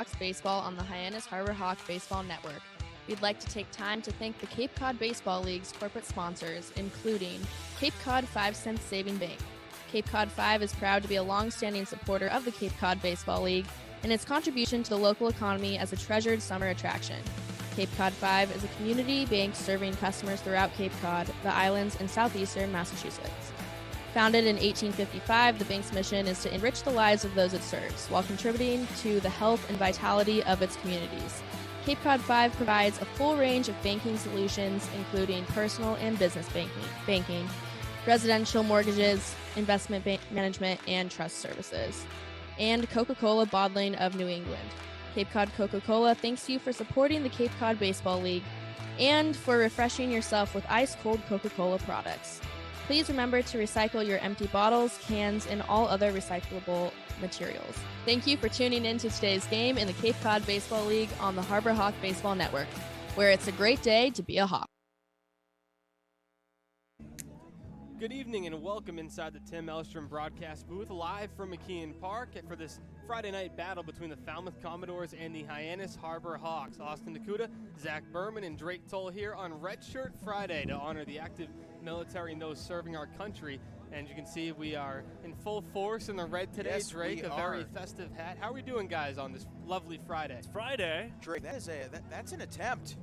Hawks baseball on the Hyannis Harbor Hawk Baseball Network. We'd like to take time to thank the Cape Cod Baseball League's corporate sponsors, including Cape Cod 5 Cent Saving Bank. Cape Cod 5 is proud to be a long-standing supporter of the Cape Cod Baseball League and its contribution to the local economy as a treasured summer attraction. Cape Cod 5 is a community bank serving customers throughout Cape Cod, the islands, and southeastern Massachusetts. Founded in 1855, the bank's mission is to enrich the lives of those it serves while contributing to the health and vitality of its communities. Cape Cod 5 provides a full range of banking solutions, including personal and business banking, residential mortgages, investment management, and trust services, and Coca-Cola Bottling of New England. Cape Cod Coca-Cola thanks you for supporting the Cape Cod Baseball League and for refreshing yourself with ice-cold Coca-Cola products. Please remember to recycle your empty bottles, cans, and all other recyclable materials. Thank you for tuning in to today's game in the Cape Cod Baseball League on the Harbor Hawk Baseball Network, where it's a great day to be a Hawk. Good evening and welcome inside the Tim Elstrom broadcast booth, live from McKeon Park for this Friday night battle between the Falmouth Commodores and the Hyannis Harbor Hawks. Austin Nakuda, Zach Berman, and Drake Toll here on Red Shirt Friday to honor the active military and those serving our country. And you can see we are in full force in the red today. Yes, Drake, a very festive hat. How are we doing, guys, on this lovely Friday? It's Friday. Drake, that's an attempt.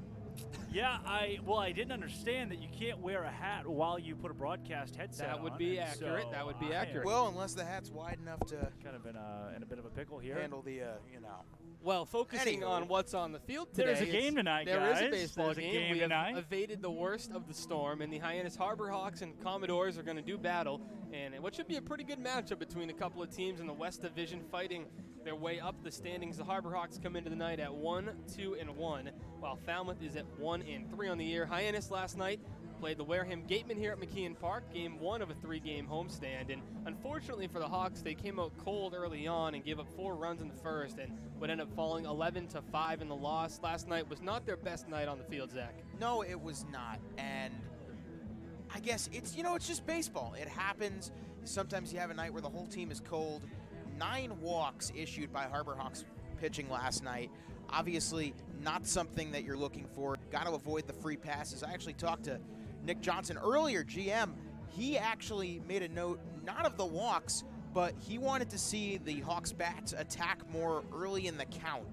Yeah, I didn't understand that you can't wear a hat while you put a broadcast headset on. That would be accurate. So That would be accurate. Well, unless the hat's wide enough to kind of in a bit of a pickle here. handle the, Well, focusing Anywho. on what's on the field today. There's a game tonight, There guys. is a baseball There's a game we tonight. have evaded the worst of the storm, and the Hyannis Harbor Hawks and Commodores are going to do battle. And what should be a pretty good matchup between a couple of teams in the West Division fighting their way up the standings. The Harbor Hawks come into the night at 1-2-1, while Falmouth is at 1-3 on the year. Hyannis last night played the Wareham Gatemen here at McKeon Park, game one of a three-game homestand. And unfortunately for the Hawks, they came out cold early on and gave up 4 runs in the first and would end up falling 11-5 in the loss. Last night was not their best night on the field, Zach. No, it was not. And I guess it's just baseball. It happens. Sometimes you have a night where the whole team is cold. 9 walks issued by Harbor Hawks pitching last night. Obviously, not something that you're looking for. Got to avoid the free passes. I actually talked to Nick Johnson earlier, GM. He actually made a note, not of the walks, but he wanted to see the Hawks bats attack more early in the count.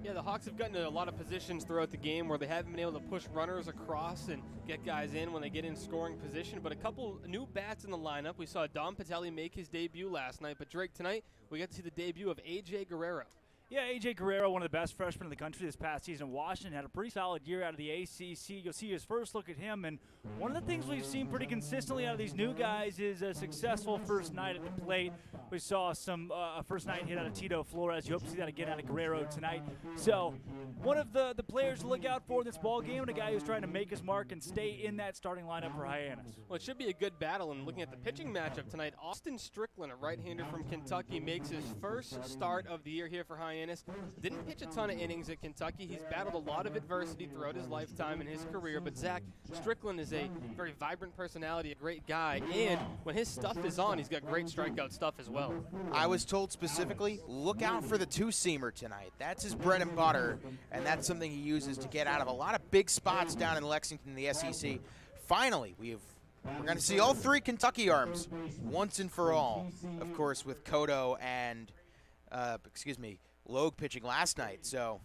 Yeah, the Hawks have gotten to a lot of positions throughout the game where they haven't been able to push runners across and get guys in when they get in scoring position. But a couple new bats in the lineup. We saw Dom Patelli make his debut last night. But Drake, tonight we get to see the debut of A.J. Guerrero. Yeah, A.J. Guerrero, one of the best freshmen in the country this past season. Washington had a pretty solid year out of the ACC. You'll see his first look at him, and one of the things we've seen pretty consistently out of these new guys is a successful first night at the plate. We saw some first night hit out of Tito Flores. You hope to see that again out of Guerrero tonight. So one of the players to look out for in this ball game, and a guy who's trying to make his mark and stay in that starting lineup for Hyannis. Well, it should be a good battle. And looking at the pitching matchup tonight, Austin Strickland, a right-hander from Kentucky, makes his first start of the year here for Hyannis. Didn't pitch a ton of innings at Kentucky. He's battled a lot of adversity throughout his lifetime and his career. But Zach, Strickland is a very vibrant personality, a great guy. And when his stuff is on, he's got great strikeout stuff as well. I was told specifically, look out for the two-seamer tonight. That's his bread and butter, and that's something he uses to get out of a lot of big spots down in Lexington, the SEC. Finally, we're going to see all 3 Kentucky arms once and for all. Of course, with Cotto and, Logue pitching last night. So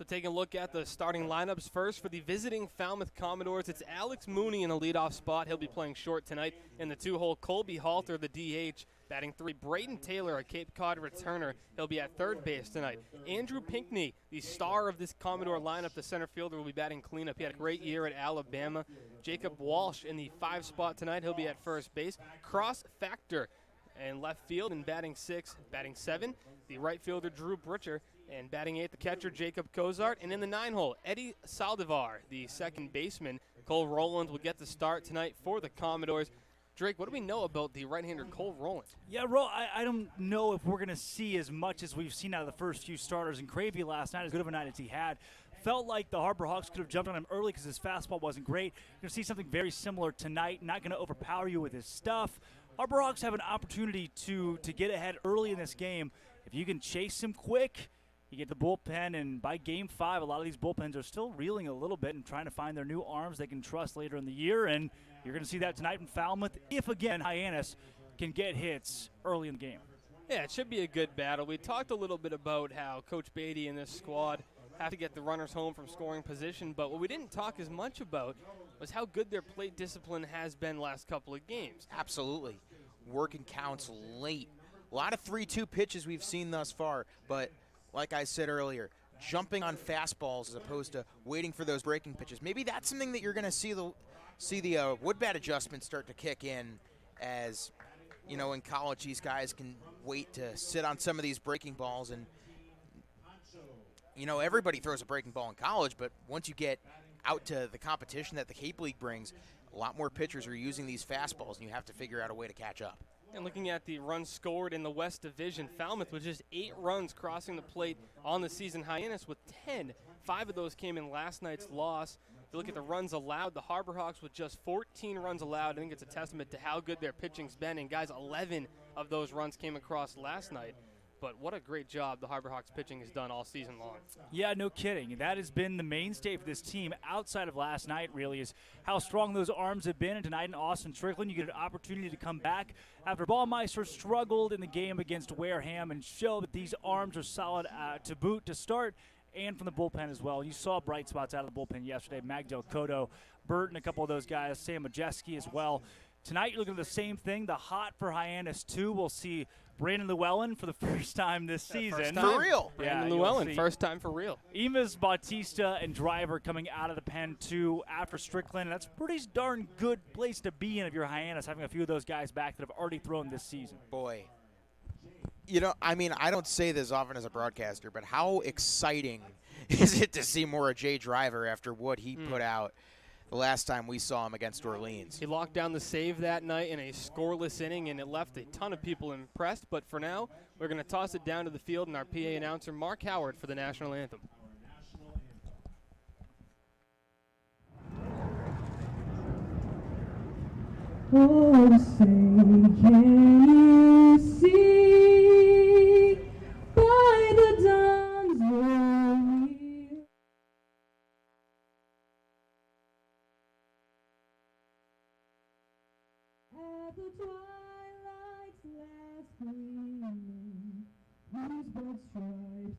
taking a look at the starting lineups first for the visiting Falmouth Commodores, it's Alex Mooney in the leadoff spot. He'll be playing short tonight. In the 2-hole, Colby Halter, the DH, batting 3. Braden Taylor, a Cape Cod returner. He'll be at third base tonight. Andrew Pinckney, the star of this Commodore lineup, the center fielder, will be batting cleanup. He had a great year at Alabama. Jacob Walsh in the 5 spot tonight. He'll be at first base. Cross Factor in left field and batting 6, batting 7. The right fielder, Drew Butcher, and batting 8, the catcher, Jacob Cozart. And in the 9-hole, Eddie Saldivar, the second baseman. Cole Rowland will get the start tonight for the Commodores. Drake, what do we know about the right-hander Cole Rowland? Yeah, I don't know if we're going to see as much as we've seen out of the first few starters. And Cravey last night, as good of a night as he had, felt like the Harbor Hawks could have jumped on him early because his fastball wasn't great. You're going to see something very similar tonight, not going to overpower you with his stuff. Harbor Hawks have an opportunity to get ahead early in this game. if you can chase him quick, you get the bullpen, and by Game 5, a lot of these bullpens are still reeling a little bit and trying to find their new arms they can trust later in the year, and you're going to see that tonight in Falmouth if, again, Hyannis can get hits early in the game. Yeah, it should be a good battle. We talked a little bit about how Coach Beatty and this squad have to get the runners home from scoring position, but what we didn't talk as much about was how good their plate discipline has been last couple of games. Absolutely. Working counts late. A lot of 3-2 pitches we've seen thus far, but like I said earlier, jumping on fastballs as opposed to waiting for those breaking pitches. Maybe that's something that you're going to see the wood bat adjustment start to kick in, as you know, in college these guys can wait to sit on some of these breaking balls, and you know, everybody throws a breaking ball in college, but once you get out to the competition that the Cape League brings, a lot more pitchers are using these fastballs, and you have to figure out a way to catch up. And looking at the runs scored in the West Division, Falmouth with just 8 runs crossing the plate on the season. Hyannis with 10. 5 of those came in last night's loss. If you look at the runs allowed, the Harbor Hawks with just 14 runs allowed. I think it's a testament to how good their pitching's been. And guys, 11 of those runs came across last night. But what a great job the Harbor Hawks pitching has done all season long. Yeah, no kidding. That has been the mainstay for this team outside of last night, really, is how strong those arms have been. And tonight in Austin Strickland, you get an opportunity to come back after Ballmeister struggled in the game against Wareham and show that these arms are solid to boot to start and from the bullpen as well. You saw bright spots out of the bullpen yesterday. Magdal Cotto, Burton, a couple of those guys, Sam Majeski as well. Tonight, you're looking at the same thing. The hot for Hyannis, too. We'll see Brandon Llewellyn for the first time this season. For real. Brandon Llewellyn, first time for real. Emas Bautista and Driver coming out of the pen, too, after Strickland. That's a pretty darn good place to be in if you're Hyannis, having a few of those guys back that have already thrown this season. Boy. You know, I mean, I don't say this often as a broadcaster, but how exciting is it to see more of Jay Driver after what he put out the last time we saw him against Orleans? He locked down the save that night in a scoreless inning, and it left a ton of people impressed. But for now, we're going to toss it down to the field and our PA announcer, Mark Howard, for the national anthem. Oh, say, can you see by the dawn's early at the twilight's last gleaming, whose broad stripes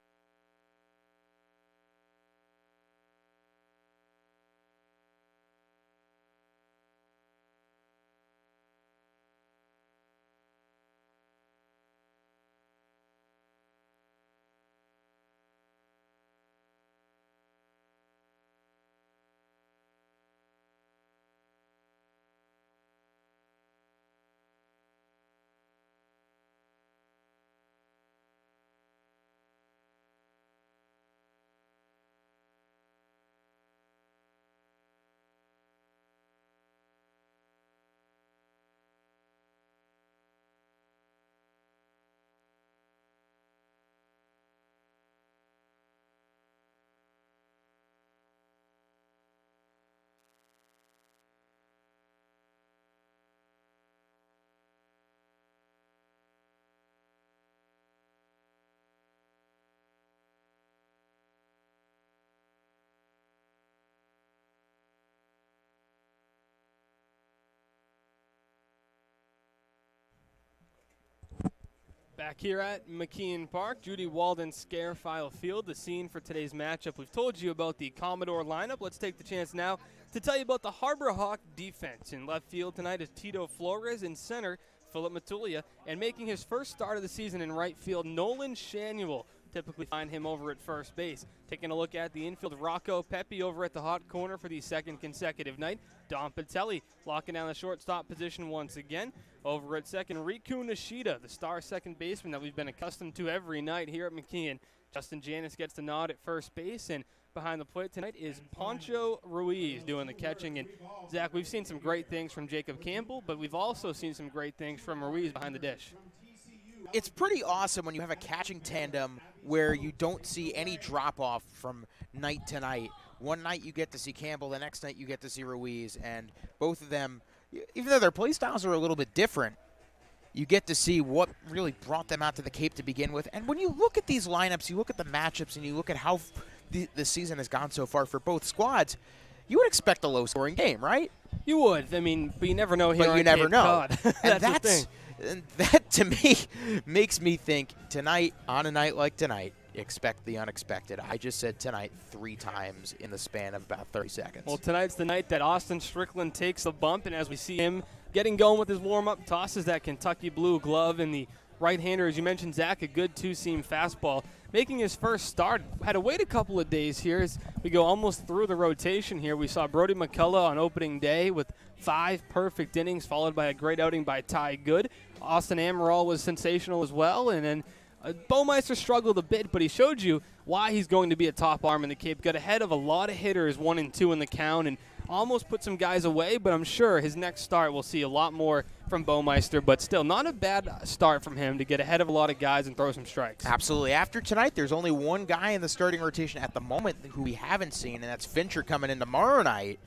Back here at McKeon Park, Judy Walden Scarefile Field, the scene for today's matchup. We've told you about the Commodore lineup. Let's take the chance now to tell you about the Harbor Hawk defense. In left field tonight is Tito Flores. In center, Philip Matulia. And making his first start of the season in right field, Nolan Shanuel. Typically find him over at first base. Taking a look at the infield, Rocco Pepe over at the hot corner for the second consecutive night. Don Patelli locking down the shortstop position once again. Over at second, Riku Nishida, the star second baseman that we've been accustomed to every night here at McKeon. Justin Janis gets the nod at first base, and behind the plate tonight is Poncho Ruiz doing the catching. And Zach, we've seen some great things from Jacob Campbell, but we've also seen some great things from Ruiz behind the dish. It's pretty awesome when you have a catching tandem where you don't see any drop-off from night to night. One night you get to see Campbell, the next night you get to see Ruiz, and both of them, even though their play styles are a little bit different, you get to see what really brought them out to the Cape to begin with. And when you look at these lineups, you look at the matchups, and you look at how the season has gone so far for both squads, you would expect a low-scoring game, right? You would. I mean, but you never know here. But you never know. That's and the thing. And that, to me, makes me think tonight, on a night like tonight, expect the unexpected. I just said tonight 3 times in the span of about 30 seconds. Well, tonight's the night that Austin Strickland takes a bump, and as we see him getting going with his warm-up, tosses that Kentucky blue glove, and the right-hander, as you mentioned, Zach, a good 2-seam fastball. Making his first start, had to wait a couple of days here as we go almost through the rotation here. We saw Brody McCullough on opening day with 5 perfect innings, followed by a great outing by Ty Good. Austin Amaral was sensational as well, and then Baumeister struggled a bit, but he showed you why he's going to be a top arm in the Cape. Got ahead of a lot of hitters, 1 and 2 in the count, and almost put some guys away, but I'm sure his next start we'll see a lot more from Baumeister, but still not a bad start from him to get ahead of a lot of guys and throw some strikes. Absolutely. After tonight, there's only one guy in the starting rotation at the moment who we haven't seen, and that's Fincher coming in tomorrow night.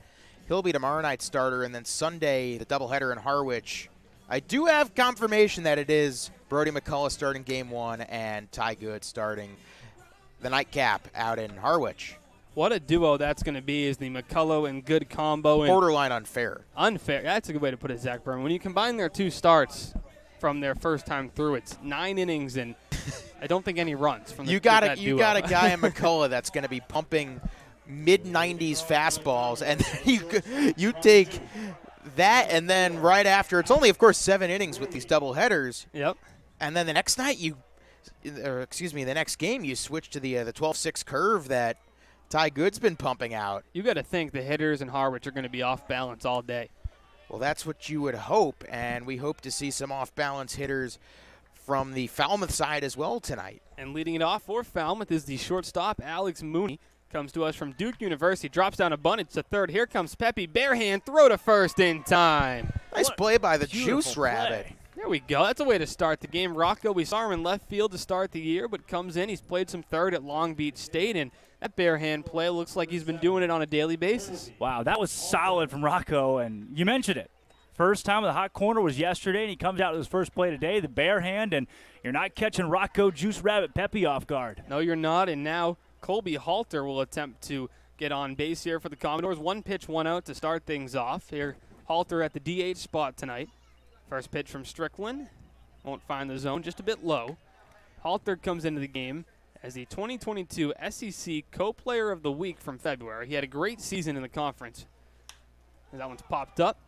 He'll be tomorrow night's starter, and then Sunday, the doubleheader in Harwich. I do have confirmation that it is Brody McCullough starting game 1 and Ty Good starting the nightcap out in Harwich. What a duo that's going to be is the McCullough and Good combo. And borderline unfair. Unfair. That's a good way to put it, Zach Berman. When you combine their 2 starts from their first time through, it's 9 innings and I don't think any runs from you got a guy in McCullough that's going to be pumping mid-90s fastballs, and you take that, and then right after, it's only, of course, 7 innings with these double headers. Yep. And then the next night, the next game, you switch to the 12-6 curve that Ty Good's been pumping out. You got to think the hitters in Harwich are going to be off balance all day. Well, that's what you would hope, and we hope to see some off-balance hitters from the Falmouth side as well tonight. And leading it off for Falmouth is the shortstop, Alex Mooney. Comes to us from Duke University, drops down a bunt to third. Here comes Pepe, bare hand, throw to first in time. Nice play by the Juice Rabbit. There we go. That's a way to start the game. Rocco, we saw him in left field to start the year, but comes in. He's played some third at Long Beach State, and that bare hand play looks like he's been doing it on a daily basis. Wow, that was solid from Rocco, and you mentioned it. First time in the hot corner was yesterday, and he comes out to his first play today, the bare hand, and you're not catching Rocco Juice Rabbit Pepe off guard. No, you're not, and now Colby Halter will attempt to get on base here for the Commodores. 1 pitch, 1 out to start things off. Here, Halter at the DH spot tonight. First pitch from Strickland. Won't find the zone, just a bit low. Halter comes into the game as the 2022 SEC Co-Player of the Week from February. He had a great season in the conference. And that one's popped up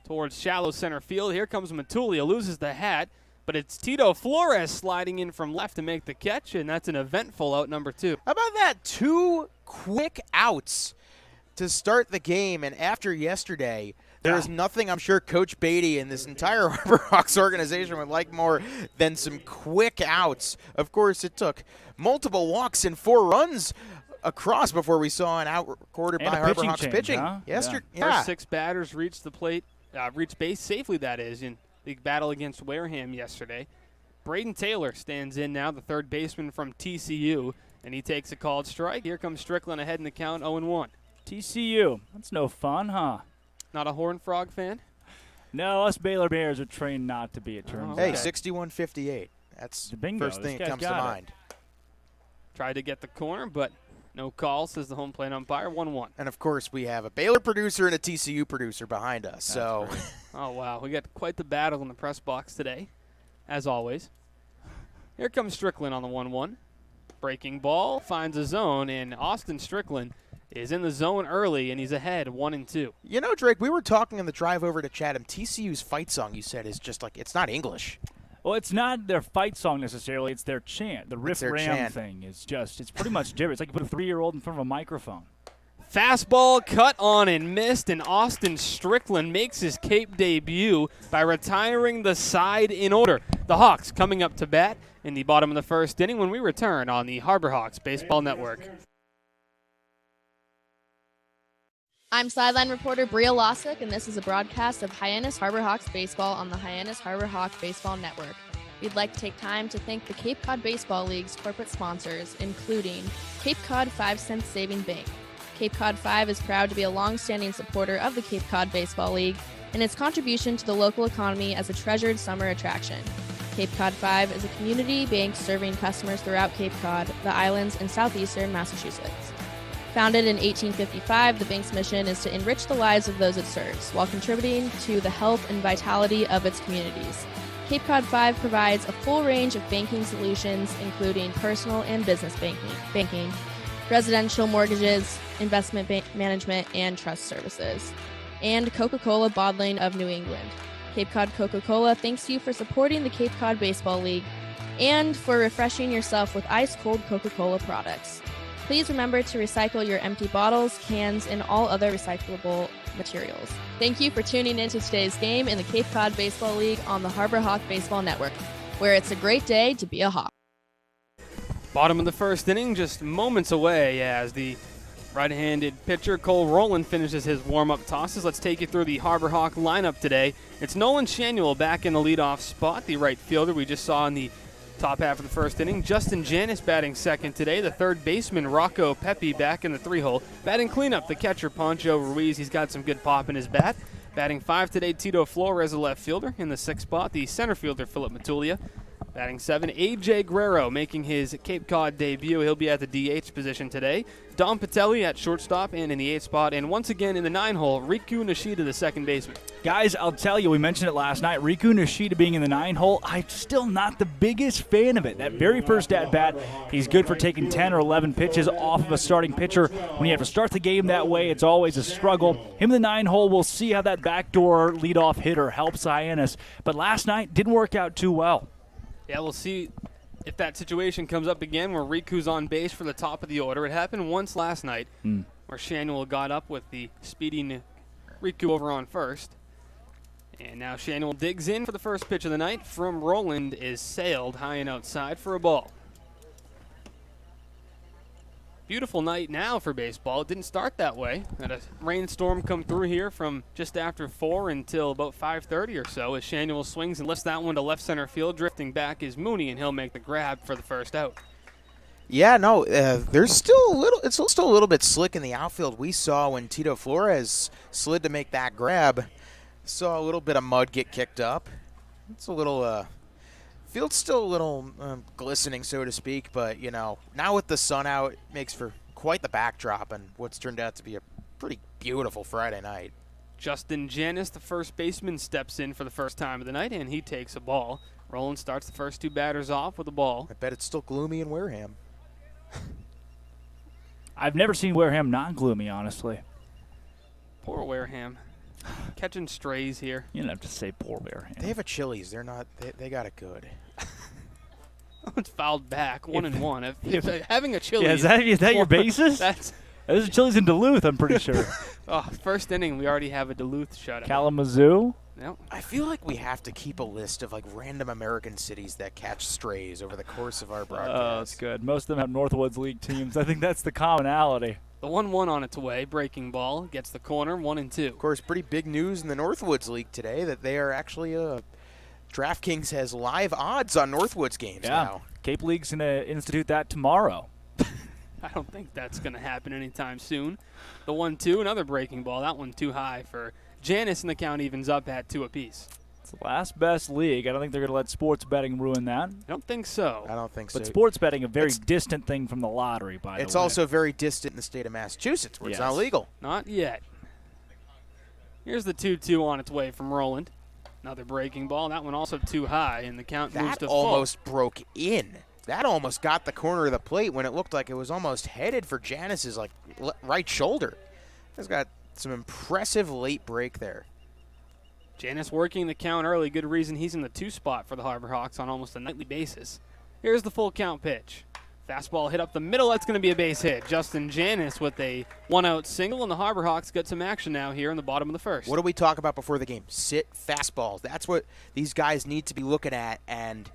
towards shallow center field. Here comes Matulia, loses the hat. But it's Tito Flores sliding in from left to make the catch, and that's an eventful out number 2. How about that? 2 quick outs to start the game, and after yesterday, there's nothing I'm sure Coach Beatty and this entire Harborhawks organization would like more than some quick outs. Of course, it took multiple walks and 4 runs across before we saw an out recorded by Harborhawks pitching. Huh? First 6 batters reached the plate, reached base safely, that is, in big battle against Wareham yesterday. Braden Taylor stands in now, the third baseman from TCU, and he takes a called strike. Here comes Strickland ahead in the count, 0-1. TCU, that's no fun, huh? Not a Horned Frog fan? No, us Baylor Bears are trained not to be, it turns out. Hey, 61-58. That's the first thing that comes to mind. Tried to get the corner, but no call, says the home plate umpire, 1-1. And, of course, we have a Baylor producer and a TCU producer behind us. So, oh, wow. We got quite the battle in the press box today, as always. Here comes Strickland on the 1-1. Breaking ball, finds a zone, and Austin Strickland is in the zone early, and he's ahead 1-2. You know, Drake, we were talking on the drive over to Chatham. TCU's fight song, you said, is just like, it's not English. Well, it's not their fight song necessarily. It's their chant. The riff ram chant thing is just, it's pretty much different. It's like you put a 3-year-old in front of a microphone. Fastball cut on and missed, and Austin Strickland makes his Cape debut by retiring the side in order. The Hawks coming up to bat in the bottom of the first inning when we return on the Harborhawks Baseball Network. I'm sideline reporter Bria Losick, and this is a broadcast of Hyannis Harborhawks baseball on the Hyannis Harborhawks Baseball Network. We'd like to take time to thank the Cape Cod Baseball League's corporate sponsors, including Cape Cod 5 Cent Saving Bank. Cape Cod 5 is proud to be a long-standing supporter of the Cape Cod Baseball League and its contribution to the local economy as a treasured summer attraction. Cape Cod 5 is a community bank serving customers throughout Cape Cod, the islands, and southeastern Massachusetts. Founded in 1855, the bank's mission is to enrich the lives of those it serves while contributing to the health and vitality of its communities. Cape Cod 5 provides a full range of banking solutions, including personal and business banking, residential mortgages, investment management, and trust services, and Coca-Cola Bottling of New England. Cape Cod Coca-Cola thanks you for supporting the Cape Cod Baseball League and for refreshing yourself with ice-cold Coca-Cola products. Please remember to recycle your empty bottles, cans, and all other recyclable materials. Thank you for tuning in to today's game in the Cape Cod Baseball League on the Harbor Hawk Baseball Network, where it's a great day to be a Hawk. Bottom of the first inning, just moments away as the right-handed pitcher Cole Rowland finishes his warm-up tosses. Let's take you through the Harbor Hawk lineup today. It's Nolan Shanuel back in the leadoff spot, the right fielder we just saw in the top half of the first inning. Justin Hyannis batting second today. The third baseman, Rocco Pepe, back in the 3-hole. Batting cleanup, the catcher, Poncho Ruiz. He's got some good pop in his bat. Batting 5 today, Tito Flores, a left fielder. In the 6th spot, the center fielder, Philip Matulia. Batting 7, A.J. Guerrero making his Cape Cod debut. He'll be at the DH position today. Dom Patelli at shortstop and in the 8th spot. And once again in the 9-hole, Riku Nishida, the second baseman. Guys, I'll tell you, we mentioned it last night. Riku Nishida being in the 9-hole, I'm still not the biggest fan of it. That very first at-bat, he's good for taking 10 or 11 pitches off of a starting pitcher. When you have to start the game that way, it's always a struggle. Him in the 9-hole, we'll see how that backdoor leadoff hitter helps Hyannis. But last night, didn't work out too well. Yeah, we'll see if that situation comes up again where Riku's on base for the top of the order. It happened once last night where Shanuel got up with the speeding Riku over on first. And now Shanuel digs in for the first pitch of the night from Rowland is sailed high and outside for a ball. Beautiful night now for baseball. It didn't start that way. Had a rainstorm come through here from just after 4 until about 5:30 or so as Shanuel swings and lifts that one to left center field. Drifting back is Mooney, and he'll make the grab for the first out. Yeah, no, there's still a little. It's still a little bit slick in the outfield. We saw when Tito Flores slid to make that grab. Saw a little bit of mud get kicked up. It's a little. Field's still a little glistening, so to speak, but, you know, now with the sun out, it makes for quite the backdrop and what's turned out to be a pretty beautiful Friday night. Justin Hyannis, the first baseman, steps in for the first time of the night, and he takes a ball. Rowland starts the first 2 batters off with a ball. I bet it's still gloomy in Wareham. I've never seen Wareham not gloomy, honestly. Poor Wareham. Catching strays here. You don't have to say poor Wareham. They have a Chili's. They're not. They got it good. It's fouled back, 1-1. If having a Chili's. Yeah, is that your basis? There's a Chili's in Duluth, I'm pretty sure. First inning, we already have a Duluth shutout. Kalamazoo? Yep. I feel like we have to keep a list of, like, random American cities that catch strays over the course of our broadcast. Oh, that's good. Most of them have Northwoods League teams. I think that's the commonality. The 1-1 on its way. Breaking ball. Gets the corner. 1-2. Of course, pretty big news in the Northwoods League today that they are actually DraftKings has live odds on Northwoods games now. Cape League's going to institute that tomorrow. I don't think that's going to happen anytime soon. The 1-2, another breaking ball. That one too high for Hyannis, and the count evens up at 2 apiece. It's the last best league. I don't think they're going to let sports betting ruin that. I don't think so. I don't think so. But sports betting, a very distant thing from the lottery, by the way. It's also very distant in the state of Massachusetts, where it's not legal. Not yet. Here's the 2-2 on its way from Rowland. Another breaking ball. That one also too high, and the count moves to That full. almost broke in. That almost got the corner of the plate when it looked like it was almost headed for Janice's right shoulder. He's got some impressive late break there. Hyannis working the count early. Good reason he's in the 2 spot for the Harbor Hawks on almost a nightly basis. Here's the full count pitch. Fastball hit up the middle. That's going to be a base hit. Justin Hyannis with a 1-out single, and the Harbor Hawks get some action now here in the bottom of the first. What do we talk about before the game? Sit fastballs. That's what these guys need to be looking at. And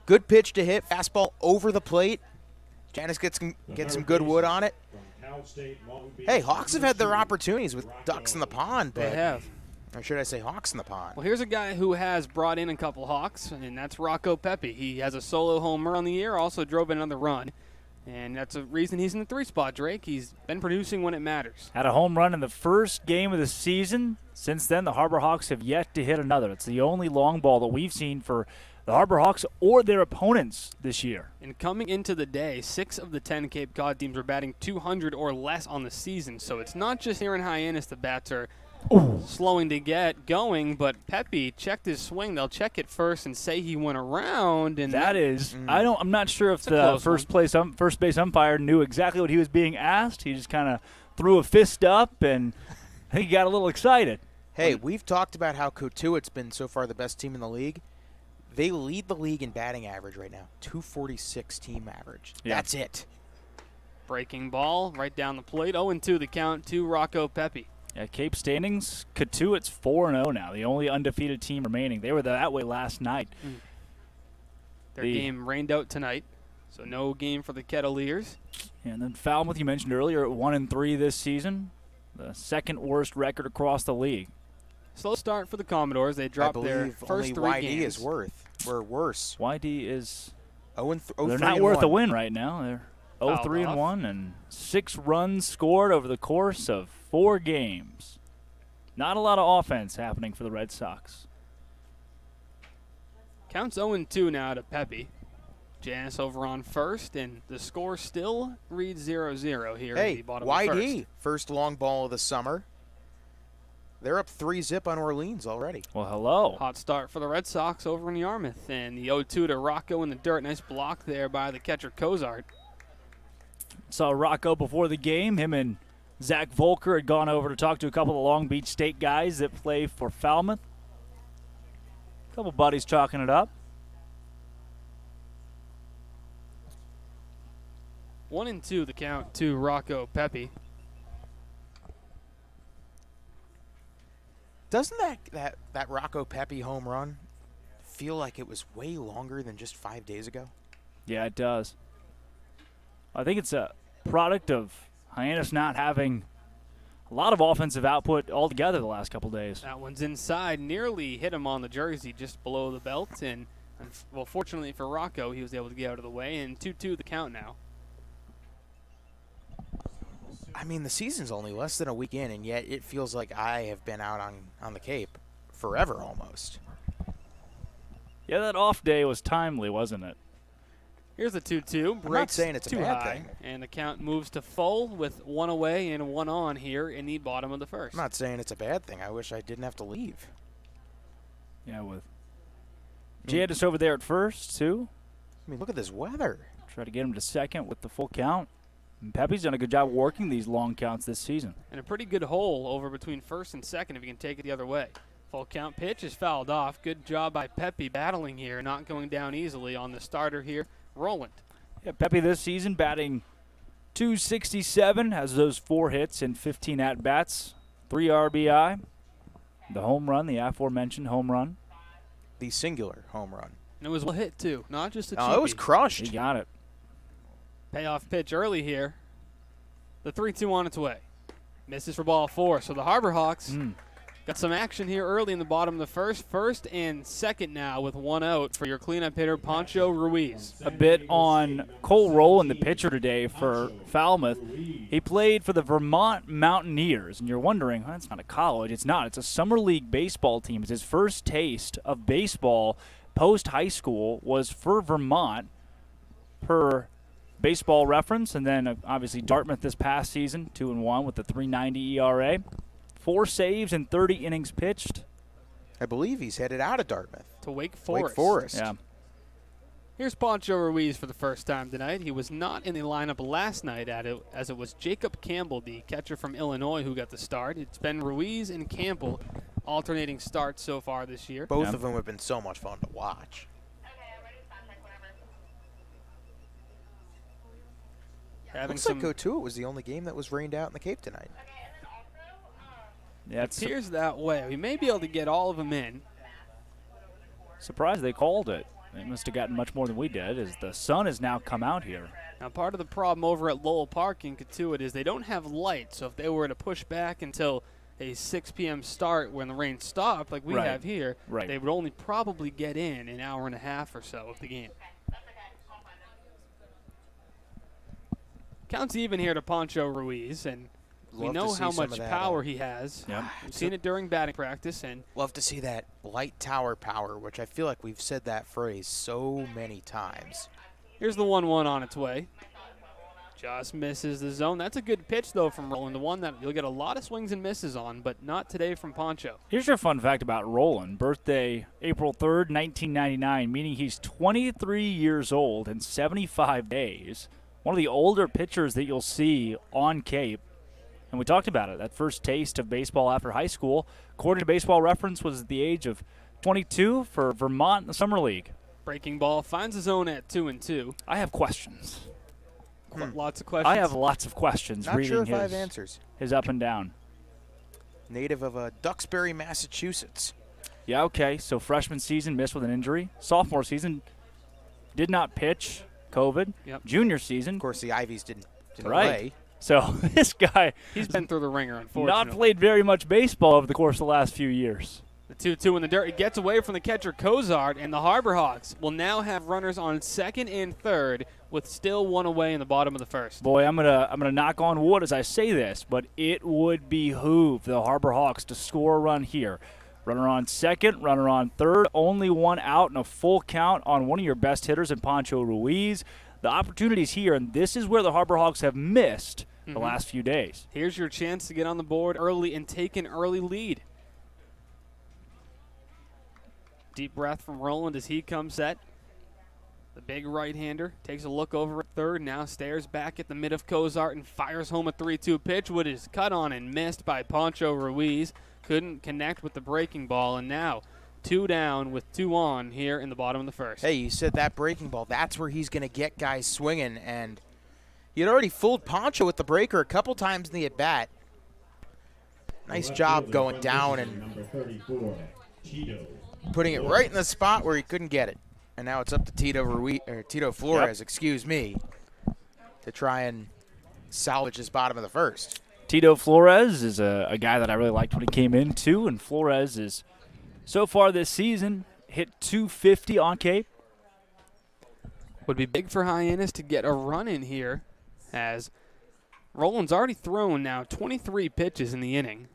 good pitch to hit. Fastball over the plate. Hyannis gets some good wood on it. Hey, Hawks have had their opportunities with ducks in the pond. But they have. Or should I say Hawks in the pond? Well, here's a guy who has brought in a couple Hawks, and that's Rocco Pepe. He has a solo homer on the year, also drove in another run. And that's a reason he's in the 3 spot, Drake. He's been producing when it matters. Had a home run in the first game of the season. Since then, the Harbor Hawks have yet to hit another. It's the only long ball that we've seen for the Harbor Hawks or their opponents this year. And coming into the day, 6 of the 10 Cape Cod teams are batting 200 or less on the season. So it's not just here in Hyannis the bats are slowing to get going, but Pepe checked his swing. They'll check it first and say he went around, and That is, I'm not sure if the first base umpire knew exactly what he was being asked. He just kind of threw a fist up, and I think he got a little excited. Hey, we've talked about how Cotuit's been so far the best team in the league. They lead the league in batting average right now, 246 team average. Yeah. That's it. breaking ball right down the plate. 0-2 the count to Rocco Pepe. Yeah, Cape standings, Cotuit's 4-0 now, the only undefeated team remaining. They were that way last night. Their game rained out tonight, so no game for the Kettleers. And then Falmouth, you mentioned earlier, at 1-3 this season, the second worst record across the league. Slow start for the Commodores. They dropped their first three YD games. We're worse. YD is 0-3. they're not worth a win right now. They're 0-3-1 and 6 runs scored over the course of 4 games. Not a lot of offense happening for the Red Sox. Counts 0-2 now to Pepe. Hyannis over on first, and the score still reads 0-0 here in the bottom of the YD, first long ball of the summer. They're up 3-0 on Orleans already. Well, hello. Hot start for the Red Sox over in Yarmouth, and the 0-2 to Rocco in the dirt. Nice block there by the catcher Cozart. Saw Rocco before the game. Him and Zach Volker had gone over to talk to a couple of Long Beach State guys that play for Falmouth. A couple buddies chalking it up. 1-2 the count to Rocco Pepe. Doesn't that Rocco Pepe home run feel like it was way longer than just 5 days ago? Yeah, it does. I think it's a product of Hyannis not having a lot of offensive output altogether the last couple days. That one's inside, nearly hit him on the jersey just below the belt, and well, fortunately for Rocco, he was able to get out of the way, and 2-2 the count now. I mean, the season's only less than a week in, and yet it feels like I have been out on the Cape forever almost. Yeah, that off day was timely, wasn't it? Here's a 2-2. I'm not saying it's a too bad high, thing. and the count moves to full with 1 away and 1 on here in the bottom of the first. I'm not saying it's a bad thing. I wish I didn't have to leave. Yeah, with Hyannis over there at first, too. I mean, look at this weather. Try to get him to second with the full count. And Pepe's done a good job working these long counts this season. And a pretty good hole over between first and second if you can take it the other way. Full count pitch is fouled off. Good job by Pepe battling here, not going down easily on the starter here, Roland. Yeah, Pepe this season batting .267, has those 4 hits and 15 at-bats, 3 RBI. The home run, the aforementioned home run. The singular home run. And it was well hit, too, not just a cheapie. Oh, it was crushed. He got it. Payoff pitch early here. The 3-2 on its way. Misses for ball 4. So the Harbor Hawks got some action here early in the bottom of the first. First and second now with 1 out for your cleanup hitter, Pancho Ruiz. A bit on Cole Rowland, the pitcher today for Falmouth. He played for the Vermont Mountaineers, and you're wondering, well, that's not a college. It's not. It's a summer league baseball team. It's his first taste of baseball post-high school was for Vermont per Baseball Reference, and then obviously Dartmouth this past season, 2-1 with the 3.90 ERA. 4 saves and 30 innings pitched. I believe he's headed out of Dartmouth. To Wake Forest. Wake Forest. Yeah. Here's Pancho Ruiz for the first time tonight. He was not in the lineup last night as it was Jacob Campbell, the catcher from Illinois, who got the start. It's been Ruiz and Campbell alternating starts so far this year. Both of them have been so much fun to watch. Looks like Cotuit was the only game that was rained out in the Cape tonight. Yeah, it appears that way. We may be able to get all of them in. Surprised they called it. They must have gotten much more than we did, as the sun has now come out here. Now, part of the problem over at Lowell Park in Cotuit is they don't have lights, so if they were to push back until a 6 p.m. start when the rain stopped, like we have here, they would only probably get in an hour and a half or so of the game. count's even here to Pancho Ruiz, and we Love to know see how some much of that, power he has. Yep. We've seen it during batting practice, and Love to see that light tower power, which I feel like we've said that phrase so many times. here's the 1-1 on its way. Just misses the zone. That's a good pitch, though, from Roland, the one that you'll get a lot of swings and misses on, but not today from Pancho. Here's your fun fact about Roland. Birthday April 3rd, 1999, meaning he's 23 years old and 75 days. One of the older pitchers that you'll see on Cape. And we talked about it, that first taste of baseball after high school, according to Baseball Reference, was at the age of 22 for Vermont in the Summer League. Breaking ball finds the zone at 2-2. I have questions. Lots of questions. I have lots of questions Not reading sure if I have answers. his up and down. Native of Duxbury, Massachusetts. Yeah, okay. So freshman season missed with an injury. Sophomore season did not pitch, COVID. Yep. Junior season, Of course, the Ivies didn't Right. play. so this guy He's been through the ringer, not unfortunately. played very much baseball over the course of the last few years. The 2-2 in the dirt. It gets away from the catcher Cozart, and the Harbor Hawks will now have runners on second and third with still one away in the bottom of the first. Boy, I'm gonna knock on wood as I say this, but it would behoove the Harbor Hawks to score a run here. Runner on second, runner on third, only one out and a full count on one of your best hitters in Pancho Ruiz. The opportunity's here, and this is where the Harbor Hawks have missed the last few days. Here's your chance to get on the board early and take an early lead. Deep breath from Roland as he comes set. The big right-hander takes a look over at third, now stares back at the mid of Cozart and fires home a 3-2 pitch, which is cut on and missed by Pancho Ruiz. Couldn't connect with the breaking ball, and now 2 down with 2 on here in the bottom of the first. Hey, you said that breaking ball. That's where he's going to get guys swinging, and he had already fooled Pancho with the breaker a couple times in the at-bat. Nice job going down and putting it right in the spot where he couldn't get it. And now it's up to Tito Flores, excuse me, to try and salvage his bottom of the first. Tito Flores is a guy that I really liked when he came in, too, and Flores is, so far this season, hit .250 on Cape. Would be big for Hyannis to get a run in here, as Roland's already thrown now 23 pitches in the inning.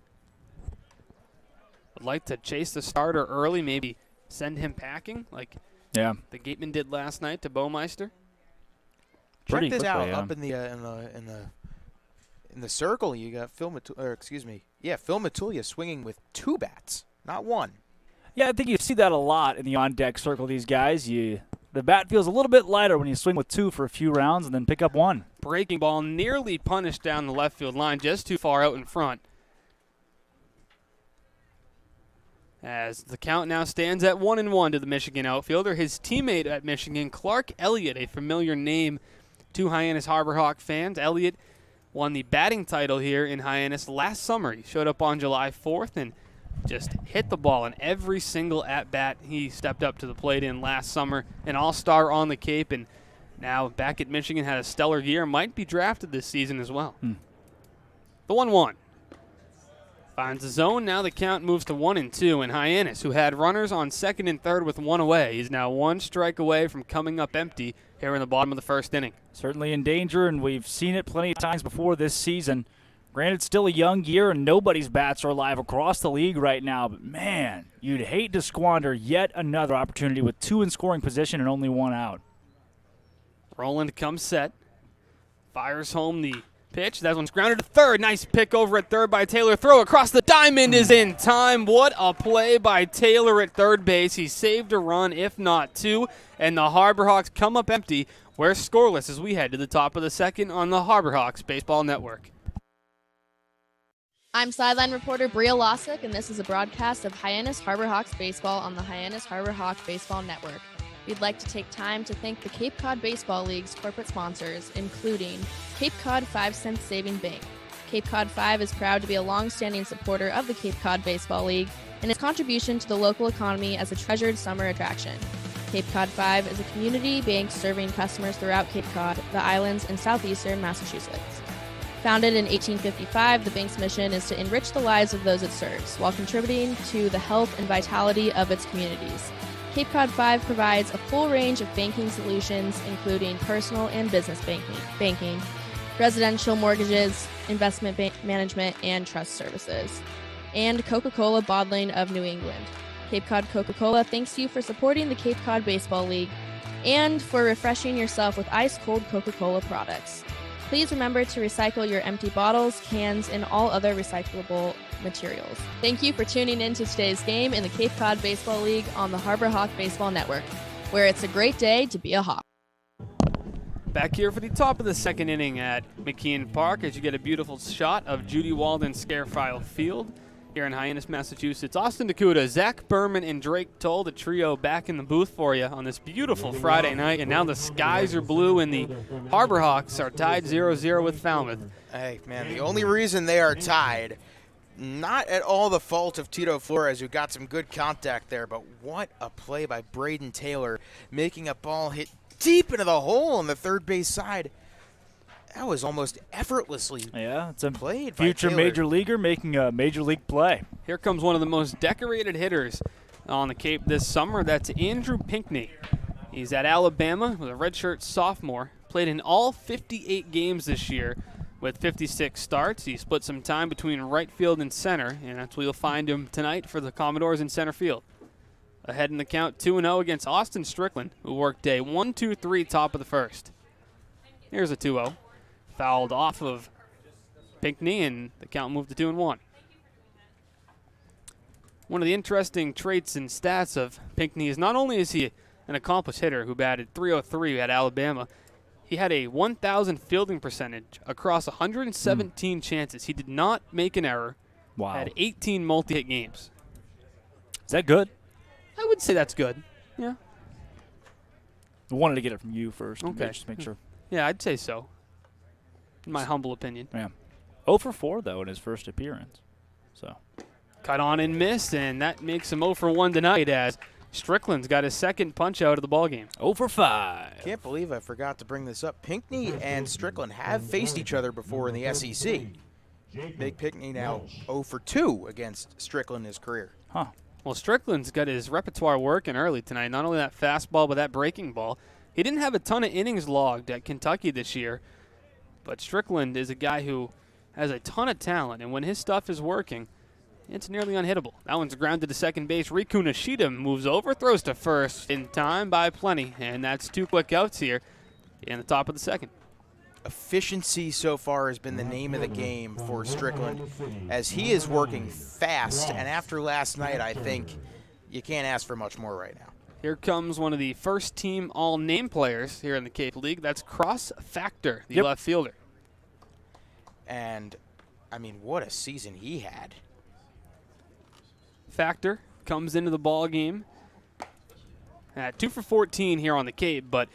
Would like to chase the starter early, maybe send him packing like the Gateman did last night to Baumeister. Pretty Check this quickly, out up in the circle. You got Phil Matulia swinging with 2 bats, not 1. Yeah, I think you see that a lot in the on-deck circle, these guys. The bat feels a little bit lighter when you swing with 2 for a few rounds and then pick up 1. Breaking ball nearly punished down the left field line, just too far out in front. As the count now stands at 1-1 to the Michigan outfielder. His teammate at Michigan, Clark Elliott, a familiar name to Hyannis Harbor Hawk fans. Elliott won the batting title here in Hyannis last summer. He showed up on July 4th and just hit the ball in every single at-bat he stepped up to the plate in last summer. An all-star on the Cape, and now back at Michigan, had a stellar year. Might be drafted this season as well. The 1-1. Finds the zone. Now the count moves to 1-2, and Hyannis, who had runners on second and third with 1 away, is now 1 strike away from coming up empty here in the bottom of the first inning. Certainly in danger, and we've seen it plenty of times before this season. Granted, still a young year, and nobody's bats are alive across the league right now, but man, you'd hate to squander yet another opportunity with 2 in scoring position and only 1 out. Roland comes set, fires home the pitch. That one's grounded to third. Nice pick over at third by Taylor. Throw across the diamond is in time. What a play by Taylor at third base. He saved a run, if not 2, and the Harbor Hawks come up empty. We're scoreless as we head to the top of the second on the Harbor Hawks Baseball Network. I'm sideline reporter Bria Losick, and this is a broadcast of Hyannis Harbor Hawks baseball on the Hyannis Harbor Hawk Baseball Network. We'd like to take time to thank the Cape Cod Baseball League's corporate sponsors, including Cape Cod 5 Cent Saving Bank. Cape Cod 5 is proud to be a long-standing supporter of the Cape Cod Baseball League and its contribution to the local economy as a treasured summer attraction. Cape Cod 5 is a community bank serving customers throughout Cape Cod, the islands, and southeastern Massachusetts. Founded in 1855, the bank's mission is to enrich the lives of those it serves while contributing to the health and vitality of its communities. Cape Cod 5 provides a full range of banking solutions, including personal and business banking, residential mortgages, investment management, and trust services. And Coca-Cola Bottling of New England. Cape Cod Coca-Cola thanks you for supporting the Cape Cod Baseball League and for refreshing yourself with ice-cold Coca-Cola products. Please remember to recycle your empty bottles, cans, and all other recyclable materials. Thank you for tuning in to today's game in the Cape Cod Baseball League on the Harbor Hawk Baseball Network, where it's a great day to be a Hawk. Back here for the top of the second inning at McKeon Park as you get a beautiful shot of Judy Walden Scarefile Field here in Hyannis, Massachusetts. Austin Dakuta, Zach Berman, and Drake Toll, the trio back in the booth for you on this beautiful Friday night. And now the skies are blue and the Harbor Hawks are tied 0-0 with Falmouth. Hey, man, the only reason they are tied, not at all the fault of Tito Flores, who got some good contact there, but what a play by Braden Taylor, making a ball hit deep into the hole on the third base side. That was almost effortlessly it's a played future by Taylor. major leaguer making a major league play. Here comes one of the most decorated hitters on the Cape this summer. That's Andrew Pinckney. He's at Alabama with a redshirt sophomore. Played in all 58 games this year with 56 starts. He split some time between right field and center, and that's where you'll find him tonight for the Commodores in center field. Ahead in the count 2-0 against Austin Strickland, who worked day 1, 2, 3, top of the first. Here's a 2-0. Fouled off of Pinckney, and the count moved to 2-1. One of the interesting traits and stats of Pinckney is not only is he an accomplished hitter who batted .303 at Alabama, he had a 1,000 fielding percentage across 117 chances. He did not make an error. Wow. Had 18 multi-hit games. Is that good? I would say that's good. Yeah. I wanted to get it from you first. Okay. Just make sure. Yeah, I'd say so. In my humble opinion. Yeah. 0 for 4, though, in his first appearance. So. Cut on and missed, and that makes him 0 for 1 tonight as Strickland's got his second punch out of the ballgame. 0 for 5. Can't believe I forgot to bring this up. Pinckney and Strickland have faced each other before in the SEC. Big Pinckney now 0 for 2 against Strickland in his career. Huh. Well, Strickland's got his repertoire working early tonight. Not only that fastball, but that breaking ball. He didn't have a ton of innings logged at Kentucky this year, but Strickland is a guy who has a ton of talent, and when his stuff is working, it's nearly unhittable. That one's grounded to second base. Riku Nishida moves over, throws to first in time by plenty, and that's 2 quick outs here in the top of the second. Efficiency so far has been the name of the game for Strickland, as he is working fast, and after last night, I think you can't ask for much more right now. Here comes one of the first-team all-name players here in the Cape League. That's Cross Factor, the left fielder. And, I mean, what a season he had. Factor comes into the ball game at 2 for 14 here on the Cape, but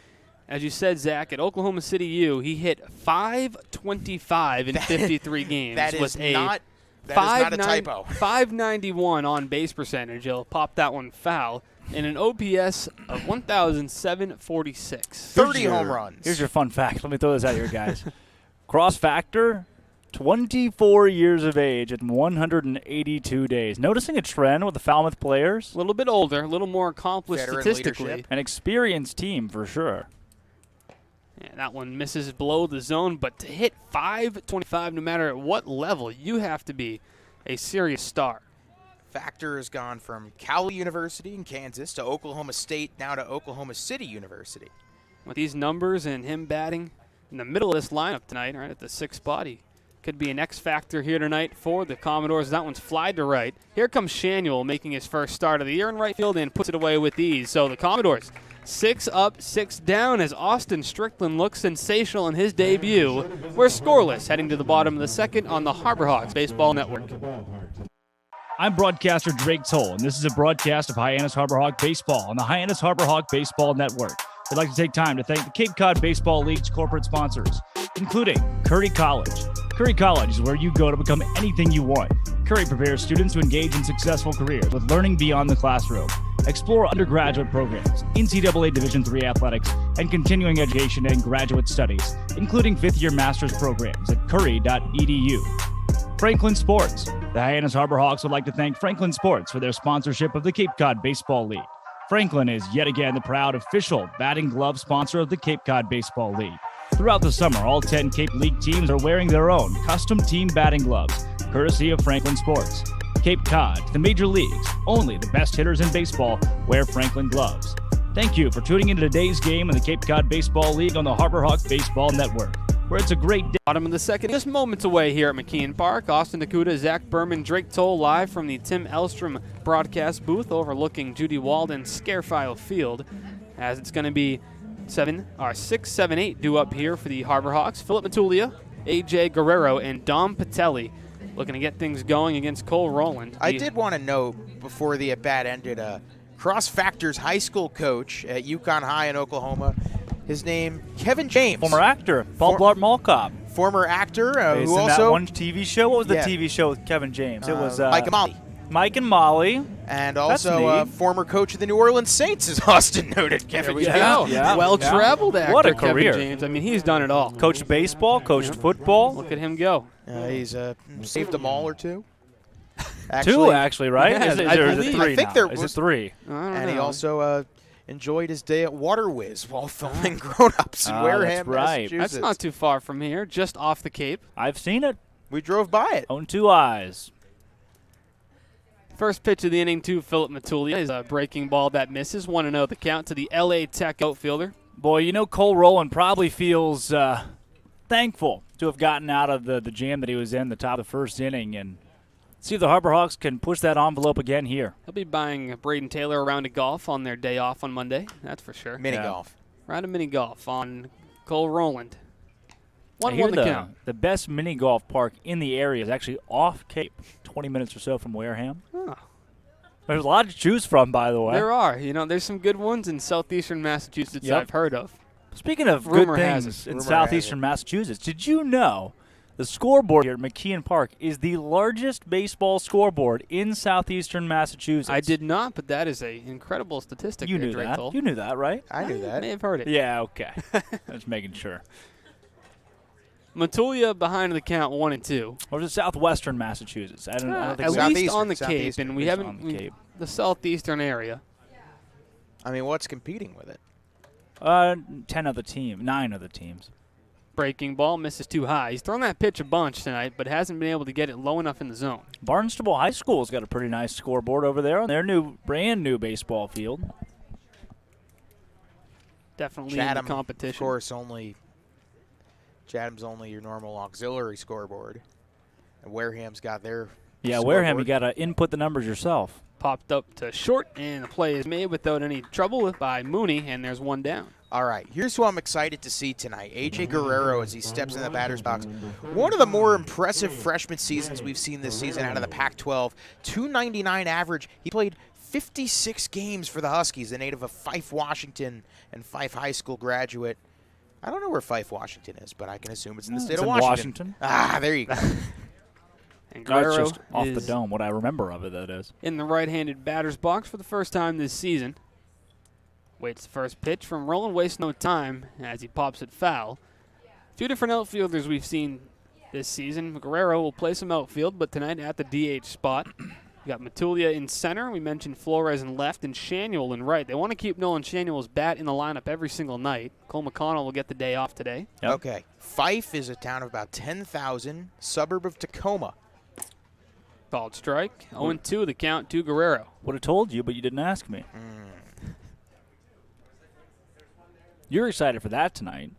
as you said, Zach, at Oklahoma City U, he hit .525 in 53 games. That is not a typo. .591 on base percentage. He'll pop that one foul. And an OPS of 1,746. 30 home runs. Here's your fun fact. Let me throw this out here, guys. Cross Factor, 24 years of age and 182 days. Noticing a trend with the Falmouth players? A little bit older, a little more accomplished Veteran statistically. leadership. An experienced team for sure. Yeah, that one misses below the zone, but to hit .525 no matter at what level, you have to be a serious star. Factor has gone from Cowley University in Kansas to Oklahoma State, now to Oklahoma City University. With these numbers and him batting in the middle of this lineup tonight, right at the 6th spot, he could be an X factor here tonight for the Commodores. That one's flied to right. Here comes Shanuel making his first start of the year in right field and puts it away with ease. So the Commodores 6 up, 6 down as Austin Strickland looks sensational in his debut. We're scoreless heading to the bottom of the second on the Harbor Hawks Baseball Network. I'm broadcaster Drake Toll, and this is a broadcast of Hyannis Harbor Hawk Baseball on the Hyannis Harbor Hawk Baseball Network. I'd like to take time to thank the Cape Cod Baseball League's corporate sponsors, including Curry College. Curry College is where you go to become anything you want. Curry prepares students to engage in successful careers with learning beyond the classroom. Explore undergraduate programs, NCAA Division III athletics, and continuing education and graduate studies, including fifth-year master's programs at curry.edu. Franklin Sports. The Hyannis Harbor Hawks would like to thank Franklin Sports for their sponsorship of the Cape Cod Baseball League. Franklin is yet again the proud official batting glove sponsor of the Cape Cod Baseball League. Throughout the summer, all 10 Cape League teams are wearing their own custom team batting gloves, courtesy of Franklin Sports. Cape Cod, to the major leagues, only the best hitters in baseball wear Franklin gloves. Thank you for tuning into today's game in the Cape Cod Baseball League on the Harbor Hawk Baseball Network, where it's a great day. Bottom of the second, just moments away here at McKeon Park. Austin Nakuda, Zach Berman, Drake Toll live from the Tim Elstrom broadcast booth overlooking Judy Walden Scarefile Field, as it's going to be 6, 7, 8 due up here for the Harbor Hawks. Philip Matulia, AJ Guerrero, and Dom Patelli looking to get things going against Cole Rowland. I did want to note before the at-bat ended, Cross Factors high school coach at Yukon High in Oklahoma, his name, Kevin James. Former actor, Paul Blart Mall Cop. Former actor He's who in also... that one TV show. What was the TV show with Kevin James? It was Mike and Molly. Mike and Molly. And also former coach of the New Orleans Saints, as Austin noted. Kevin James. Well-traveled actor, What a career. Kevin James. I mean, he's done it all. Coached baseball, coached football. Look at him go. He's saved a mall or two. Two, actually, right? Yeah, Is it I three think now? there Is was it three? And he also enjoyed his day at Water Whiz while filming Grown Ups in Wareham, that's right. Massachusetts. That's not too far from here, just off the Cape. I've seen it. We drove by it. Own two eyes. First pitch of the inning to Philip Matulia is a breaking ball that misses. 1-0 the count to the LA Tech outfielder. Boy, you know Cole Rowland probably feels thankful to have gotten out of the jam that he was in the top of the first inning, and see if the Harbor Hawks can push that envelope again here. He'll be buying Braden Taylor a round of golf on their day off on Monday. That's for sure. Mini golf. Round of mini golf on Cole Rowland. I hear 1-1 the count. the best mini golf park in the area is actually off Cape, 20 minutes or so from Wareham. Oh. There's a lot to choose from, by the way. There are. You know, there's some good ones in southeastern Massachusetts Yep. I've heard of. Speaking of Rumor good has things it. in Rumor southeastern Massachusetts, did you know the scoreboard here at McKeon Park is the largest baseball scoreboard in southeastern Massachusetts? I did not, but that is an incredible statistic. You there, knew Drake that. Toll. You knew that, right? I knew that. May have heard it. Yeah, okay. Just making sure. Matulia behind the count 1-2. Or was it southwestern Massachusetts? I don't At think least Southeastern, on the Cape, southeastern. and we At least haven't on the Cape. the southeastern area. I mean, what's competing with it? 9 of the teams. Breaking ball misses too high. He's thrown that pitch a bunch tonight, but hasn't been able to get it low enough in the zone. Barnstable High School's got a pretty nice scoreboard over there on their brand new baseball field. Definitely Chatham, in the competition. of course, Chatham's only your normal auxiliary scoreboard. And Wareham's got their Wareham, you scoreboard. got to input the numbers yourself. Popped up to short, and the play is made without any trouble by Mooney, and there's one down. All right, here's who I'm excited to see tonight. AJ Guerrero as he steps in the batter's box. One of the more impressive freshman seasons we've seen this season out of the Pac-12. 299 average. He played 56 games for the Huskies, the native of Fife, Washington, and Fife High School graduate. I don't know where Fife, Washington is, but I can assume it's in the state It's of in Washington. Ah, there you go. And No, it's Guerrero just off the is dome. What I remember of it, that is. in the right-handed batter's box for the first time this season. Waits the first pitch from Roland, wastes no time as he pops it foul. Two different outfielders we've seen this season. Guerrero will play some outfield, but tonight at the DH spot. We got Matulia in center. We mentioned Flores in left and Shanuel in right. They want to keep Nolan Shanuel's bat in the lineup every single night. Cole McConnell will get the day off today. Yep. Okay. Fife is a town of about 10,000, suburb of Tacoma. Called strike. 0-2 the count to Guerrero. Would have told you, but you didn't ask me. You're excited for that tonight.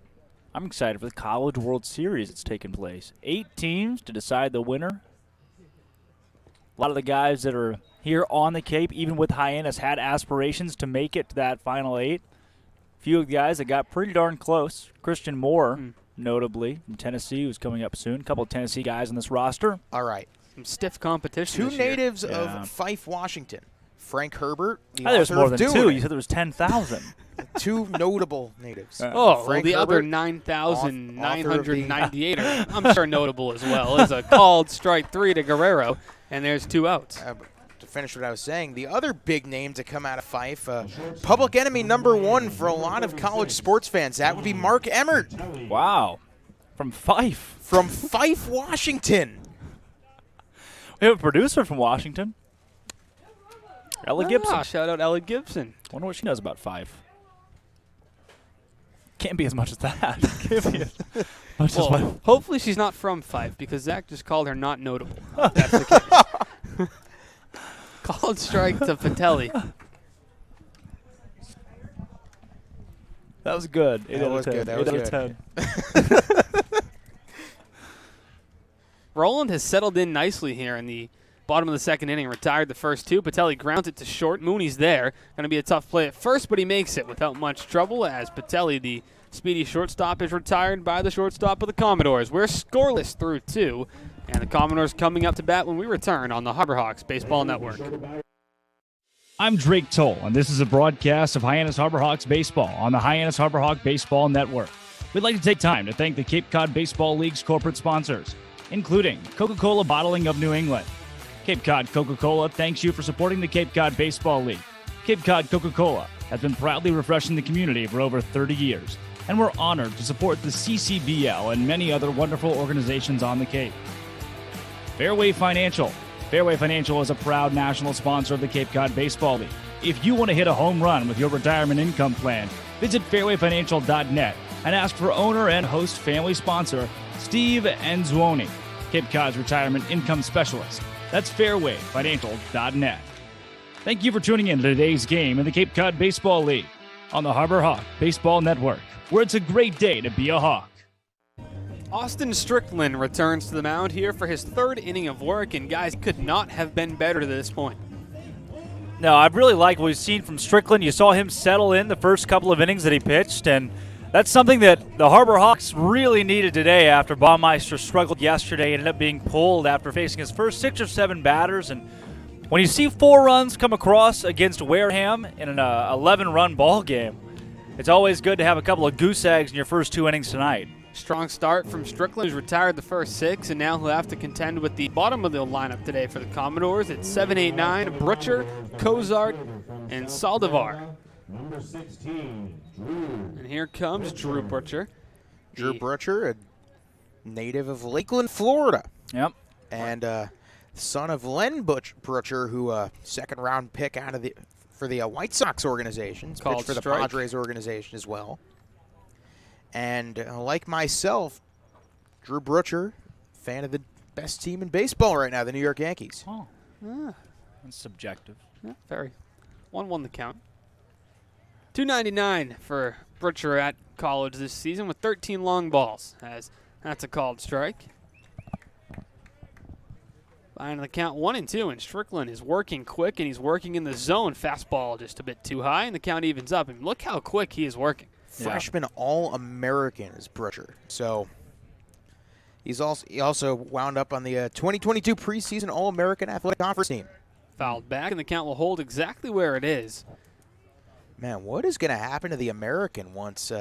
I'm excited for the College World Series that's taking place. 8 teams to decide the winner. A lot of the guys that are here on the Cape, even with Hyannis, had aspirations to make it to that final 8. A few of the guys that got pretty darn close. Christian Moore, notably, from Tennessee, who's coming up soon. A couple of Tennessee guys on this roster. All right. Some stiff competition Two this year. natives Yeah. of Fife, Washington. Frank Herbert, the I think there's author more of than Dune. 2. You said there was 10,000. Two notable natives. Oh, well, Frank the other Herbert, 9,998 are, I'm sure, notable as well. Is a called strike 3 to Guerrero, and there's 2 outs. To finish what I was saying, the other big name to come out of Fife, public enemy number 1 for a lot of college sports fans, that would be Mark Emmert Wow. From Fife. from Fife, Washington. We have a producer from Washington. Ella Gibson. Shout out Ella Gibson. Wonder what she knows about Fife. Can't be as much as that. Can't be as much as Well, hopefully she's not from Fife because Zach just called her not notable. If that's the case. Called strike to Patelli. That was good. That was good. That was good. 10. Roland has settled in nicely here in the bottom of the second inning, retired the first two. Patelli grounds it to short. Mooney's there. Going to be a tough play at first, but he makes it without much trouble as Patelli, the speedy shortstop, is retired by the shortstop of the Commodores. We're scoreless through two, and the Commodores coming up to bat when we return on the Harbor Hawks Baseball Network. I'm Drake Toll, and this is a broadcast of Hyannis Harbor Hawks baseball on the Hyannis Harbor Hawk Baseball Network. We'd like to take time to thank the Cape Cod Baseball League's corporate sponsors, including Coca-Cola Bottling of New England. Cape Cod Coca-Cola thanks you for supporting the Cape Cod Baseball League. Cape Cod Coca-Cola has been proudly refreshing the community for over 30 years, and we're honored to support the CCBL and many other wonderful organizations on the Cape. Fairway Financial. Fairway Financial is a proud national sponsor of the Cape Cod Baseball League. If you want to hit a home run with your retirement income plan, visit fairwayfinancial.net and ask for owner and host family sponsor Steve Enzuoni, Cape Cod's retirement income specialist. That's fairwayfinancial.net. Thank you for tuning in to today's game in the Cape Cod Baseball League on the Harbor Hawk Baseball Network, where it's a great day to be a Hawk. Austin Strickland returns to the mound here for his third inning of work, and guys, could not have been better to this point. No, I really like what we've seen from Strickland. You saw him settle in the first couple of innings that he pitched, and that's something that the Harbor Hawks really needed today after Baumeister struggled yesterday, ended up being pulled after facing his first 6 or 7 batters. And when you see 4 runs come across against Wareham in an 11-run ball game, it's always good to have a couple of goose eggs in your first 2 innings tonight. Strong start from Strickland, who's retired the first 6, and now he'll have to contend with the bottom of the lineup today for the Commodores. It's 7, 8, 9, Brutcher, Cozart, and Saldivar. Number 16, Drew. And here comes Drew Brutcher. Drew Brutcher, a native of Lakeland, Florida. Yep. And son of Len Brutcher, who second-round pick out of for the White Sox organization. Called Pitched for the strike. Padres organization as well. And like myself, Drew Brutcher, fan of the best team in baseball right now, the New York Yankees. Oh, Ah, that's subjective. yeah, very. 1-1 the count. $2.99 for Brutcher at college this season with 13 long balls, as that's a called strike. Behind the count 1-2, and Strickland is working quick, and he's working in the zone. Fastball just a bit too high, and the count evens up. And look how quick he is working. Freshman All-American is Brutcher. So he also wound up on the 2022 preseason All-American Athletic Conference team. Fouled back, and the count will hold exactly where it is. Man, what is going to happen to the American once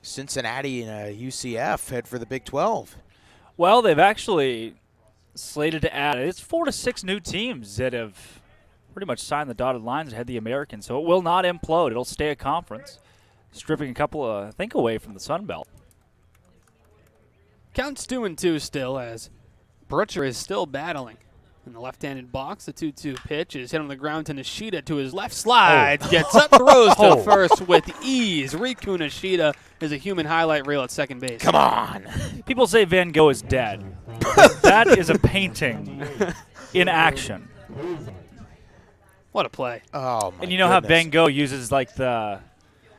Cincinnati and UCF head for the Big 12? Well, they've actually slated to add, it's 4 to 6 new teams that have pretty much signed the dotted lines and had the American, so it will not implode. It'll stay a conference, stripping a couple, I think, away from the Sun Belt. Count's 2-2 still, as Brutcher is still battling. In the left-handed box, the 2-2 pitch is hit on the ground to Nishida to his left, slides, gets up, throws to first with ease. Riku Nishida is a human highlight reel at second base. Come on. People say Van Gogh is dead. That is a painting in action. What a play. Oh, my And you know how Van Gogh uses like the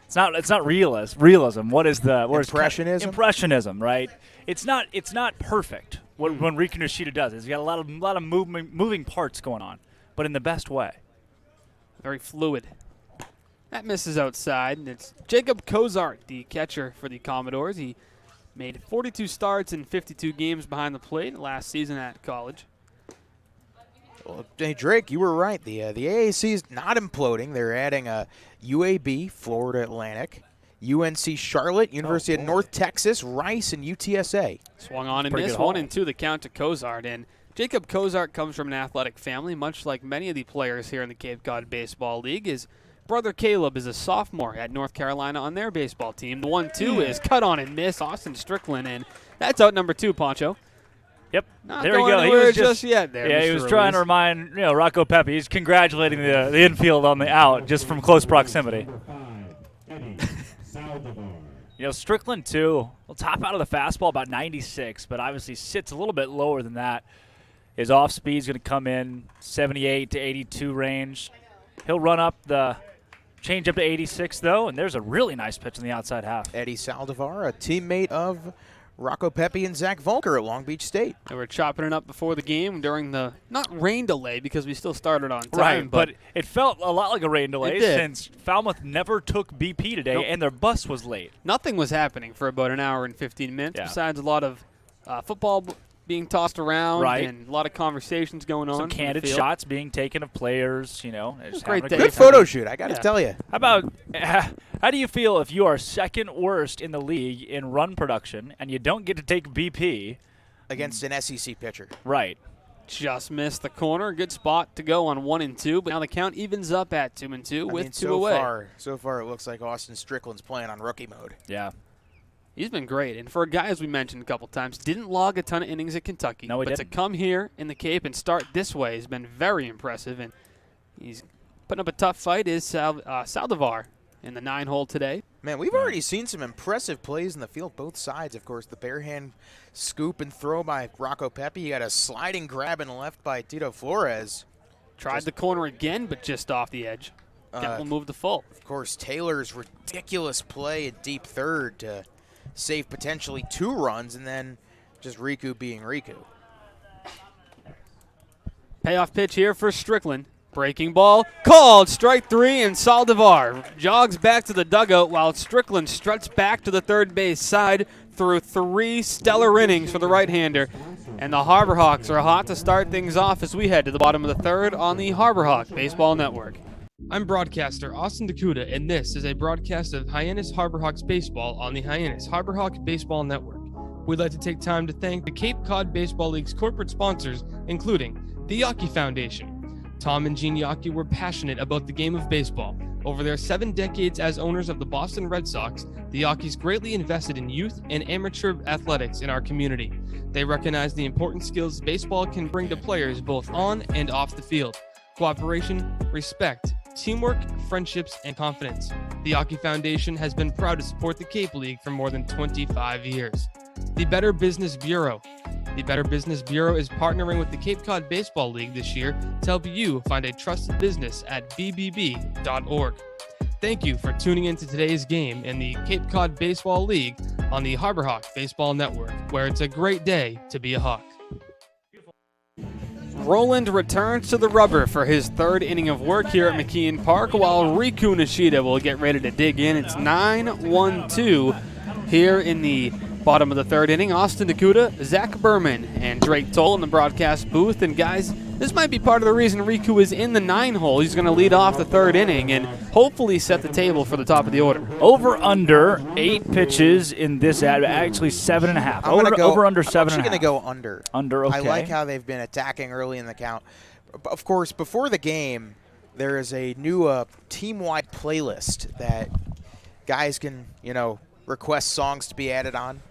it's not realism. What is the word? Impressionism? Impressionism, right? It's not perfect. What Riku Nishida does is he's got a lot of moving parts going on, but in the best way. Very fluid. That misses outside, and it's Jacob Cozart, the catcher for the Commodores. He made 42 starts in 52 games behind the plate last season at college. Well, hey, Drake, you were right. The AAC is not imploding. They're adding UAB, Florida Atlantic, UNC Charlotte, University of North Texas, Rice, and UTSA. Swung on and Pretty missed. good haul. 1-2 the count to Cozart. And Jacob Cozart comes from an athletic family, much like many of the players here in the Cape Cod Baseball League. His brother Caleb is a sophomore at North Carolina on their baseball team. The 1-2 is cut on and miss. Austin Strickland, and that's out number 2, Poncho. Yep. Not there you going go. He anywhere was just yet there. Yeah, he Mr. was trying to Ruiz. remind Rocco Pepe. He's congratulating the infield on the out just from close proximity. Number 5, Eddie You know, Strickland, too, will top out of the fastball about 96, but obviously sits a little bit lower than that. His off speed is going to come in 78 to 82 range. He'll run up the change up to 86, though, and there's a really nice pitch in the outside half. Eddie Saldivar, a teammate of Rocco Pepe and Zach Volker at Long Beach State. They were chopping it up before the game during the, not rain delay because we still started on time. Right, but it felt a lot like a rain delay It did. since Falmouth never took BP today, Nope. and their bus was late. Nothing was happening for about an hour and 15 minutes Yeah. besides a lot of football being tossed around Right. and a lot of conversations going on. Some in the candid field. shots being taken of players, you know. Just great having a day. Good photo shoot, I got to Yeah. tell you. How about, how do you feel if you are second worst in the league in run production and you don't get to take BP? Against an SEC pitcher. Right. Just missed the corner. Good spot to go on 1 and 2, but now the count evens up at 2 and 2 with 2 away. So far it looks like Austin Strickland's playing on rookie mode. Yeah. He's been great. And for a guy, as we mentioned a couple times, didn't log a ton of innings at Kentucky. No, he but didn't. to come here in the Cape and start this way has been very impressive. And he's putting up a tough fight is Saldivar in the 9-hole today. Man, we've already seen some impressive plays in the field, both sides. Of course, the bare hand scoop and throw by Rocco Pepe. You got a sliding grab in the left by Tito Flores. Tried the corner again, but just off the edge. Will move to full. Of course, Taylor's ridiculous play at deep third to save potentially 2 runs, and then just Riku being Riku. Payoff pitch here for Strickland. Breaking ball called. Strike 3, and Saldivar jogs back to the dugout while Strickland struts back to the third base side through 3 stellar innings for the right-hander. And the Harbor Hawks are hot to start things off as we head to the bottom of the third on the Harbor Hawk Baseball Network. I'm broadcaster Austin Dakuda, and this is a broadcast of Hyannis Harbor Hawks baseball on the Hyannis Harbor Hawk Baseball Network. We'd like to take time to thank the Cape Cod Baseball League's corporate sponsors, including the Yawkey Foundation. Tom and Gene Yawkey were passionate about the game of baseball. Over their 7 decades as owners of the Boston Red Sox, the Yawkeys greatly invested in youth and amateur athletics in our community. They recognize the important skills baseball can bring to players both on and off the field: cooperation, respect, teamwork, friendships, and confidence. The Yawkey Foundation has been proud to support the Cape League for more than 25 years. The Better Business Bureau. The Better Business Bureau is partnering with the Cape Cod Baseball League this year to help you find a trusted business at bbb.org. Thank you for tuning into today's game in the Cape Cod Baseball League on the Harbor Hawk Baseball Network, where it's a great day to be a Hawk. Roland returns to the rubber for his 3rd inning of work here at McKeon Park, while Riku Nishida will get ready to dig in. It's 9-1-2 here in the bottom of the 3rd inning. Austin Dakuda, Zach Berman, and Drake Toll in the broadcast booth. And guys, this might be part of the reason Riku is in the 9-hole. He's going to lead off the 3rd inning and hopefully set the table for the top of the order. Over under 8 pitches in this ad, actually 7.5. Over under 7.5. I'm actually going to go under. Under, okay. I like how they've been attacking early in the count. Of course, before the game, there is a new team-wide playlist that guys can, request songs to be added on.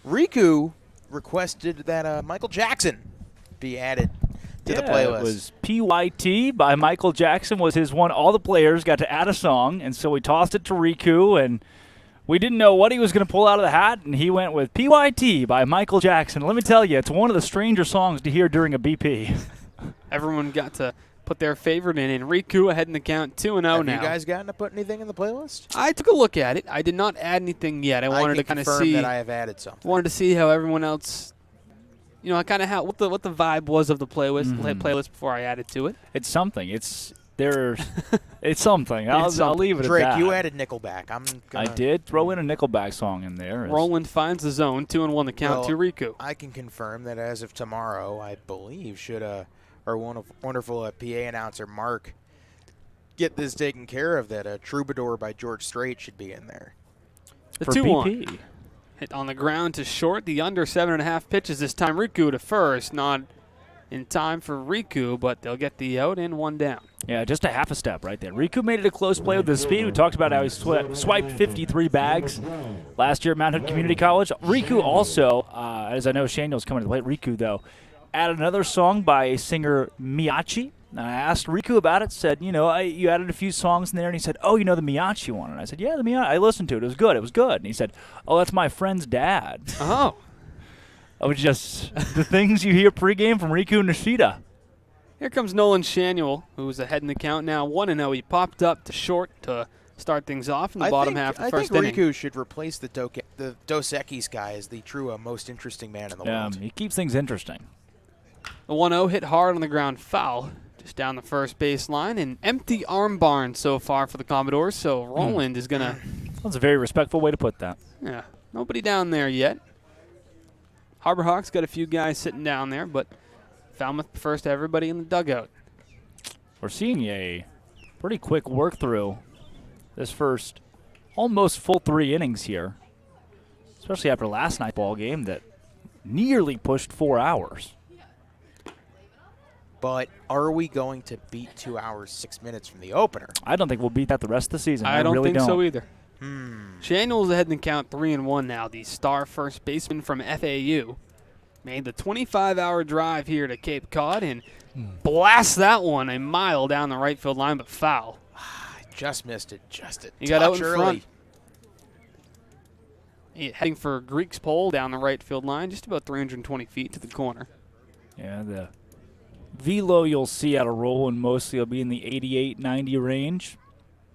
Riku requested that Michael Jackson be added to the playlist. It was PYT by Michael Jackson was his one. All the players got to add a song, and so we tossed it to Riku, and we didn't know what he was going to pull out of the hat, and he went with PYT by Michael Jackson. Let me tell you, it's one of the stranger songs to hear during a BP. Everyone got to put their favorite in, and Riku ahead in the count 2-0 now. Have you guys gotten to put anything in the playlist? I took a look at it. I did not add anything yet. I wanted to kind of see that I have added something. Wanted to see how everyone else, kind of what the vibe was of the playlist before I added to it. It's something. It's something. I'll leave it Drake, at that. you added Nickelback. I did throw in a Nickelback song in there. Roland finds the zone, 2-1 the count to Riku. I can confirm that as of tomorrow, I believe should our wonderful PA announcer Mark get this taken care of, that Troubadour by George Strait should be in there. The for 2-1. BP. Hit on the ground to short. The under 7.5 pitches this time. Riku to first. Not in time for Riku, but they'll get the out and 1 down. Yeah, just a half a step right there. Riku made it a close play with the speed. We talked about how he swiped 53 bags last year at Mount Hood Community College. Riku also, as I know Shaniel's coming to the plate, Riku, though, added another song by singer Miyachi, And I asked Riku about it, said, you added a few songs in there, and he said, oh, the Miyachi one. And I said, yeah, the Miyachi. I listened to it. It was good. It was good. And he said, oh, that's my friend's dad. Oh. I was just the things you hear pregame from Riku Nishida. Here comes Nolan Shanuel, who's ahead in the count now, 1-0. He popped up to short to start things off in the bottom half of the first inning. I think Riku should replace the Dos Equis guy as the true most interesting man in the world. He keeps things interesting. The 1-0 hit hard on the ground foul just down the first baseline. An empty arm barn so far for the Commodores, so Roland is going to... That's a very respectful way to put that. Yeah, nobody down there yet. Harbor Hawks got a few guys sitting down there, but Falmouth prefers to everybody in the dugout. We're seeing a pretty quick work through this first almost full 3 innings here, especially after last night's ball game that nearly pushed 4 hours. But are we going to beat 2 hours, 6 minutes from the opener? I don't think we'll beat that the rest of the season. I don't really think so either. Hmm. Shanuel's ahead in the count 3-1 now. The star first baseman from FAU made the 25-hour drive here to Cape Cod and blast that one a mile down the right field line, but foul. Just missed it. Just a He got out in touch front. early. Heading for Greek's pole down the right field line, just about 320 feet to the corner. Yeah, the velo you'll see out of Roland mostly will be in the 88-90 range.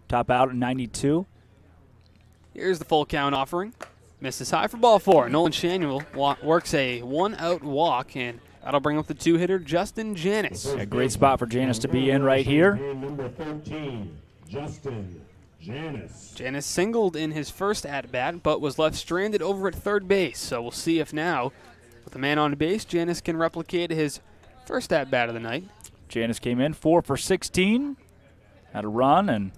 Top out at 92. Here's the full count offering. Misses high for ball 4. Nolan Shanuel works a 1-out walk, and that'll bring up the 2-hitter, Justin Hyannis. A great spot for Hyannis to be in right here. Number 13, Justin Hyannis. Hyannis singled in his first at-bat, but was left stranded over at third base. So we'll see if now, with a man on base, Hyannis can replicate his first at-bat of the night. Hyannis came in 4 for 16. Had a run and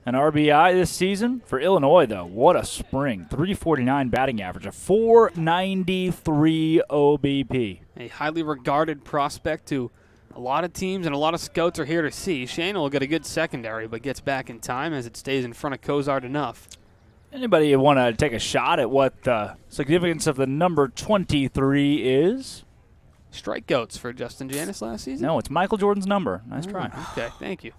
an RBI this season. For Illinois, though, what a spring. 349 batting average, a 493 OBP. A highly regarded prospect to a lot of teams and a lot of scouts are here to see. Shanuel will get a good secondary, but gets back in time as it stays in front of Cozart enough. Anybody want to take a shot at what the significance of the number 23 is? Strikeouts for Justin Hyannis last season? No, it's Michael Jordan's number. Nice try. Okay, thank you.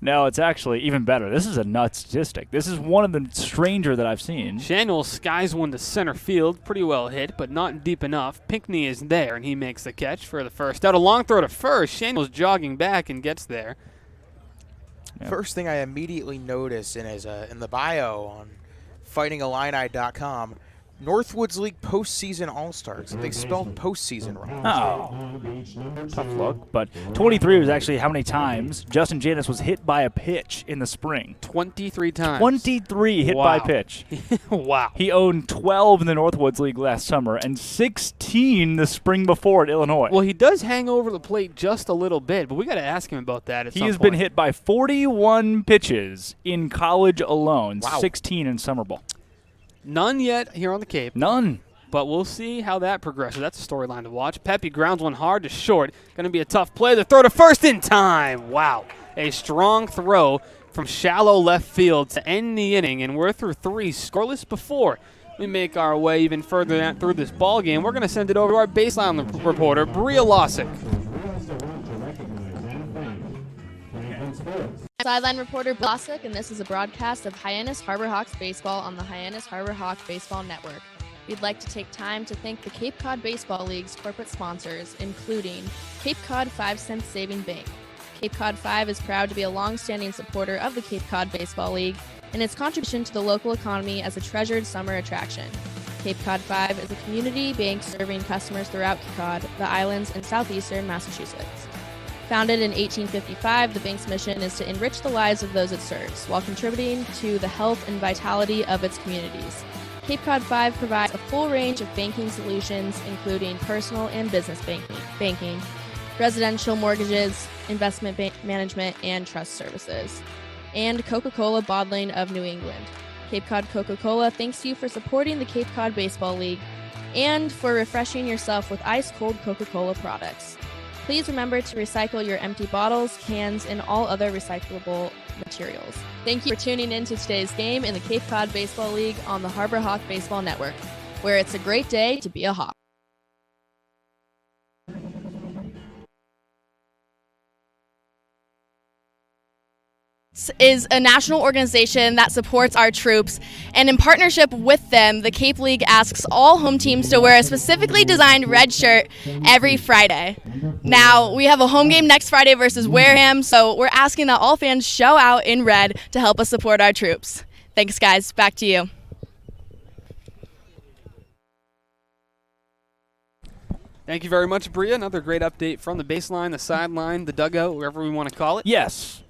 No, it's actually even better. This is a nut statistic. This is one of the stranger that I've seen. Shanuel skies one to center field. Pretty well hit, but not deep enough. Pinckney is there, and he makes the catch for the first out. A long throw to first. Shanuel's jogging back and gets there. Yep. First thing I immediately notice in the bio on fightingillini.com, Northwoods League postseason All-Stars. They spelled postseason wrong. Oh, tough luck. But 23 was actually how many times Justin Hyannis was hit by a pitch in the spring. 23 times. 23 hit by pitch. Wow. He owned 12 in the Northwoods League last summer and 16 the spring before at Illinois. Well, he does hang over the plate just a little bit, but we got to ask him about that at some He has point. been hit by 41 pitches in college alone, Wow. 16 in summer ball. None yet here on the Cape. None. But we'll see how that progresses. That's a storyline to watch. Pepe grounds one hard to short. Going to be a tough play. The throw to first in time. Wow. A strong throw from shallow left field to end the inning, and we're through 3 scoreless before we make our way even further through this ball game. We're going to send it over to our baseline reporter, Bria Losick. Sideline reporter Blasick, and this is a broadcast of Hyannis Harbor Hawks baseball on the Hyannis Harbor Hawk Baseball Network. We'd like to take time to thank the Cape Cod Baseball League's corporate sponsors, including Cape Cod 5-cent Saving Bank. Cape Cod 5 is proud to be a long-standing supporter of the Cape Cod Baseball League and its contribution to the local economy as a treasured summer attraction. Cape Cod 5 is a community bank serving customers throughout Cape Cod, the islands, and southeastern Massachusetts. Founded in 1855, the bank's mission is to enrich the lives of those it serves while contributing to the health and vitality of its communities. Cape Cod 5 provides a full range of banking solutions, including personal and business banking, residential mortgages, investment management, and trust services, and Coca-Cola Bottling of New England. Cape Cod Coca-Cola thanks you for supporting the Cape Cod Baseball League and for refreshing yourself with ice-cold Coca-Cola products. Please remember to recycle your empty bottles, cans, and all other recyclable materials. Thank you for tuning in to today's game in the Cape Cod Baseball League on the Harbor Hawk Baseball Network, where it's a great day to be a Hawk. Commodores is a national organization that supports our troops, and in partnership with them, the Cape League asks all home teams to wear a specifically designed red shirt every Friday. Now, we have a home game next Friday versus Wareham, so we're asking that all fans show out in red to help us support our troops. Thanks, guys. Back to you. Thank you very much, Bria. Another great update from the baseline, the sideline, the dugout, wherever we want to call it. Yes.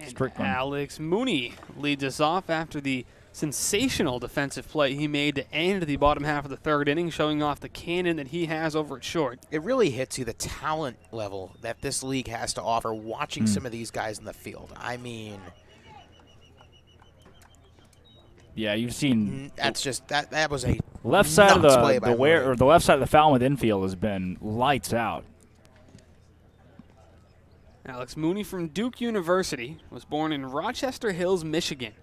And Strickland. Alex Mooney leads us off after the sensational defensive play he made to end the bottom half of the third inning, showing off the cannon that he has over at short. It really hits you the talent level that this league has to offer watching some of these guys in the field. I mean, Yeah, you've seen that's just that was a left side of nuts play by the left side of the Falmouth infield has been lights out. Alex Mooney from Duke University was born in Rochester Hills, Michigan.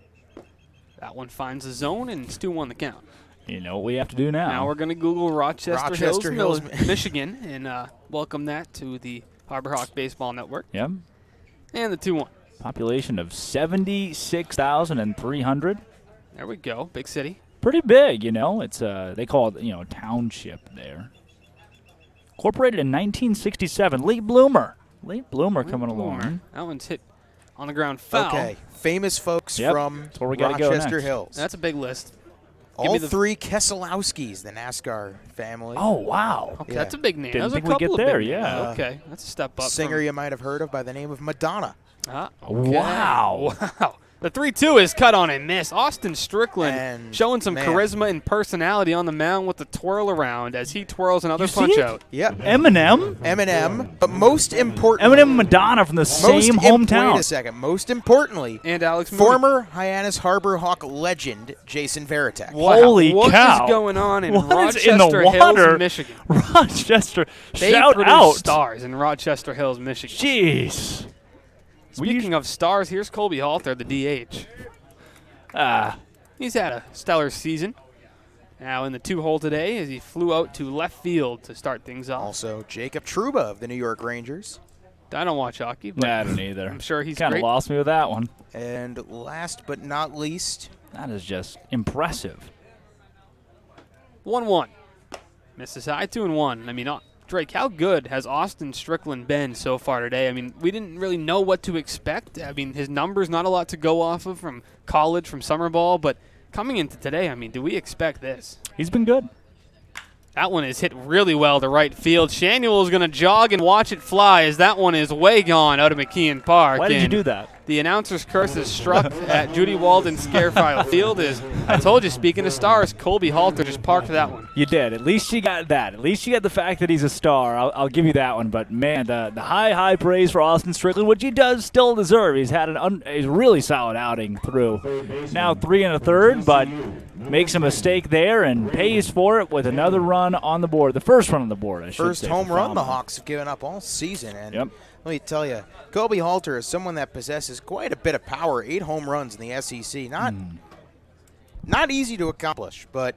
That one finds the zone, and it's 2-1 the count. You know what we have to do now. Now we're going to Google Rochester Hills, Michigan, and welcome that to the Harbor Hawk Baseball Network. Yep. And the 2-1. Population of 76,300. There we go. Big city. Pretty big, you know. It's they call it, township there. Incorporated in 1967. Late bloomer coming along. That one's hit on the ground foul. Okay, famous folks Yep, from that's where we gotta go Rochester next. Hills. That's a big list. All three Keselowskis, the NASCAR family. Oh, wow. Okay, Yeah. that's a big name. Didn't There's think a we'd couple get of there, big names. yeah. Okay, that's a step up. Singer you might have heard of by the name of Madonna. Okay. Wow. Wow. The 3-2 is cut on and miss. Austin Strickland And, showing some man. charisma and personality on the mound with the twirl around as he twirls another You see punch it? out. Yep. Eminem. Eminem, but most importantly, Eminem and Madonna from the same hometown. Wait a second. Most importantly, And Alex Mooney. former Hyannis Harbor Hawk legend Jason Varitek. Wow. Holy what cow. is going on in What is Rochester in the water? Hills, Michigan? Rochester. They Shout produce out. stars in Rochester Hills, Michigan. Jeez. Speaking of stars, here's Colby Halter, the DH. He's had a stellar season. Now in the 2-hole today as he flew out to left field to start things off. Also, Jacob Trouba of the New York Rangers. I don't watch hockey, but I don't either. I'm sure he's Kind of great. lost me with that one. And last but not least, That is just impressive. 1-1. Misses high, 2-1. I mean, Drake, how good has Austin Strickland been so far today? I mean, we didn't really know what to expect. I mean, his numbers, not a lot to go off of from college, from summer ball, but coming into today, I mean, do we expect this? He's been good. That one is hit really well to right field. Shanuel is going to jog and watch it fly as that one is way gone out of McKeon Park. Why did you And do that? The announcer's curse is struck at Judy Walden Scarefile Field. I told you, speaking of stars, Colby Halter just parked that one. You did. At least you got that. At least you got the fact that he's a star. I'll give you that one. But, man, the high praise for Austin Strickland, which he does still deserve. He's had a really solid outing through. Now 3 1/3, but makes a mistake there and pays for it with another run on the board. The first run on the board, I should first say. home for run the Falmouth. Hawks have given up all season. And Yep. let me tell you, Colby Halter is someone that possesses quite a bit of power. 8 home runs in the SEC. Not easy to accomplish, but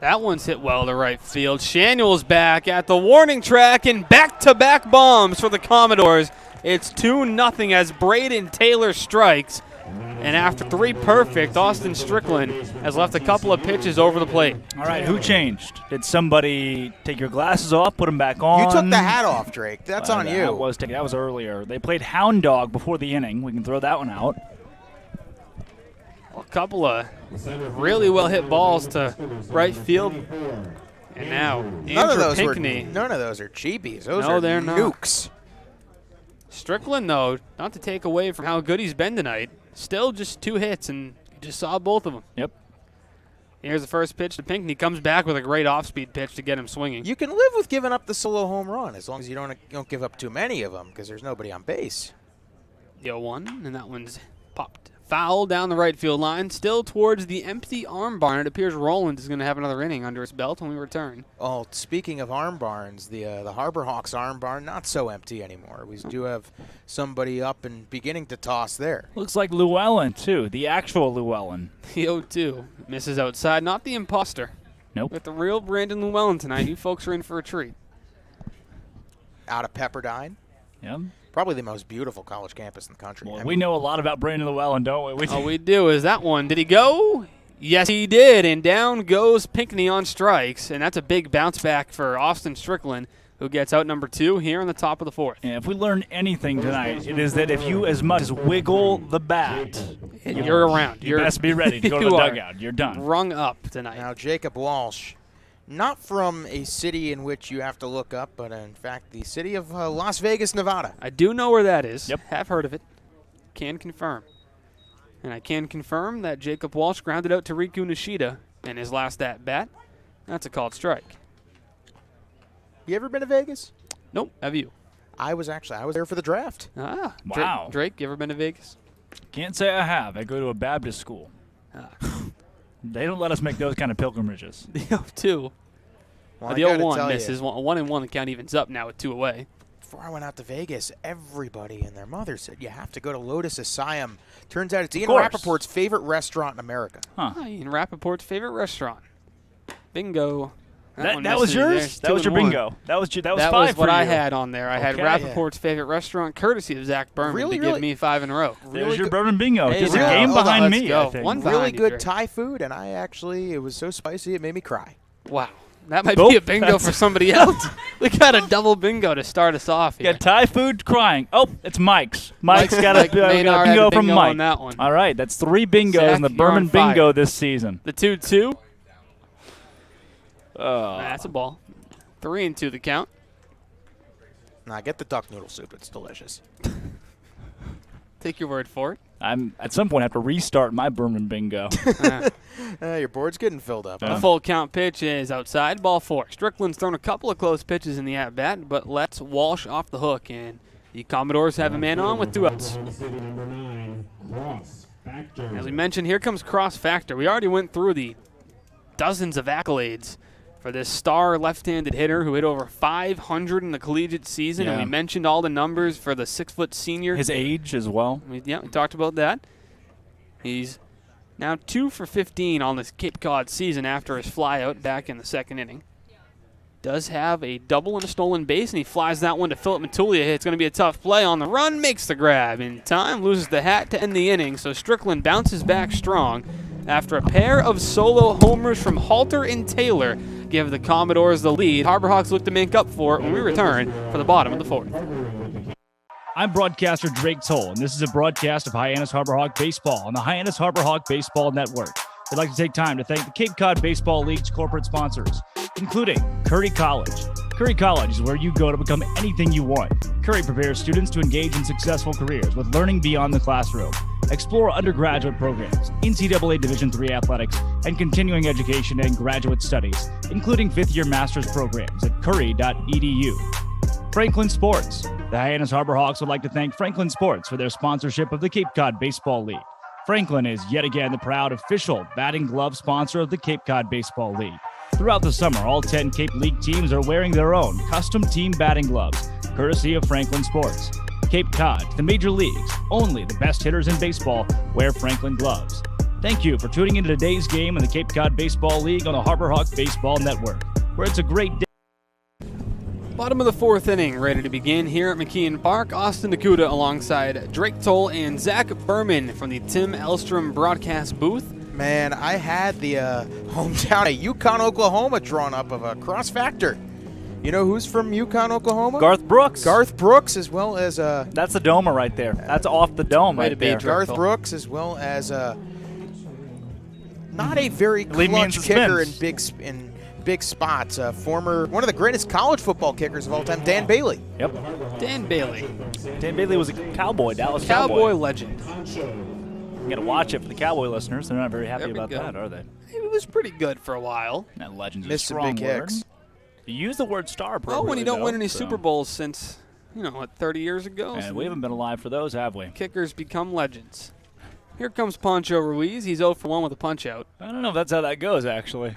That one's hit well to right field. Shanuel's back at the warning track and back-to-back bombs for the Commodores. It's 2-0 as Braden Taylor strikes. And after 3 perfect, Austin Strickland has left a couple of pitches over the plate. All right, who changed? Did somebody take your glasses off, put them back on? you took the hat off, Drake. That's on you. That was earlier. They played Hound Dog before the inning. We can throw that one out. A couple of really well-hit balls to right field. And now, None of Andrew those Pinckney. none of those are cheapies. Those No, are they're not. nukes. Strickland, though, not to take away from how good he's been tonight, still just 2 hits, and you just saw both of them. Yep. Here's the first pitch to Pinckney. Comes back with a great off-speed pitch to get him swinging. You can live with giving up the solo home run as long as you don't give up too many of them because there's nobody on base. The 0-1, and that one's popped. Foul down the right field line, still towards the empty arm barn. It appears Roland is going to have another inning under his belt when we return. Oh, speaking of arm barns, the Harbor Hawks arm barn not so empty anymore. We do have somebody up and beginning to toss there. Looks like Llewellyn, too. The actual Llewellyn. The 0-2 misses outside, not the imposter. Nope. With the real Brandon Llewellyn tonight, you folks are in for a treat. Out of Pepperdine. Yep. Probably the most beautiful college campus in the country. Well, we know a lot about Brandon Llewellyn, don't we? All we do is that one. Did he go? Yes, he did. And down goes Pinckney on strikes. And that's a big bounce back for Austin Strickland, who gets out number 2 here in the top of the 4th. And if we learn anything tonight, it is that if you as much as wiggle the bat, you're around. You best be ready to go to the dugout. You're done. Rung up tonight. Now, Jacob Walsh, not from a city in which you have to look up, but in fact the city of Las Vegas, Nevada. I do know where that is. Yep. Have heard of it. Can confirm. And I can confirm that Jacob Walsh grounded out to Riku Nishida in his last at-bat. That's a called strike. You ever been to Vegas? Nope. Have you? I was there for the draft. Ah. Wow. Drake, you ever been to Vegas? Can't say I have. I go to a Baptist school. They don't let us make those kind of pilgrimages. The 0-2. Well, The I gotta 0-1 tell misses. you, 1-1. The count evens up now with 2 away. before I went out to Vegas, everybody and their mother said you have to go to Lotus Asylum. Turns out it's Ian Rappaport's favorite restaurant in America. Huh. Ian Rappaport's favorite restaurant. Bingo. That was yours? That was your bingo. That was 5 was what for I you. had on there. I had Rappaport's favorite restaurant, courtesy of Zach Berman, to give me 5 in a row. There's your Berman bingo. Hey, Just a game behind me, I think. One really behind you, good Drake. Thai food, and it was so spicy it made me cry. Wow. That might be a bingo for somebody else. We got a double bingo to start us off here. Got Thai food crying. Oh, it's Mike's. Mike's got a bingo from Mike. On that one. All right, that's 3 bingos Zach, in the you're Berman on fire. bingo this season. The 2-2. That's a ball. 3-2 the count. Nah, get the duck noodle soup. It's delicious. Take your word for it. I'm at some point have to restart my Berman bingo. Your board's getting filled up. The full count pitch is outside, ball 4. Strickland's thrown a couple of close pitches in the at-bat, but lets Walsh off the hook, and the Commodores have a man on with 2 outs. As we mentioned, here comes Cross Factor. We already went through the dozens of accolades for this star left-handed hitter who hit over 500 in the collegiate season, and we mentioned all the numbers for the 6-foot senior. His age as well. We talked about that. He's now 2 for 15 on this Cape Cod season after his flyout back in the 2nd inning. Does have a double and a stolen base, and he flies that one to Philip Matulia. It's going to be a tough play on the run, makes the grab in time, loses the hat to end the inning, so Strickland bounces back strong after a pair of solo homers from Halter and Taylor give the Commodores the lead. Harborhawks look to make up for it when we return for the bottom of the 4th. I'm broadcaster Drake Toll, and this is a broadcast of Hyannis Harborhawk Baseball on the Hyannis Harborhawk Baseball Network. We'd like to take time to thank the Cape Cod Baseball League's corporate sponsors, including Curry College. Curry College is where you go to become anything you want. Curry prepares students to engage in successful careers with learning beyond the classroom. Explore undergraduate programs, NCAA Division III athletics, and continuing education and graduate studies, including 5th-year master's programs at curry.edu. Franklin Sports. The Hyannis Harborhawks would like to thank Franklin Sports for their sponsorship of the Cape Cod Baseball League. Franklin is yet again the proud official batting glove sponsor of the Cape Cod Baseball League. Throughout the summer, all 10 Cape League teams are wearing their own custom team batting gloves, courtesy of Franklin Sports. Cape Cod, the major leagues, only the best hitters in baseball wear Franklin gloves. Thank you for tuning into today's game in the Cape Cod Baseball League on the Harborhawk Baseball Network, where it's a great day. Bottom of the 4th inning, ready to begin here at McKeon Park. Austin Nakuda alongside Drake Toll and Zach Berman from the Tim Elstrom broadcast booth. Man, I had the hometown of Yukon, Oklahoma drawn up of a Cross Factor. You know who's from Yukon, Oklahoma? Garth Brooks. Garth Brooks, as well as that's the Doma right there. That's off the dome right there. Garth Brooks, as well as not a very Leave me in clutch kicker in suspense. big spots. One of the greatest college football kickers of all time, Dan Bailey. Yep. Dan Bailey. Dan Bailey was a Cowboy, Dallas Cowboy legend. You got to watch it for the Cowboy listeners. They're not very happy about that, are they? It was pretty good for a while. That legend's a Missed some strong big word. hits. You use the word star appropriately, Well, when you don't win any so. Super Bowls since, 30 years ago. And we haven't been alive for those, have we? Kickers become legends. Here comes Poncho Ruiz. He's 0 for 1 with a punch-out. I don't know if that's how that goes, actually.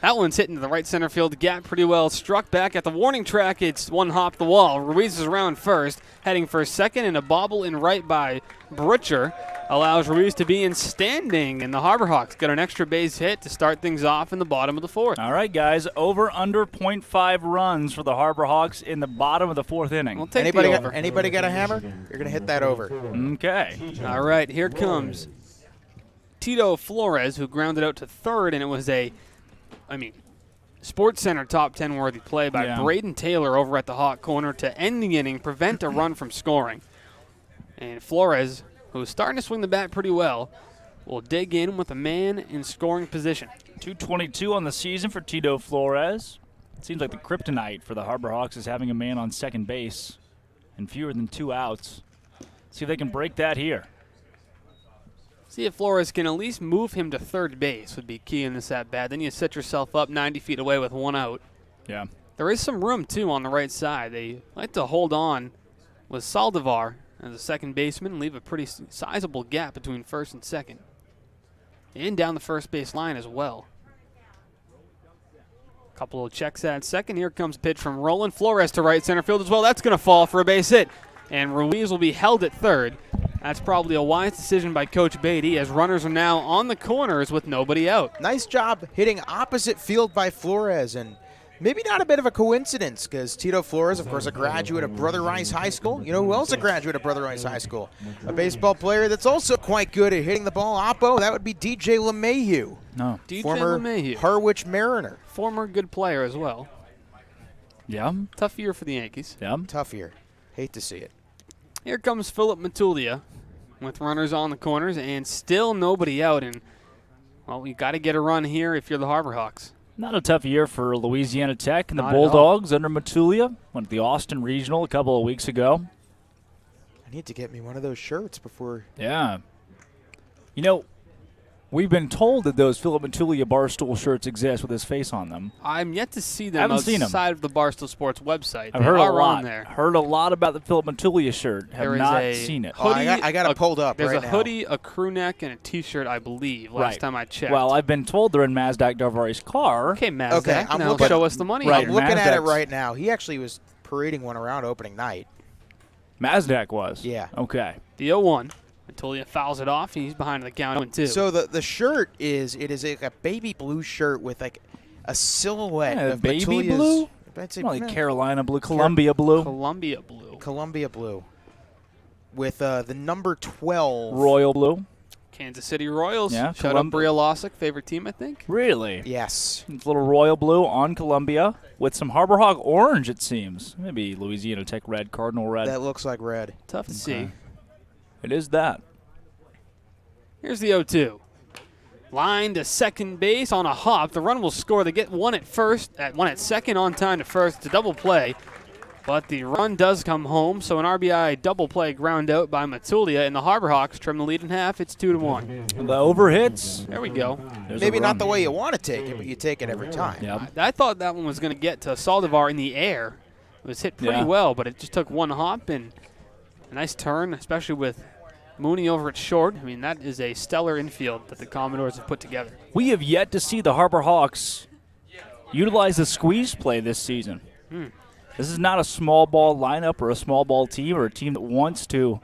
That one's hitting the right center field gap pretty well. Struck back at the warning track. It's one hop the wall. Ruiz is around first, heading for second, and a bobble in right by Butcher allows Ruiz to be in standing, and the Harbor Hawks got an extra base hit to start things off in the bottom of the fourth. All right, guys, over under 0.5 runs for the Harbor Hawks in the bottom of the fourth inning. We'll take Anybody the got, over. anybody got a hammer? You're going to hit that over. Okay. All right, here comes Tito Flores, who grounded out to third, and it was Sports Center top 10 worthy play by Braden Taylor over at the hot corner to end the inning, prevent a run from scoring. And Flores, who's starting to swing the bat pretty well, will dig in with a man in scoring position. 222 on the season for Tito Flores. It seems like the kryptonite for the Harbor Hawks is having a man on second base and fewer than 2 outs. See if they can break that here. See if Flores can at least move him to third base would be key in this at-bat. Then you set yourself up 90 feet away with 1 out. Yeah. There is some room, too, on the right side. They like to hold on with Saldivar as a second baseman and leave a pretty sizable gap between first and second. And down the first base line as well. Couple of checks at second. Here comes a pitch from Roland Flores to right center field as well. That's going to fall for a base hit. And Ruiz will be held at third. That's probably a wise decision by Coach Beatty, as runners are now on the corners with nobody out. Nice job hitting opposite field by Flores, and maybe not a bit of a coincidence, because Tito Flores, of course, a graduate of Brother Rice High School. You know who else a graduate of Brother Rice High School? A baseball player that's also quite good at hitting the ball oppo. That would be DJ LeMahieu. No. DJ Former LeMahieu. Harwich Mariner. Former good player as well. Yeah. Tough year for the Yankees. Yeah. Tough year. Hate to see it. Here comes Philip Matulia with runners on the corners and still nobody out. And, well, you got to get a run here if you're the Harbor Hawks. Not a tough year for Louisiana Tech and the Not at all. Bulldogs under Matulia. Went to the Austin Regional a couple of weeks ago. I need to get me one of those shirts before. Yeah. You know, we've been told that those Philip Matulia Barstool shirts exist with his face on them. I'm yet to see them Haven't seen 'em. outside of the Barstool Sports website. I've They heard a are lot. on there. Heard a lot about the Philip Matulia shirt. Have There is not a seen it. Oh, hoodie, I got it pulled up There's right a now. hoodie, a crew neck, and a T-shirt, I believe, last time I checked. Well, I've been told they're in Mazdak Darvari's car. Okay, Mazdak, Okay, I'm now looking- show us the money Right, here. I'm looking at it Mazdak's- right now. He actually was parading one around opening night. Mazdak was. Yeah. Okay. The 0-1. Matulia fouls it off. He's behind the count 0-2. So the shirt is like a baby blue shirt with like a silhouette Yeah, of baby Matulia's- blue? I'd say More like yeah, Carolina blue, Columbia blue, Columbia blue. Columbia blue with the number 12. Royal blue. Kansas City Royals. Yeah, Shout out Bria Losick, favorite team, I think. Really? Yes. It's a little royal blue on Columbia with some Harbor Hawk orange, it seems. Maybe Louisiana Tech red, Cardinal red. That looks like red. Tough to see. It is that. Here's the 0-2. Line to second base on a hop. The run will score. They get one at second, on time to first. It's a double play. But the run does come home, so an RBI double play ground out by Matulia, and the Harbor Hawks trim the lead in half. It's 2-1. The overhits. There we go. There's Maybe a not run. the way you want to take it, but you take it every time. Yep. I thought that one was going to get to Saldivar in the air. It was hit pretty Yeah. well, but it just took one hop and a nice turn, especially with Mooney over at short. I mean, that is a stellar infield that the Commodores have put together. We have yet to see the Harbor Hawks utilize the squeeze play this season. This is not a small ball lineup or a small ball team or a team that wants to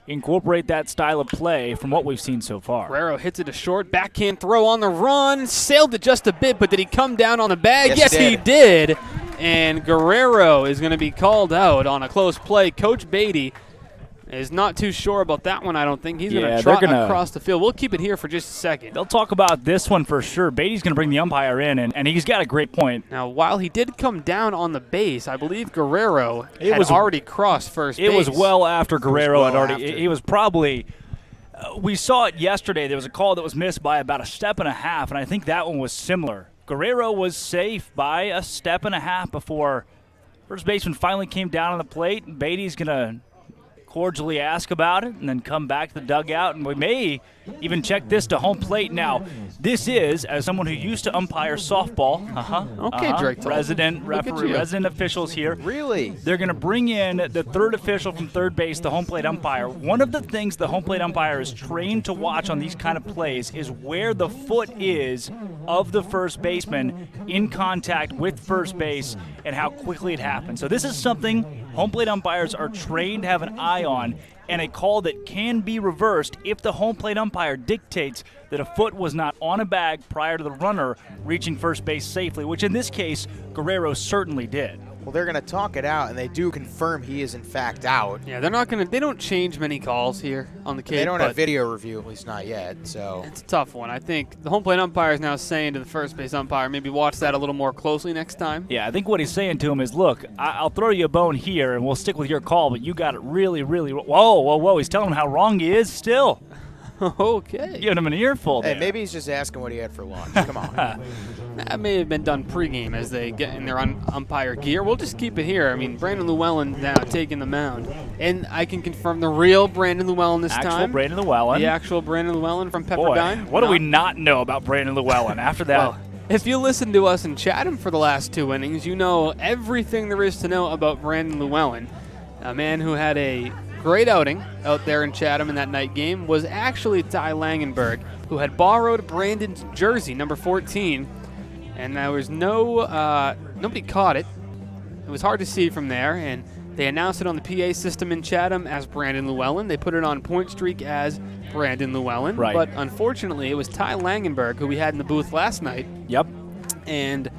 incorporate that style of play from what we've seen so far. Guerrero hits it to short, backhand throw on the run, sailed it just a bit, but did he come down on the bag? Yes, He did. And Guerrero is going to be called out on a close play. Coach Beatty is not too sure about that one, I don't think. He's going Yeah, to they're trot gonna- across the field. We'll keep it here for just a second. They'll talk about this one for sure. Beatty's going to bring the umpire in, and he's got a great point. Now, while he did come down on the base, I believe Guerrero had was- already crossed first base. It was well after Guerrero had well already. after. He was probably. We saw it yesterday. There was a call that was missed by about a step and a half, and I think that one was similar. Guerrero was safe by a step and a half before first baseman finally came down on the plate. And Beatty's going to cordially ask about it, and then come back to the dugout, and we may even check this to home plate. Now, this is, as someone who used to umpire softball, Okay, Drake. resident referee, resident officials here. Really? They're going to bring in the third official from third base, the home plate umpire. One of the things the home plate umpire is trained to watch on these kind of plays is where the foot is of the first baseman in contact with first base and how quickly it happens. So this is something home plate umpires are trained to have an eye on, and a call that can be reversed if the home plate umpire dictates that a foot was not on a bag prior to the runner reaching first base safely, which in this case, Guerrero certainly did. Well, they're going to talk it out, and they do confirm he is in fact out. Yeah, they're not gonna. They don't change many calls here on the Cape. They don't have video review, at least not yet. So it's a tough one. I think the home plate umpire is now saying to the first base umpire, maybe watch that a little more closely next time. Yeah, I think what he's saying to him is, look, I'll throw you a bone here, and we'll stick with your call, but you got it really, really. Whoa! He's telling him how wrong he is still. Okay. Giving him an earful there. hey, maybe he's just asking what he had for lunch. Come on. That may have been done pregame as they get in their umpire gear. We'll just keep it here. I mean, Brandon Llewellyn now taking the mound. And I can confirm the real Brandon Llewellyn this time. Actual Brandon Llewellyn. The actual Brandon Llewellyn from Boy, Pepperdine. what do we not know about Brandon Llewellyn after that? Well, if you listen to us in Chatham for the last 2 innings, you know everything there is to know about Brandon Llewellyn, a man who had a great outing out there in Chatham in that night game. Was actually Ty Langenberg, who had borrowed Brandon's jersey, number 14, and there was nobody caught it. It was hard to see from there, and they announced it on the PA system in Chatham as Brandon Llewellyn. They put it on Point Streak as Brandon Llewellyn. Right. But unfortunately, it was Ty Langenberg, who we had in the booth last night. Yep. And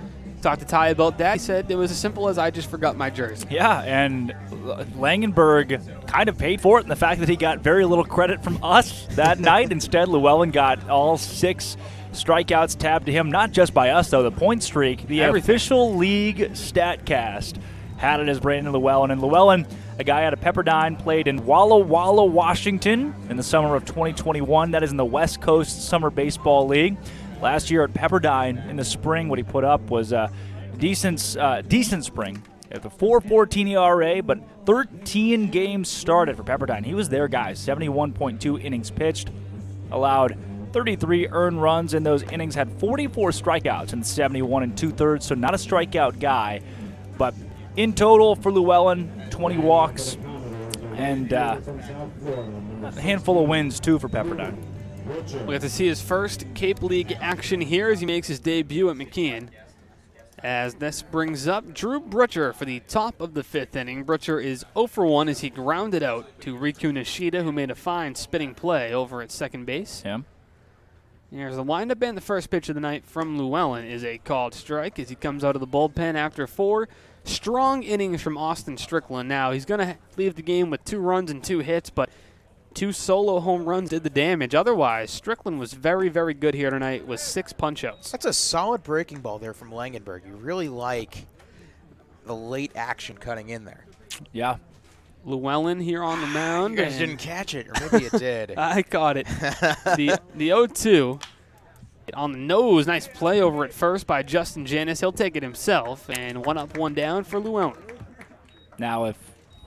talked to Ty about that. He said it was as simple as I just forgot my jersey. Yeah, and Langenberg kind of paid for it in the fact that he got very little credit from us that night. Instead, Llewellyn got all 6 strikeouts tabbed to him, not just by us, though. The point streak, the official league StatCast, had it as Brandon Llewellyn. And Llewellyn, a guy out of Pepperdine, played in Walla Walla, Washington in the summer of 2021. That is in the West Coast Summer Baseball League. Last year at Pepperdine in the spring, what he put up was a decent spring. At the 4.14 ERA, but 13 games started for Pepperdine. He was their guy, 71.2 innings pitched, allowed 33 earned runs in those innings, had 44 strikeouts in 71 2/3, so not a strikeout guy. But in total for Llewellyn, 20 walks and a handful of wins, too, for Pepperdine. We got to see his first Cape League action here as he makes his debut at McKeon. As this brings up Drew Butcher for the top of the 5th inning. Butcher is 0 for 1 as he grounded out to Riku Nishida, who made a fine spinning play over at second base. Yeah. Here's the windup, and the first pitch of the night from Llewellyn is a called strike as he comes out of the bullpen after 4 strong innings from Austin Strickland. Now, he's going to leave the game with 2 runs and 2 hits, but 2 solo home runs did the damage. Otherwise, Strickland was very, very good here tonight with 6 punch-outs. That's a solid breaking ball there from Langenberg. You really like the late action cutting in there. Yeah. Llewellyn here on the mound. You guys didn't catch it, or maybe you did. I caught it. The 0-2 on the nose. Nice play over at first by Justin Hyannis. He'll take it himself, and 1 up, 1 down for Llewellyn. Now, if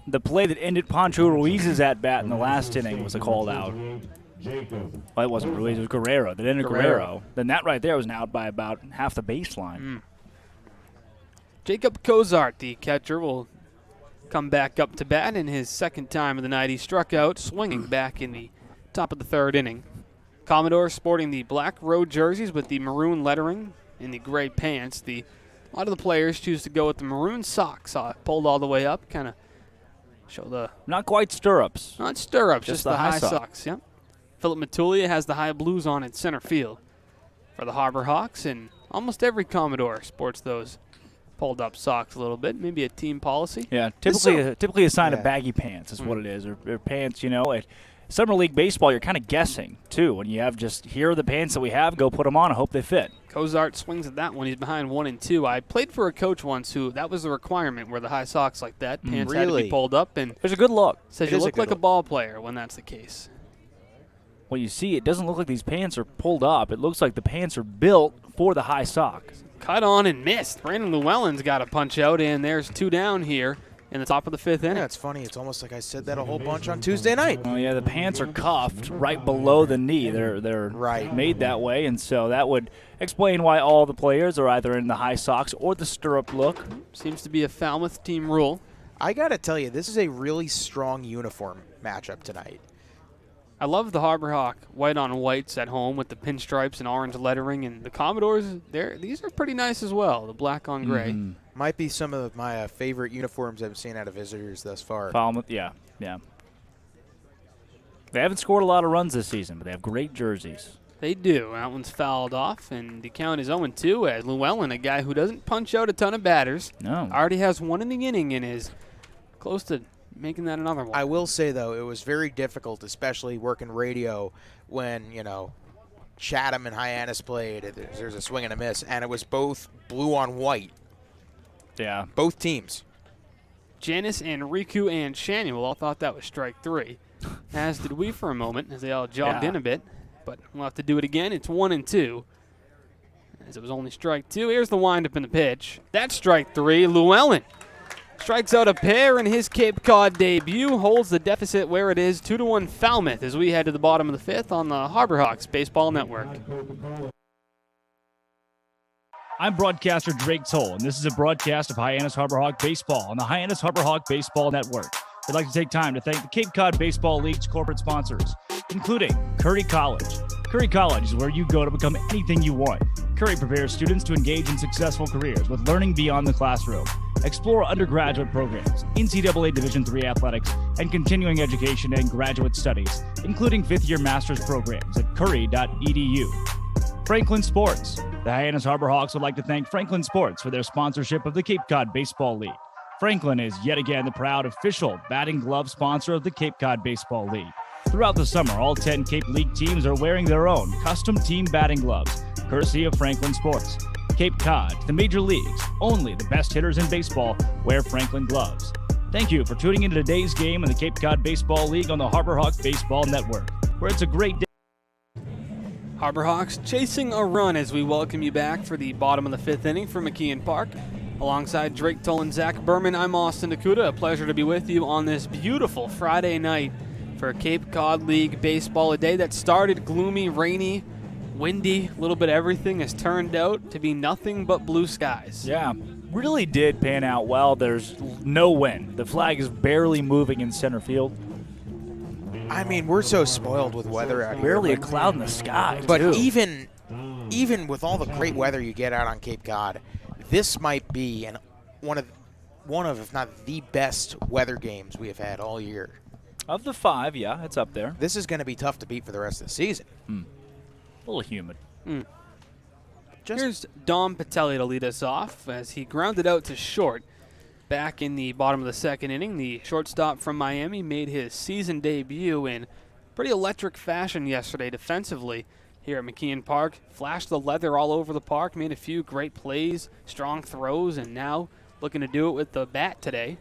the play that ended Pancho Ruiz's at-bat in the last inning was a called out. Well, it wasn't Ruiz, it was Guerrero. That ended Guerrero. Then that right there was an out by about half the baseline. Jacob Cozart, the catcher, will come back up to bat in his second time of the night. He struck out swinging back in the top of the 3rd inning. Commodores sporting the black road jerseys with the maroon lettering in the gray pants. A lot of the players choose to go with the maroon socks pulled all the way up, kind of show the... Not quite stirrups. Not stirrups, Just just the the high high socks. Yep. Philip Matulia has the high blues on in center field for the Harbor Hawks, and almost every Commodore sports those pulled up socks a little bit. Maybe a team policy. Yeah, typically a sign of baggy pants is what it is, or pants, at Summer League Baseball, you're kind of guessing, too. When you have just, here are the pants that we have, go put them on, I hope they fit. Cozart swings at that one. He's behind 1-2. I played for a coach once who, that was the requirement, where the high socks like that, pants had to be pulled up. And there's a good look. Says you look like a ball player when that's the case. Well, you see, it doesn't look like these pants are pulled up. It looks like the pants are built for the high socks. Cut on and missed. Brandon Llewellyn's got a punch out, and there's 2 down here in the top of the 5th inning. Yeah, it's funny. It's almost like I said that a whole bunch on Tuesday night. Oh yeah, the pants are cuffed right below the knee. They're Right. made that way, and so that would explain why all the players are either in the high socks or the stirrup look. Seems to be a Falmouth team rule. I got to tell you, this is a really strong uniform matchup tonight. I love the Harbor Hawk white on whites at home with the pinstripes and orange lettering, and the Commodores, these are pretty nice as well, the black on gray. Might be some of my favorite uniforms I've seen out of visitors thus far. Falmouth, yeah. They haven't scored a lot of runs this season, but they have great jerseys. They do. That one's fouled off, and the count is 0-2 as Llewellyn, a guy who doesn't punch out a ton of batters, already has one in the inning and is close to making that another one. I will say, though, it was very difficult, especially working radio when, Chatham and Hyannis played. There's a swing and a miss, and it was both blue on white. Yeah. Both teams. Hyannis and Riku and Shanuel all thought that was strike 3, as did we for a moment as they all jogged in a bit. But we'll have to do it again. It's 1-2, as it was only strike 2. Here's the windup in the pitch. That's strike 3. Llewellyn strikes out a pair in his Cape Cod debut, holds the deficit where it is, 2-1 Falmouth, as we head to the bottom of the 5th on the Harbor Hawks Baseball Network. I'm broadcaster Drake Toll, and this is a broadcast of Hyannis Harbor Hawk Baseball on the Hyannis Harbor Hawk Baseball Network. We'd like to take time to thank the Cape Cod Baseball League's corporate sponsors, including Curry College. Curry College is where you go to become anything you want. Curry prepares students to engage in successful careers with learning beyond the classroom. Explore undergraduate programs, NCAA Division III athletics, and continuing education and graduate studies, including fifth-year master's programs at curry.edu. Franklin Sports. The Hyannis Harbor Hawks would like to thank Franklin Sports for their sponsorship of the Cape Cod Baseball League. Franklin is yet again the proud official batting glove sponsor of the Cape Cod Baseball League. Throughout the summer, all 10 Cape League teams are wearing their own custom team batting gloves, courtesy of Franklin Sports. Cape Cod, to the major leagues, only the best hitters in baseball wear Franklin gloves. Thank you for tuning into today's game in the Cape Cod Baseball League on the Harbor Hawk Baseball Network, where it's a great day. Harbor Hawks chasing a run as we welcome you back for the bottom of the 5th inning from McKeon Park. Alongside Drake Toll and Zach Berman, I'm Austin Nakuda. A pleasure to be with you on this beautiful Friday night for Cape Cod League baseball. A day that started gloomy, rainy, windy, a little bit of everything has turned out to be nothing but blue skies. Yeah, really did pan out well. There's no wind. The flag is barely moving in center field. I mean, we're so spoiled with weather out here. Barely a cloud in the sky, But too. even with all the great weather you get out on Cape Cod, this might be one of, if not the best weather games we have had all year. Of the 5, yeah, it's up there. This is going to be tough to beat for the rest of the season. A little humid. Here's Dom Patelli to lead us off as he grounded out to short back in the bottom of the 2nd inning. The shortstop from Miami made his season debut in pretty electric fashion yesterday defensively here at McKeon Park. Flashed the leather all over the park, made a few great plays, strong throws, and now looking to do it with the bat today.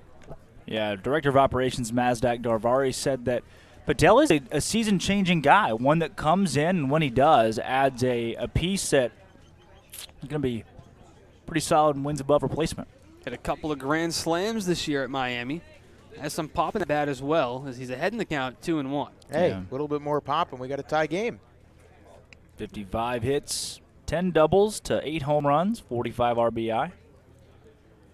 Yeah, Director of Operations Mazdak Darvari said that Patel is a season-changing guy, one that comes in and when he does adds a piece that is going to be pretty solid and wins above replacement. Had a couple of grand slams this year at Miami. Has some pop in the bat as well as he's ahead in the count 2-1. Hey, Yeah. a little bit more pop and we got a tie game. 55 hits, 10 doubles to 8 home runs, 45 RBI.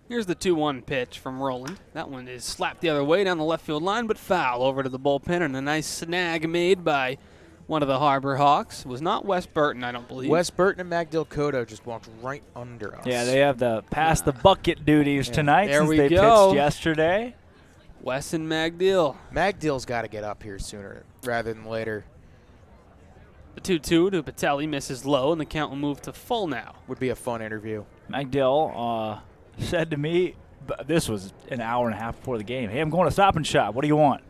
Here's the 2-1 pitch from Roland. That one is slapped the other way down the left field line, but foul over to the bullpen, and a nice snag made by one of the Harbor Hawks. It was not Wes Burton, I don't believe. Wes Burton and Magdiel Cotto just walked right under us. Yeah, they have the pass the bucket duties tonight There since we they go. pitched yesterday. Wes and Magdiel. Magdiel's got to get up here sooner rather than later. The 2-2 to Patelli misses low, and the count will move to full now. Would be a fun interview. Magdiel said to me, this was an hour and a half before the game, hey, I'm going to Stop and Shop. What do you want?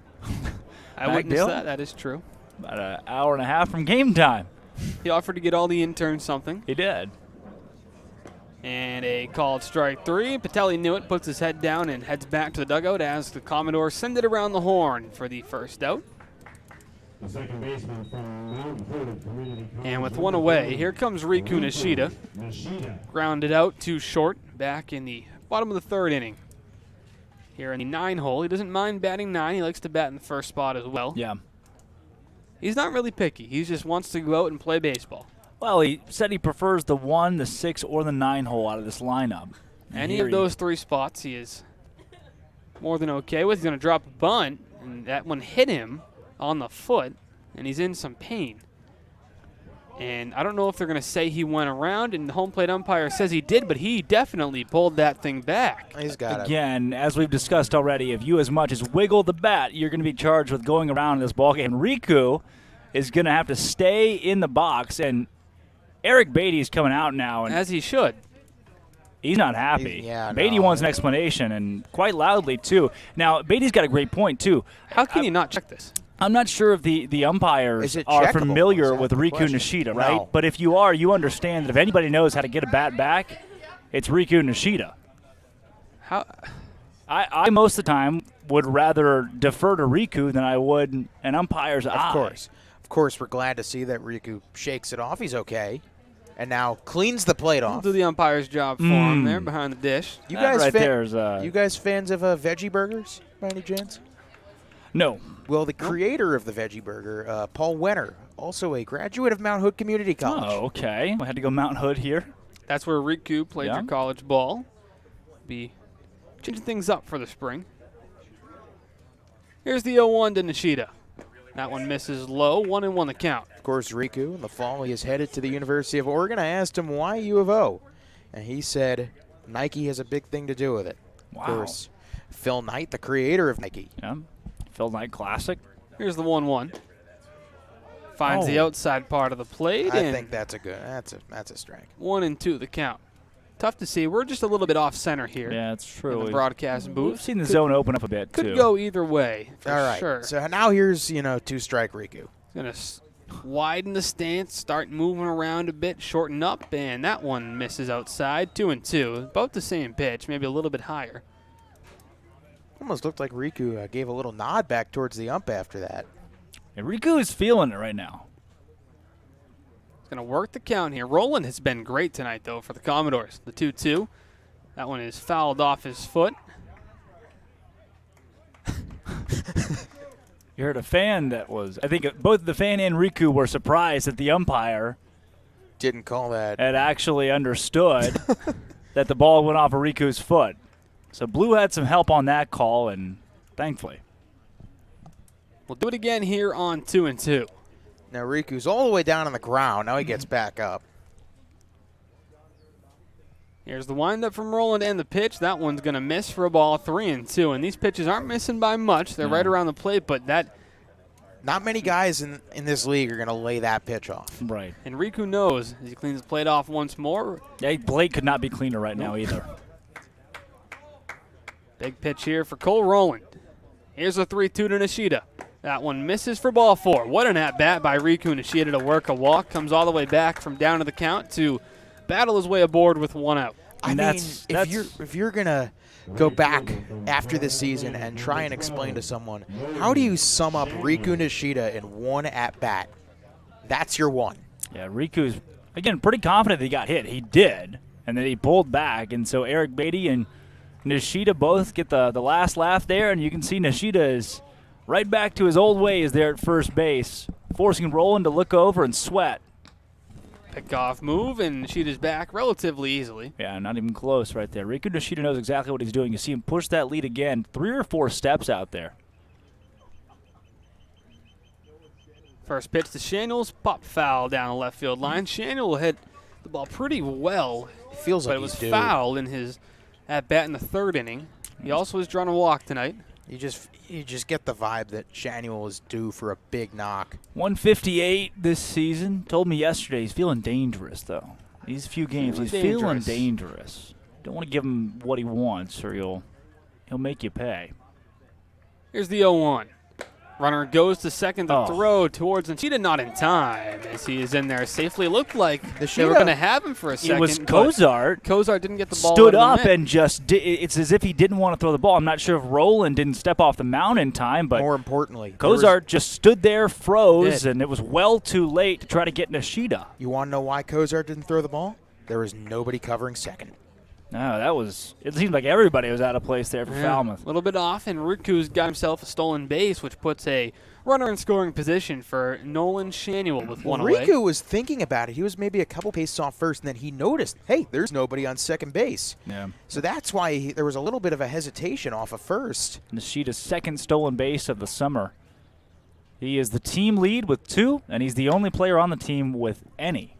I witnessed Magdiel? that. That is true. About an hour and a half from game time. He offered to get all the interns something. He did. And a called strike 3. Patelli knew it, puts his head down, and heads back to the dugout as the Commodores send it around the horn for the first out. The second baseman from Mount Hood Community College. And with one away, here comes Riku Nishida. Nishida. Grounded out to short back in the bottom of the 3rd inning. here in the 9 hole. He doesn't mind batting 9. He likes to bat in the first spot as well. Yeah. He's not really picky. He just wants to go out and play baseball. Well, he said he prefers the 1, the 6, or the 9 hole out of this lineup. Any of those 3 spots he is more than okay with. He's going to drop a bunt, and that one hit him on the foot, and he's in some pain. And I don't know if they're going to say he went around, and the home plate umpire says he did, but he definitely pulled that thing back. He's got it. Again, as we've discussed already, if you as much as wiggle the bat, you're going to be charged with going around in this ballgame. Riku is going to have to stay in the box, and Eric Beatty is coming out now. And as he should. He's not happy. Yeah, Beatty wants an explanation, and quite loudly, too. Now, Beatty's got a great point, too. How can you not check this? I'm not sure if the umpires Is it are checkable? familiar Is that with the Riku question? Nishida, right? No. But if you are, you understand that if anybody knows how to get a bat back, it's Riku Nishida. How? I most of the time would rather defer to Riku than I would an umpire's eye. Of course, we're glad to see that Riku shakes it off. He's okay. And now cleans the plate We'll off. do the umpire's job for him there behind the dish. You That guys, right there is, you guys fans of veggie burgers by any chance? No. Well, the creator of the veggie burger, Paul Wenner, also a graduate of Mount Hood Community College. Oh, okay. I had to go Mount Hood here. That's where Riku played Yeah. your college ball. Be changing things up for the spring. Here's the 0-1 to Nishida. That one misses low, 1-1 the count. Of course, Riku, in the fall, he is headed to the University of Oregon. I asked him why U of O, and he said Nike has a big thing to do with it. Wow. Of course, Phil Knight, the creator of Nike. Yeah. Phil Knight Classic. Here's the 1-1. Finds the outside part of the plate. I and think that's a strike. 1-2 the count. Tough to see. We're just a little bit off center here. Yeah, it's In true. the broadcast booth. We've seen the zone open up a bit, Could too. go either way, for All right. sure. So now here's, 2-strike Riku. Going to widen the stance, start moving around a bit, shorten up, and that one misses outside. 2-2. About the same pitch, maybe a little bit higher. Almost looked like Riku gave a little nod back towards the ump after that. Yeah, Riku is feeling it right now. He's going to work the count here. Roland has been great tonight, though, for the Commodores. The 2-2. That one is fouled off his foot. You heard a fan that was, I think both the fan and Riku were surprised that the umpire Didn't call that. had actually understood that the ball went off of Riku's foot. So Blue had some help on that call, and thankfully. We'll do it again here on 2-2. Now Riku's all the way down on the ground. Now he gets back up. Here's the windup from Roland and the pitch. That one's going to miss for a ball, 3-2. And these pitches aren't missing by much. They're right around the plate, but that. Not many guys in this league are going to lay that pitch off. Right. And Riku knows as he cleans the plate off once more. Yeah, Blake could not be cleaner right now either. Big pitch here for Cole Roland. Here's a 3-2 to Nishida. That one misses for ball 4. What an at-bat by Riku Nishida to work a walk. Comes all the way back from down to the count to battle his way aboard with 1 out. I mean, if you're going to go back after this season and try and explain to someone, how do you sum up Riku Nishida in one at-bat? That's your one. Yeah, Riku's, again, pretty confident that he got hit. He did, and then he pulled back. And so Eric Beatty and Nishida both get the last laugh there, and you can see Nishida is right back to his old ways there at first base, forcing Roland to look over and sweat. Pick-off move, and Nishida's back relatively easily. Yeah, not even close right there. Riku Nishida knows exactly what he's doing. You see him push that lead again, 3 or 4 steps out there. First pitch to Shaniels, pop foul down the left field line. Shaniel will hit the ball pretty well, Feels but like it was he's due. fouled in his at-bat in the 3rd inning. He also has drawn a walk tonight. You just get the vibe that Shanuel is due for a big knock. 158 this season. Told me yesterday he's feeling dangerous, though. These few games, he's feeling dangerous. Don't want to give him what he wants, or he'll make you pay. Here's the 0-1. Runner goes to second to throw towards Nishida, not in time as he is in there safely. It looked like they were going to have him for a second. It was Cozart. Cozart didn't get the ball. Stood up and just it's as if he didn't want to throw the ball. I'm not sure if Roland didn't step off the mound in time, but more importantly, Cozart just stood there, froze, and it was well too late to try to get Nishida. You want to know why Cozart didn't throw the ball? There was nobody covering second. No, it seemed like everybody was out of place there for Falmouth. A little bit off, and Riku's got himself a stolen base, which puts a runner in scoring position for Nolan Shanuel with one away. Riku was thinking about it. He was maybe a couple paces off first, and then he noticed, hey, there's nobody on second base. Yeah. So that's why there was a little bit of a hesitation off of first. Nishida's second stolen base of the summer. He is the team lead with 2, and he's the only player on the team with any.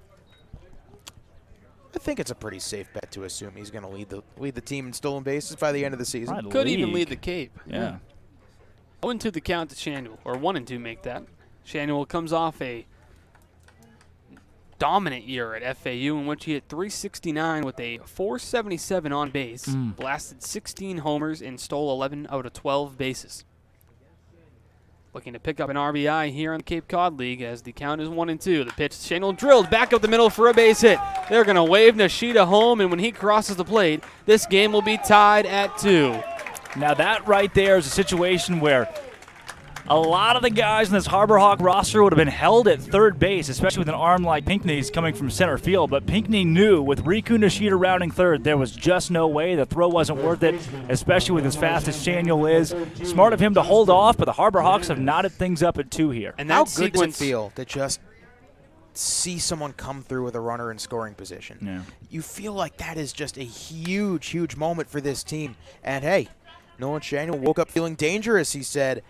I think it's a pretty safe bet to assume he's going to lead the team in stolen bases by the end of the season. Right, Could even lead the Cape. Yeah. 0-2 the count to Shanuel, or 1-2 make that. Shanuel comes off a dominant year at FAU in which he hit .369 with a .477 on base, blasted 16 homers, and stole 11 out of 12 bases. Looking to pick up an RBI here in the Cape Cod League as the count is 1-2. The pitch, Shanuel drilled back up the middle for a base hit. They're going to wave Nishida home, and when he crosses the plate, this game will be tied at 2. Now that right there is a situation where a lot of the guys in this Harbor Hawk roster would have been held at third base, especially with an arm like Pinckney's coming from center field. But Pinckney knew with Riku Nishida rounding third, there was just no way. The throw wasn't worth it, especially with as fast as Shanuel is. Smart of him to hold off, but the Harbor Hawks have knotted things up at 2 here. And How that good does it sequence, feel to just see someone come through with a runner in scoring position? Yeah. You feel like that is just a huge, huge moment for this team. And hey, Nolan Shanuel woke up feeling dangerous, he said.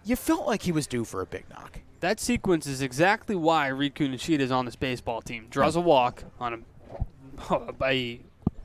You felt like he was due for a big knock. that sequence is exactly why Riku Nishida is on this baseball team. Draws a walk on a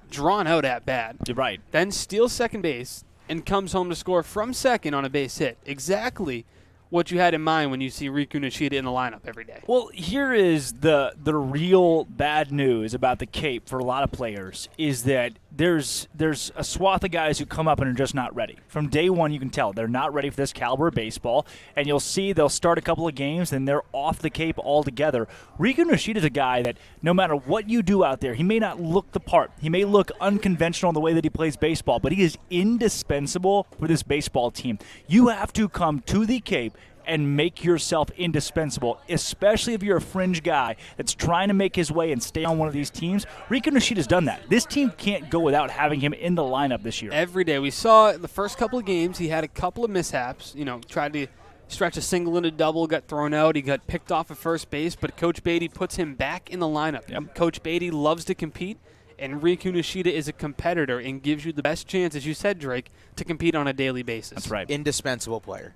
drawn-out at-bat. You're right. Then steals second base and comes home to score from second on a base hit. Exactly what you had in mind when you see Riku Nishida in the lineup every day. Well, here is the real bad news about the Cape for a lot of players is that there's a swath of guys who come up and are just not ready. From day one, you can tell they're not ready for this caliber of baseball, and you'll see they'll start a couple of games and they're off the Cape altogether. Riku Nishida is a guy that no matter what you do out there, he may not look the part. He may look unconventional in the way that he plays baseball, but he is indispensable for this baseball team. You have to come to the Cape and make yourself indispensable, especially if you're a fringe guy that's trying to make his way and stay on one of these teams. Riku Nishida's done that. This team can't go without having him in the lineup this year. Every day. We saw the first couple of games, he had a couple of mishaps. You know, tried to stretch a single into double, got thrown out. He got picked off at first base, but Coach Beatty puts him back in the lineup. Yep. Coach Beatty loves to compete, and Riku Nishida is a competitor and gives you the best chance, as you said, Drake, to compete on a daily basis. That's right. Indispensable player.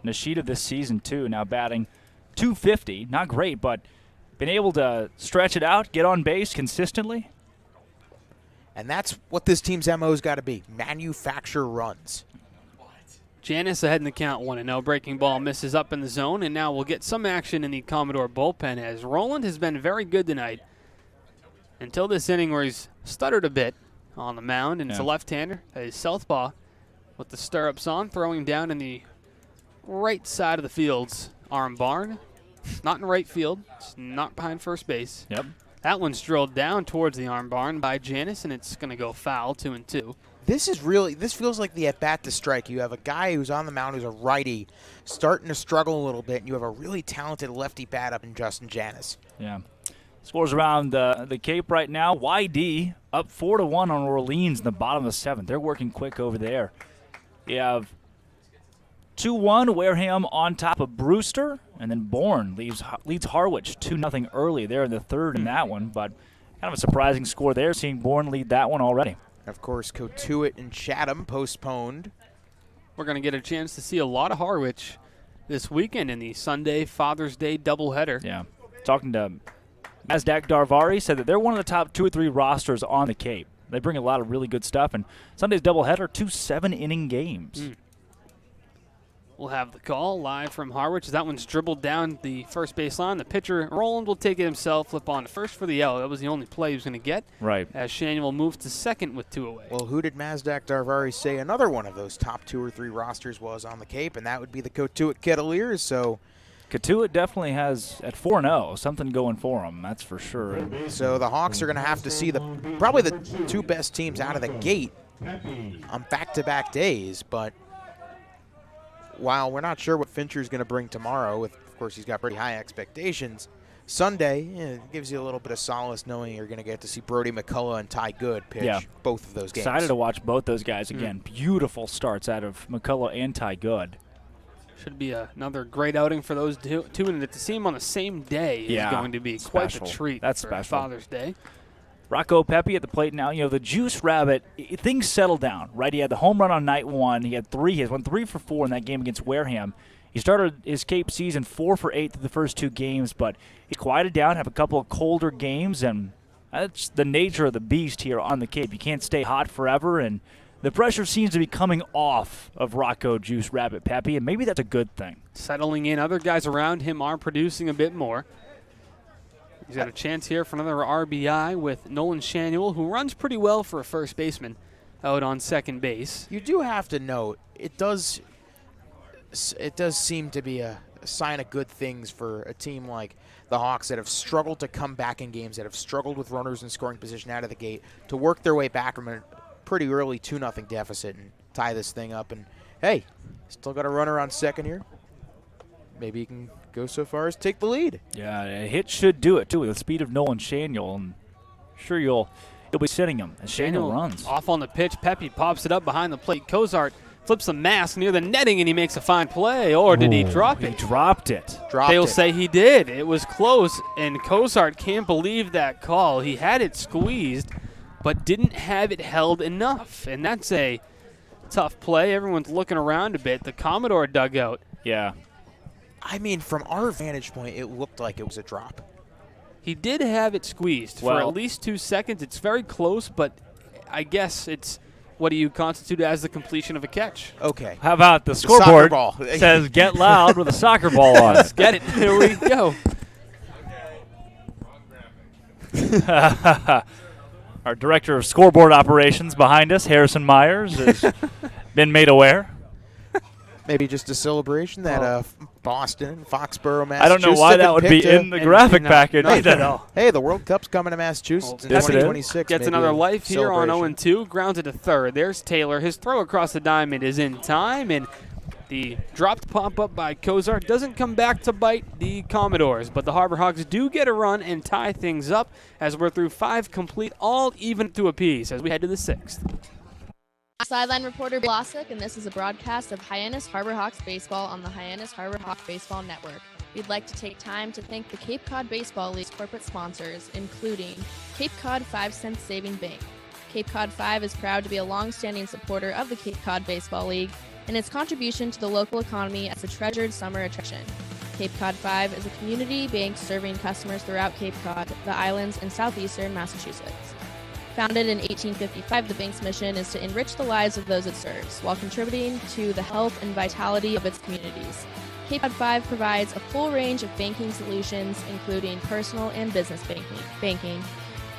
Nishida this season, too, now batting .250. Not great, but been able to stretch it out, get on base consistently. And that's what this team's MO's got to be, manufacture runs. Hyannis ahead in the count 1-0. Breaking ball misses up in the zone, and now we'll get some action in the Commodore bullpen as Roland has been very good tonight until this inning where he's stuttered a bit on the mound, and it's a left-hander, a southpaw with the stirrups on, throwing down in the right side of the field's arm barn. Not in right field. It's not behind first base. Yep. That one's drilled down towards the arm barn by Hyannis, and it's going to go foul, 2-2. This feels like the at-bat to strike. You have a guy who's on the mound who's a righty, starting to struggle a little bit, and you have a really talented lefty bat up in Justin Hyannis. Yeah. Scores around the Cape right now. YD up 4-1 on Orleans in the bottom of the 7th. They're working quick over there. You have 2-1, Wareham on top of Brewster, and then Bourne leads Harwich 2-0 early there in the 3rd in that one, but kind of a surprising score there, seeing Bourne lead that one already. Of course, Cotuit and Chatham postponed. We're going to get a chance to see a lot of Harwich this weekend in the Sunday Father's Day doubleheader. Yeah. Talking to Mazdak Darvari, said that they're one of the top 2 or 3 rosters on the Cape. They bring a lot of really good stuff, and Sunday's doubleheader, 2 7-inning games. We'll have the call live from Harwich. That one's dribbled down the first base line. The pitcher, Roland, will take it himself, flip on to first for the out. That was the only play he was going to get. Right. As Shanuel moves to second with 2 away. Well, who did Mazdak Darvari say another one of those top 2 or 3 rosters was on the Cape, and that would be the Cotuit Kettleers, so Cotuit definitely has, at 4-0, something going for them, that's for sure. So the Hawks are going to have to see probably the 2 best teams out of the gate on back-to-back days, but while we're not sure what Fincher's going to bring tomorrow, of course he's got pretty high expectations, Sunday, it gives you a little bit of solace knowing you're going to get to see Brody McCullough and Ty Good pitch both of those games. Excited to watch both those guys again. Beautiful starts out of McCullough and Ty Good. Should be another great outing for those two, and to see them on the same day is going to be quite a treat. That's for special. Father's Day. Rocco Pepe at the plate now. You know, the Juice Rabbit, things settled down, right? He had the home run on night one. He had 3 hits, went 3 for 4 in that game against Wareham. He started his Cape season 4 for 8 through the first 2 games, but he quieted down, have a couple of colder games, and that's the nature of the beast here on the Cape. You can't stay hot forever, and the pressure seems to be coming off of Rocco Juice Rabbit Pepe, and maybe that's a good thing. Settling in. Other guys around him are producing a bit more. He's got a chance here for another RBI with Nolan Shanuel, who runs pretty well for a first baseman out on second base. You do have to note, it does seem to be a sign of good things for a team like the Hawks that have struggled to come back in games, that have struggled with runners in scoring position out of the gate, to work their way back from a pretty early 2-0 deficit and tie this thing up. And, hey, still got a runner on second here. Maybe you can go so far as take the lead. Yeah, a hit should do it, too, with the speed of Nolan Shanuel. I'm sure you'll be sitting him as Shanuel runs. Off on the pitch. Pepe pops it up behind the plate. Cozart flips the mask near the netting, and he makes a fine play. Or did he drop it? He dropped it. They'll say he did. It was close, and Cozart can't believe that call. He had it squeezed, but didn't have it held enough, and that's a tough play. Everyone's looking around a bit. The Commodore dugout. Yeah. I mean, from our vantage point, it looked like it was a drop. He did have it squeezed for at least 2 seconds. It's very close, but I guess it's what do you constitute as the completion of a catch? Okay. How about the scoreboard says get loud with a soccer ball on. Let's get it. Here we go. Our director of scoreboard operations behind us, Harrison Myers, has been made aware. Maybe just a celebration that Boston, Foxborough, Massachusetts. I don't know why that would be in the graphic package. Hey, the World Cup's coming to Massachusetts in 2026. Gets another life here on 0-2. Grounds it to third. There's Taylor. His throw across the diamond is in time, and the dropped pop-up by Cozart doesn't come back to bite the Commodores, but the Harbor Hawks do get a run and tie things up as we're through 5 complete, all even to a piece as we head to the 6th. Sideline reporter Blasick, and this is a broadcast of Hyannis Harbor Hawks baseball on the Hyannis Harbor Hawk Baseball Network. We'd like to take time to thank the Cape Cod Baseball League's corporate sponsors, including Cape Cod 5 Cent Saving Bank. Cape Cod 5 is proud to be a long-standing supporter of the Cape Cod Baseball League and its contribution to the local economy as a treasured summer attraction. Cape Cod 5 is a community bank serving customers throughout Cape Cod, the islands, and southeastern Massachusetts. Founded in 1855, the bank's mission is to enrich the lives of those it serves while contributing to the health and vitality of its communities. Cape Cod 5 provides a full range of banking solutions, including personal and business banking,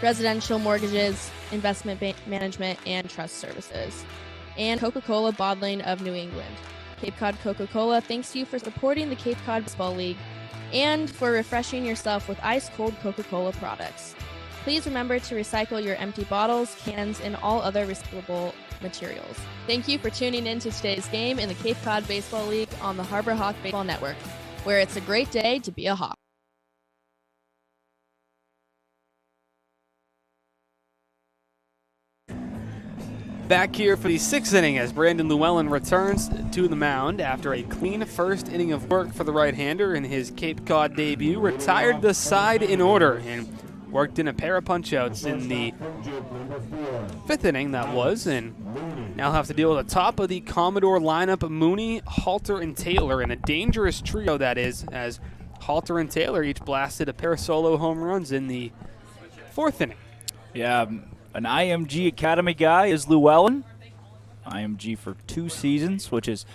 residential mortgages, investment management, and trust services, and Coca-Cola bottling of New England. Cape Cod Coca-Cola thanks you for supporting the Cape Cod Baseball League and for refreshing yourself with ice-cold Coca-Cola products. Please remember to recycle your empty bottles, cans, and all other recyclable materials. Thank you for tuning in to today's game in the Cape Cod Baseball League on the Harbor Hawk Baseball Network, where it's a great day to be a Hawk. Back here for the 6th inning as Brandon Llewellyn returns to the mound after a clean first inning of work for the right-hander in his Cape Cod debut. Retired the side in order and worked in a pair of punch-outs in the 5th inning, that was, and now have to deal with the top of the Commodore lineup, Mooney, Halter, and Taylor, and a dangerous trio that is, as Halter and Taylor each blasted a pair of solo home runs in the 4th inning. Yeah, an IMG Academy guy is Llewellyn. IMG for 2 seasons, which is,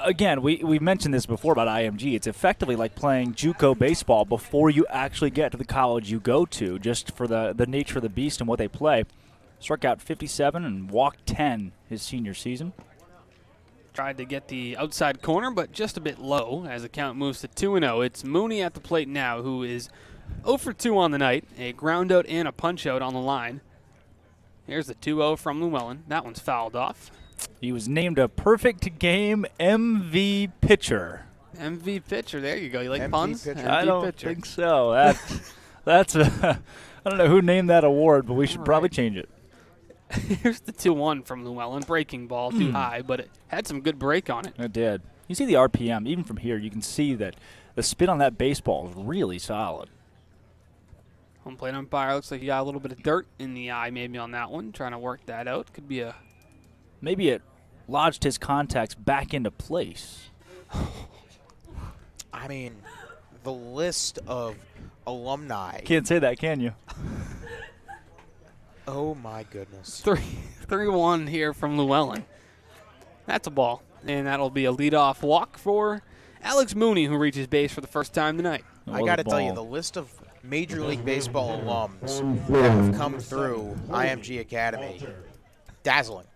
again, we mentioned this before about IMG. It's effectively like playing JUCO baseball before you actually get to the college you go to, just for the nature of the beast and what they play. Struck out 57 and walked 10 his senior season. Tried to get the outside corner, but just a bit low as the count moves to 2-0. It's Mooney at the plate now, who is 0 for 2 on the night, a ground out and a punch out on the line. Here's the 2-0 from Llewellyn. That one's fouled off. He was named a perfect game MV pitcher MV pitcher. There you go. You like MV puns? pitcher. MV I don't pitcher. think so. That's a, I don't know who named that award, but we should probably change it. Here's the 2-1 from Llewellyn. Breaking ball too high, but it had some good break on it. It did. You see the RPM, even from here, you can see that the spin on that baseball is really solid. Home plate umpire looks like he got a little bit of dirt in the eye maybe on that one, trying to work that out. Could be a... Maybe it lodged his contacts back into place. I mean, the list of alumni. Can't say that, can you? Oh, my goodness. 3-1 here from Llewellyn. That's a ball. And that'll be a leadoff walk for Alex Mooney, who reaches base for the first time tonight. I got to tell you, the list of Major League Baseball alums that have come through IMG Academy, dazzling.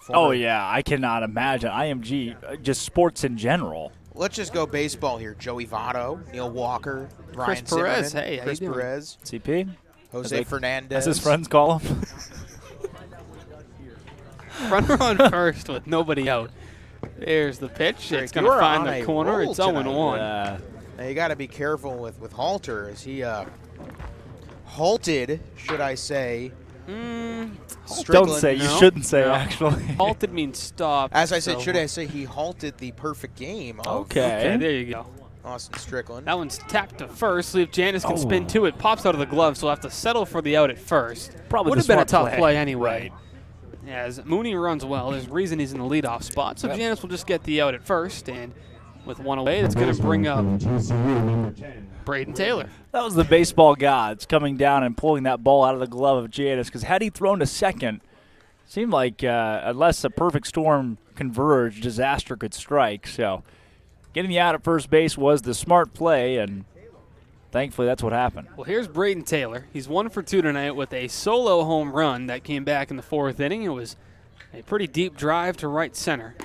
Oh, yeah, I cannot imagine. IMG, just sports in general. Let's just go baseball here. Joey Votto, Neil Walker, Brian Chris Perez. Zimmerman, Hey, how Chris you doing? Perez, CP? Jose Fernandez. As his friends call him. Runner on first with nobody out. There's the pitch. It's going to You're find on the a corner. roll It's 0-1. Now you got to be careful with Halter as he halted, should I say. Don't say. You No. shouldn't say, No. actually. Halted means stop. As I said, so- should I say he halted the perfect game of Okay, there you go. Austin Strickland. That one's tapped to first. See if Hyannis can spin to it. Pops out of the glove, so we'll have to settle for the out at first. Probably Would the have been a smart tough play. play anyway. As Mooney runs well, there's reason he's in the leadoff spot. So Hyannis will just get the out at first, and with one away, that's going to bring up Braden Taylor. That was the baseball gods coming down and pulling that ball out of the glove of Hyannis, because had he thrown to second, seemed like unless a perfect storm converged, disaster could strike. So getting the out at first base was the smart play, and thankfully that's what happened. Well, here's Braden Taylor. He's 1 for 2 tonight with a solo home run that came back in the 4th inning. It was a pretty deep drive to right center.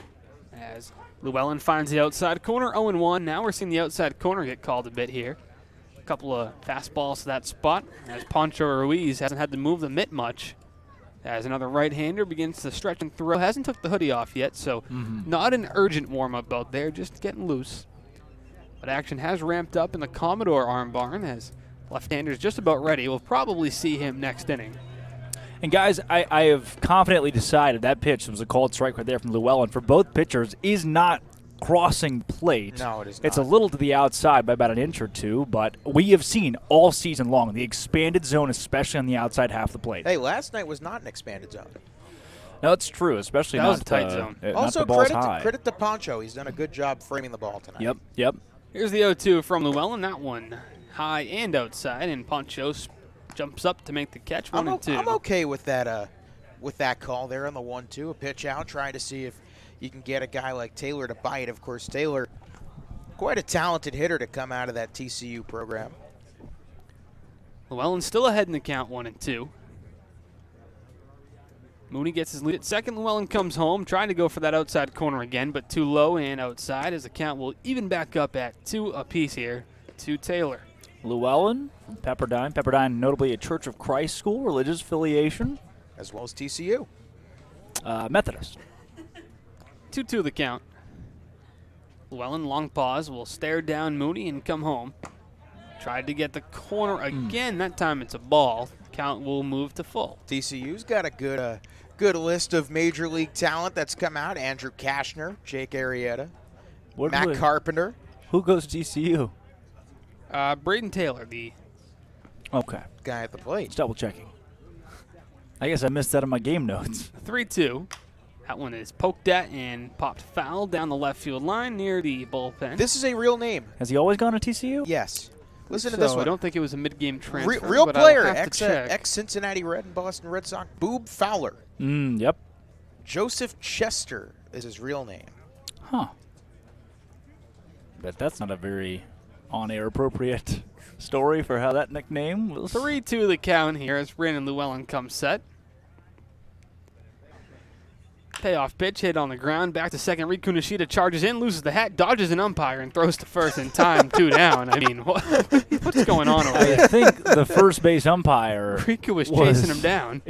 As Llewellyn finds the outside corner, 0-1. Now we're seeing the outside corner get called a bit here. A couple of fastballs to that spot, as Pancho Ruiz hasn't had to move the mitt much. As another right-hander begins to stretch and throw. Hasn't took the hoodie off yet, so not an urgent warm-up out there, just getting loose. But action has ramped up in the Commodore arm barn as left-hander's just about ready. We'll probably see him next inning. And guys, I have confidently decided that pitch was a called strike right there from Llewellyn for both pitchers is not crossing plate. No, it is not. It's a little to the outside by about an inch or two, but we have seen all season long the expanded zone, especially on the outside half of the plate. Hey, last night was not an expanded zone. No, it's true, especially That not was a tight zone. not Also, the balls credit high. to Pancho. He's done a good job framing the ball tonight. Yep. Here's the 0-2 from Llewellyn. That one high and outside, and Pancho jumps up to make the catch. 1-2. I'm okay with that call there on the 1-2, a pitch out, trying to see if you can get a guy like Taylor to bite. Of course, Taylor, quite a talented hitter to come out of that TCU program. Llewellyn still ahead in the count, 1-2. Mooney gets his lead at second. Llewellyn comes home, trying to go for that outside corner again, but too low and outside as the count will even back up at 2 apiece here to Taylor. Llewellyn from Pepperdine. Pepperdine, notably a Church of Christ school, religious affiliation. As well as TCU. Methodist. 2-2 the count. Llewellyn, long pause, will stare down Mooney and come home. Tried to get the corner again. That time it's a ball. Count will move to full. TCU's got a good list of major league talent that's come out. Andrew Kashner, Jake Arrieta, Matt Carpenter. Who goes to TCU? Braden Taylor, the Okay. Guy at the plate. Just double checking. I guess I missed that on my game notes. 3-2. That one is poked at and popped foul down the left field line near the bullpen. This is a real name. Has he always gone to TCU? Yes. Listen to this I one. don't think it was a mid-game transfer. Real but I'll player, have to check. ex-Cincinnati Red and Boston Red Sox, Boob Fowler. Yep. Joseph Chester is his real name. Huh. But that's not a very on-air appropriate story for how that nickname was. 3-2 the count here as Brandon Llewellyn comes set. Payoff pitch hit on the ground. Back to second. Riku Nishida charges in, loses the hat, dodges an umpire, and throws to first in time. 2 down. I mean, what's going on over there? I think the first base umpire Riku was chasing him down.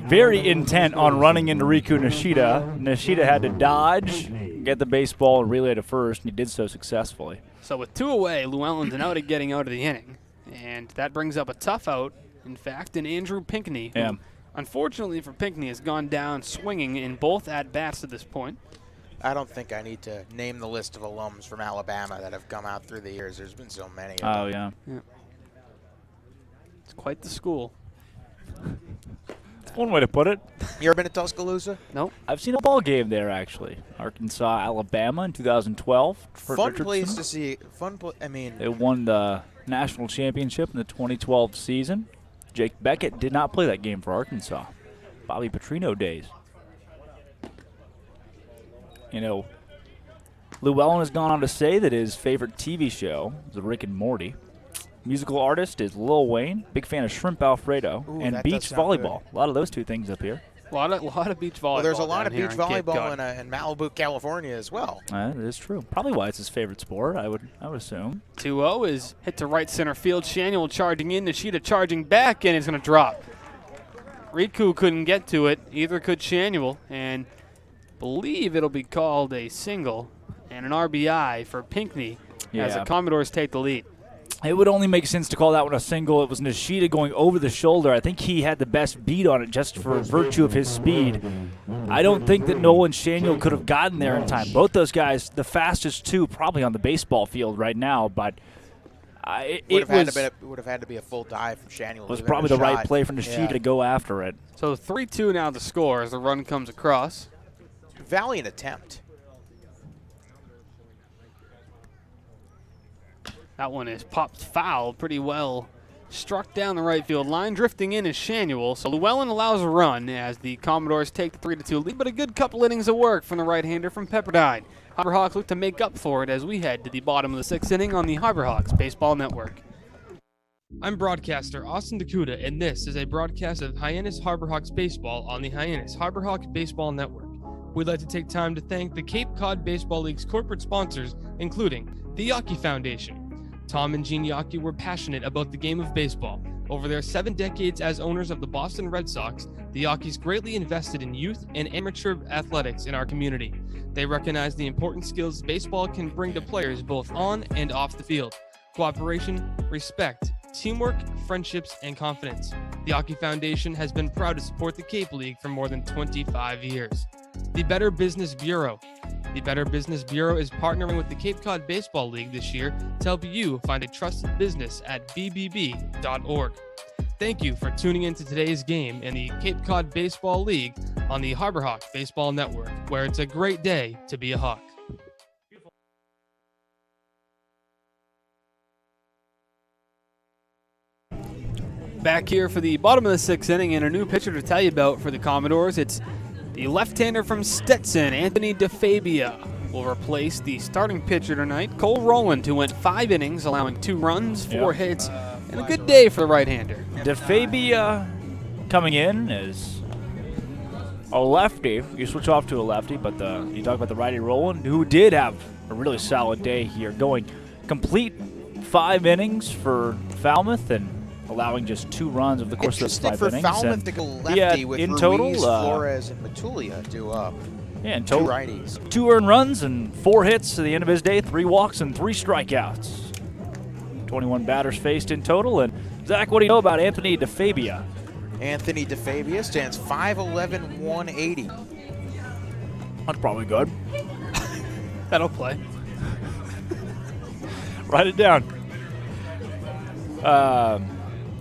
Very intent on running into Riku Nishida. Nishida had to dodge, get the baseball, and relay to first, and he did so successfully. So with 2 away, Llewellyn's an out at getting out of the inning. And that brings up a tough out, in fact, in Andrew Pinckney, who, unfortunately for Pinckney, has gone down swinging in both at-bats to this point. I don't think I need to name the list of alums from Alabama that have come out through the years. There's been so many. Oh, yeah. It's quite the school. That's one way to put it. You ever been to Tuscaloosa? Nope. I've seen a ball game there, actually. Arkansas, Alabama in 2012. Fun place to see. They won the national championship in the 2012 season. Jake Beckett did not play that game for Arkansas. Bobby Petrino days. You know, Llewellyn has gone on to say that his favorite TV show is Rick and Morty. Musical artist is Lil Wayne. Big fan of shrimp Alfredo and beach volleyball. A lot of those two things up here. A lot of beach volleyball. Well, there's a lot of beach volleyball in in Malibu, California as well. That is true. Probably why it's his favorite sport, I would assume. 2-0 is hit to right center field. Shanuel charging in, Nishida charging back, and it's going to drop. Riku couldn't get to it. Either could Shanuel, and believe it'll be called a single and an RBI for Pinckney as the Commodores take the lead. It would only make sense to call that one a single. It was Nishida going over the shoulder. I think he had the best beat on it just for virtue of his speed. I don't think that Nolan Shanuel could have gotten there in time. Both those guys, the fastest two probably on the baseball field right now, but it would have had to be a full dive from Shanuel. It was probably the right play for Nishida to go after it. So 3-2 now the score as the run comes across. Valiant attempt. That one is popped foul, pretty well struck down the right field line. Drifting in is Shanuel, so Llewellyn allows a run as the Commodores take the 3-2 lead, but a good couple innings of work from the right-hander from Pepperdine. Harborhawks look to make up for it as we head to the bottom of the 6th inning on the Harborhawks Baseball Network. I'm broadcaster Austin Dakuda, and this is a broadcast of Hyannis Harborhawks Baseball on the Hyannis Harborhawks Baseball Network. We'd like to take time to thank the Cape Cod Baseball League's corporate sponsors, including the Yawkey Foundation. Tom and Gene Yawkey were passionate about the game of baseball. Over their 7 decades as owners of the Boston Red Sox, the Yawkeys greatly invested in youth and amateur athletics in our community. They recognize the important skills baseball can bring to players both on and off the field: cooperation, respect, teamwork, friendships, and confidence. The Yawkey Foundation has been proud to support the Cape League for more than 25 years. The Better Business Bureau. The Better Business Bureau is partnering with the Cape Cod Baseball League this year to help you find a trusted business at bbb.org. Thank you for tuning in to today's game in the Cape Cod Baseball League on the Harborhawk Baseball Network, where it's a great day to be a Hawk. Back here for the bottom of the 6th inning, and a new pitcher to tell you about for the Commodores. It's the left-hander from Stetson, Anthony DeFabia, will replace the starting pitcher tonight, Cole Rowland, who went 5 innings, allowing 2 runs, 4 hits, and a good day for the right-hander. DeFabia coming in as a lefty. You switch off to a lefty, but you talk about the righty Rowland, who did have a really solid day here, going complete 5 innings for Falmouth and allowing just 2 runs over the course of those 5 innings. For Falmouth to go lefty with in Ruiz, total, Flores, and Matulia due up. Yeah, in total, 2 righties. 2 earned runs and 4 hits at the end of his day, 3 walks and 3 strikeouts. 21 batters faced in total. And Zach, what do you know about Anthony DeFabia? Anthony DeFabia stands 5'11", 180. That's probably good. That'll play. Write it down.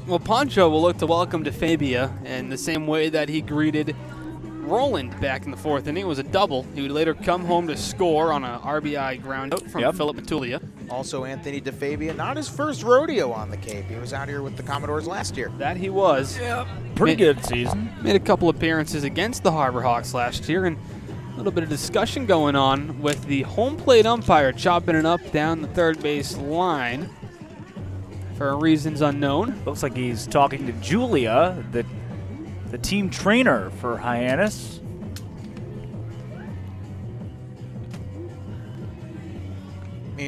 Well, Poncho will look to welcome DeFabia in the same way that he greeted Rowland back in the 4th inning. It was a double. He would later come home to score on an RBI ground out from Philip Matulia. Also, Anthony DeFabia, not his first rodeo on the Cape. He was out here with the Commodores last year. That he was. Yeah, pretty good season. Made a couple appearances against the Harborhawks last year, and a little bit of discussion going on with the home plate umpire chopping it up down the third base line for reasons unknown. Looks like he's talking to Julia, the team trainer for Hyannis.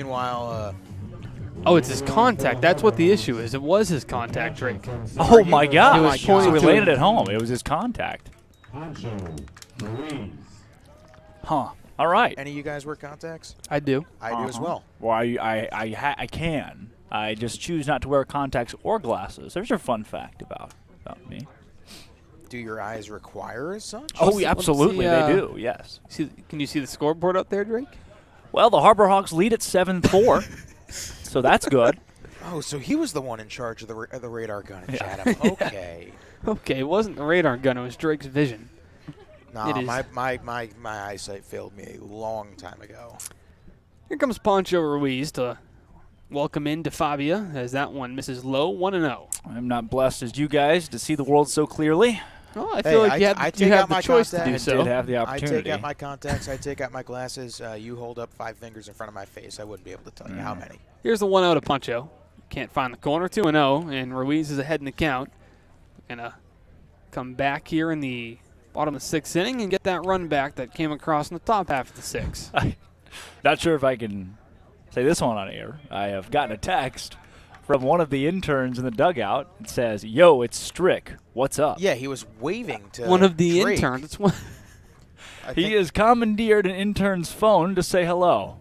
Meanwhile, Oh, it's his contact. That's what the issue is. It was his contact, Drake. Oh, my God. It was pointing So we to landed him. at home. It was his contact. Poncho, Ruiz. Huh. All right. any of you guys wear contacts? I do. I do as well. Well, I can. I just choose not to wear contacts or glasses. There's your fun fact about me. Do your eyes require as such? Oh, see- absolutely, let's see, they do, yes. Can you see the scoreboard up there, Drake? Well, the Harbor Hawks lead at 7-4, so that's good. Oh, so he was the one in charge of the radar gun in Chatham. Okay. Okay, it wasn't the radar gun. It was Drake's vision. Nah, It is. my eyesight failed me a long time ago. Here comes Poncho Ruiz to welcome into Fabia as that one misses low, 1-0. I'm not blessed as you guys to see the world so clearly. Oh, I feel like you I have take out the my choice to contact. do I so. did have the I opportunity. take out my contacts. I take out my glasses. You hold up 5 fingers in front of my face. I wouldn't be able to tell you how many. Here's the 1-0 to Poncho. Can't find the corner, 2-0, and Ruiz is ahead in the count. Gonna come back here in the bottom of the 6th inning and get that run back that came across in the top half of the 6th. Not sure if I can say this one on air. I have gotten a text from one of the interns in the dugout. It says, "Yo, it's Strick. What's up?" Yeah, he was waving to One of the Drake. interns. It's one. He has commandeered an intern's phone to say hello.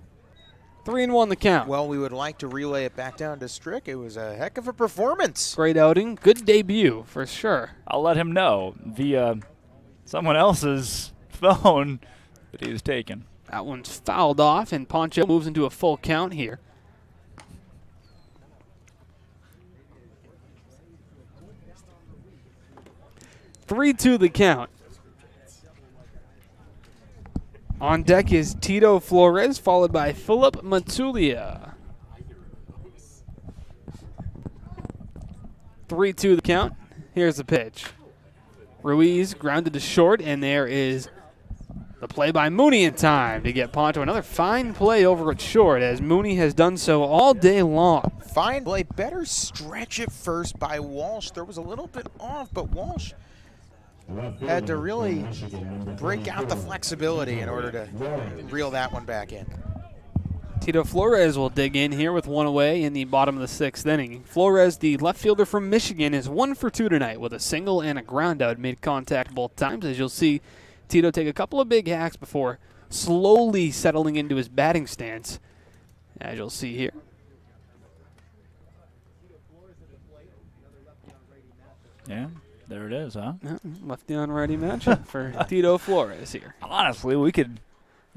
3-1 the count. Well, we would like to relay it back down to Strick. It was a heck of a performance. Great outing. Good debut, for sure. I'll let him know via someone else's phone that he was taken. That one's fouled off, and Poncho moves into a full count here. Three-two the count. On deck is Tito Flores, followed by Philip Matulia. 3-2 the count. Here's the pitch. Ruiz grounded to short, and there is the play by Mooney in time to get Poncho. Another fine play over at short, as Mooney has done so all day long. Fine play. Better stretch it first by Walsh. There was a little bit off, but Walsh had to really break out the flexibility in order to reel that one back in. Tito Flores will dig in here with one away in the bottom of the 6th inning. Flores, the left fielder from Michigan, is 1 for 2 tonight with a single and a ground out. Made contact both times, as you'll see Tito take a couple of big hacks before slowly settling into his batting stance, as you'll see here. Yeah, there it is, huh? Lefty on righty matchup for Tito Flores here. Honestly, we could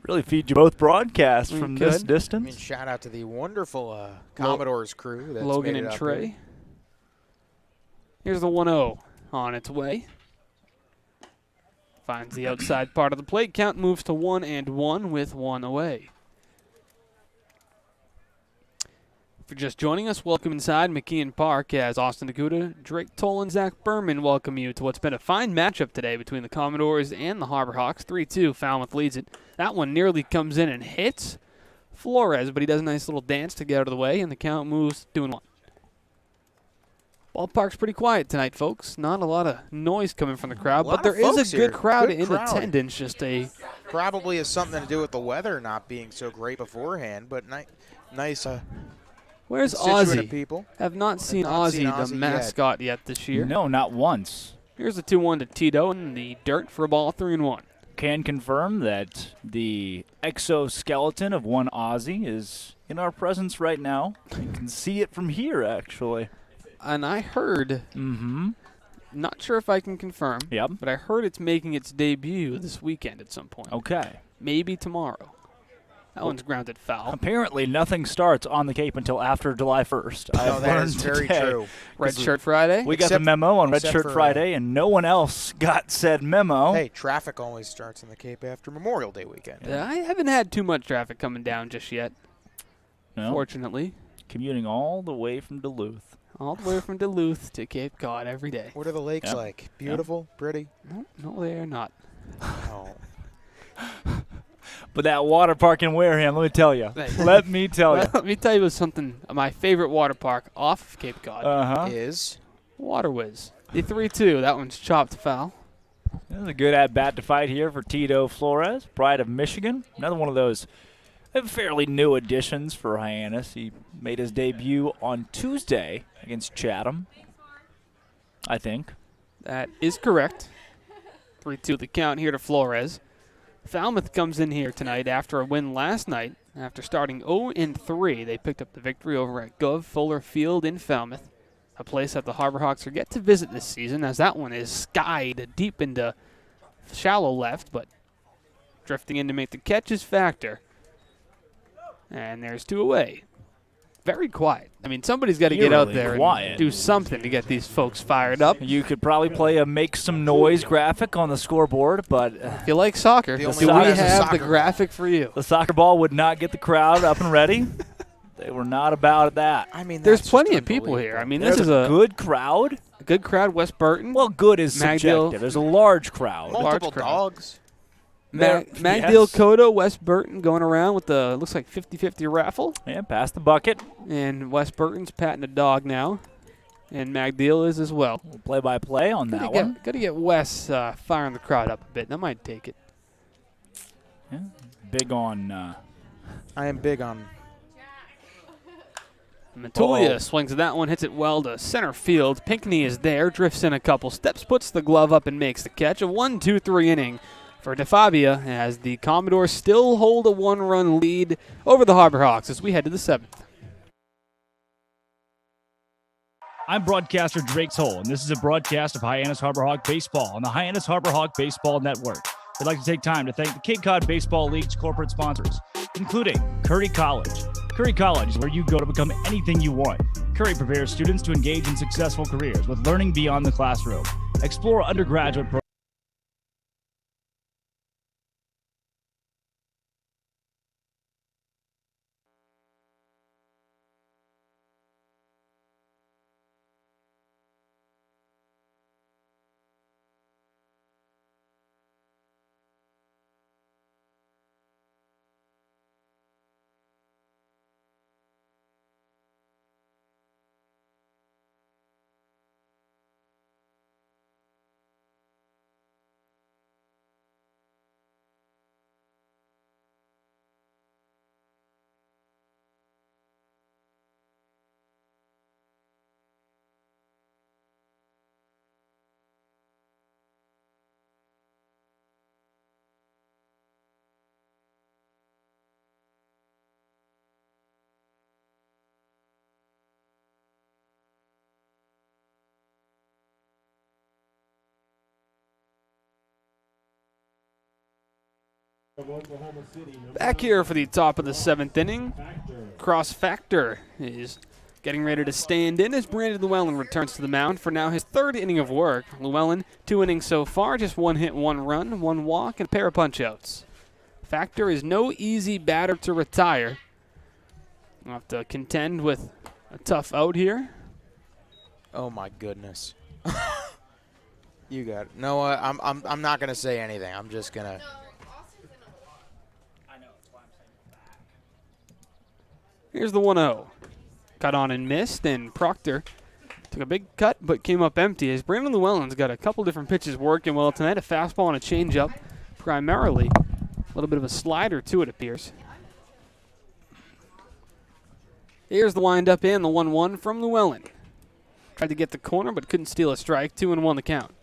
really feed you both broadcasts from this could. distance. I mean, shout out to the wonderful Commodores crew. That's Logan made it and up Trey. here. Here's the 1-0 on its way. Finds the outside part of the plate. Count moves to 1-1 with one away. If you're just joining us, welcome inside McKeon Park as Austin Aguda, Drake Toll, and Zach Berman welcome you to what's been a fine matchup today between the Commodores and the Harbor Hawks. 3-2, Falmouth leads it. That one nearly comes in and hits Flores, but he does a nice little dance to get out of the way, and the count moves 2-1. Ballpark's pretty quiet tonight, folks. Not a lot of noise coming from the crowd, but there is a good crowd in attendance. Just a Probably has something to do with the weather not being so great beforehand, but nice. Where's constituent of Ozzy? people. Have not seen not seen Ozzy, Ozzy the yet. mascot, yet this year. No, not once. Here's a 2-1 to Tito in the dirt for a ball, 3-1. Can confirm that the exoskeleton of one Aussie is in our presence right now. You can see it from here, actually. And I heard, not sure if I can confirm, Yep. but I heard it's making its debut this weekend at some point. Okay. Maybe tomorrow. That one's grounded foul. Apparently, nothing starts on the Cape until after July 1st. No, that is very true. Red Shirt Friday. We got the Except- memo on Red except Shirt for, Friday, and no one else got said memo. Hey, traffic always starts in the Cape after Memorial Day weekend. I haven't had too much traffic coming down just yet, No? fortunately. Commuting all the way from Duluth. All the way from Duluth to Cape Cod every day. What are the lakes Yep. like? Beautiful? Pretty? No, they are not. Oh. But that water park in Wareham, let me tell you. Let me tell you. Let me tell you something. My favorite water park off of Cape Cod. Uh-huh. Is? Water Whiz. The 3-2. That one's chopped foul. This is a good at-bat to fight here for Tito Flores, pride of Michigan. Another one of those fairly new additions for Hyannis. He made his debut on Tuesday against Chatham, I think. That is correct. 3-2 the count here to Flores. Falmouth comes in here tonight after a win last night. After starting 0-3, they picked up the victory over at Gov Fuller Field in Falmouth, a place that the Harbor Hawks are yet to visit this season, as that one is skied deep into shallow left, but drifting in to make the catch is Factor. And there's 2 away. Very quiet. I mean, somebody's got to get out there and do something to get these folks fired up. You could probably play a make some noise graphic on the scoreboard, but if you like soccer, do we have the graphic for you? The soccer ball would not get the crowd up and ready. They were not about that. I mean, there's plenty of people here. I mean, this is a good crowd. A good crowd. West Burton. Well, good is subjective. There's a large crowd. Multiple dogs. Magdale, Coda, West Burton going around with the, looks like 50-50 raffle. Yeah, pass the bucket. And West Burton's patting a dog now. And Magdale is as well. Play-by-play on that one. Got to get Wes firing the crowd up a bit. That might take it. Yeah, big on. I am big on. Matulia swings at that one, hits it well to center field. Pinckney is there, drifts in a couple steps, puts the glove up and makes the catch. A 1-2-3 inning for DeFabia as the Commodores still hold a 1-run lead over the Harbor Hawks as we head to the 7th. I'm broadcaster Drake Toll, and this is a broadcast of Hyannis Harbor Hawk Baseball on the Hyannis Harbor Hawk Baseball Network. We'd like to take time to thank the Cape Cod Baseball League's corporate sponsors, including Curry College. Curry College is where you go to become anything you want. Curry prepares students to engage in successful careers with learning beyond the classroom. Explore undergraduate programs. Back here for the top of the 7th inning. Cross Factor is getting ready to stand in as Brandon Llewellyn returns to the mound for now his 3rd inning of work. Llewellyn, 2 innings so far, just 1 hit, 1 run, 1 walk, and a pair of punch-outs. Factor is no easy batter to retire. We'll have to contend with a tough out here. Oh my goodness. You got it. No, I'm not gonna say anything. I'm just gonna. Here's the 1-0. Cut on and missed, and Proctor took a big cut but came up empty as Brandon Llewellyn's got a couple different pitches working well tonight. A fastball and a changeup primarily. A little bit of a slider too, it appears. Here's the windup and the 1-1 from Llewellyn. Tried to get the corner but couldn't steal a strike. 2-1 the count.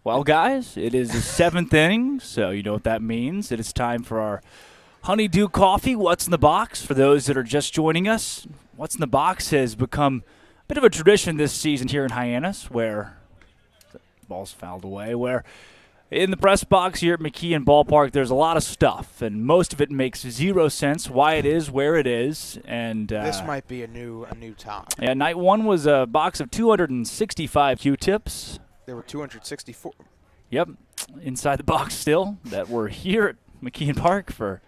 Well, guys, it is the 7th inning, so you know what that means. It is time for our Honeydew Coffee, What's in the Box? For those that are just joining us, What's in the Box has become a bit of a tradition this season here in Hyannis, where the ball's fouled away, where in the press box here at McKeon Ballpark, there's a lot of stuff, and most of it makes 0 sense why it is where it is. And this might be a new top. Yeah, night 1 was a box of 265 Q-tips. There were 264. Yep, inside the box still that were here at McKeon Park for.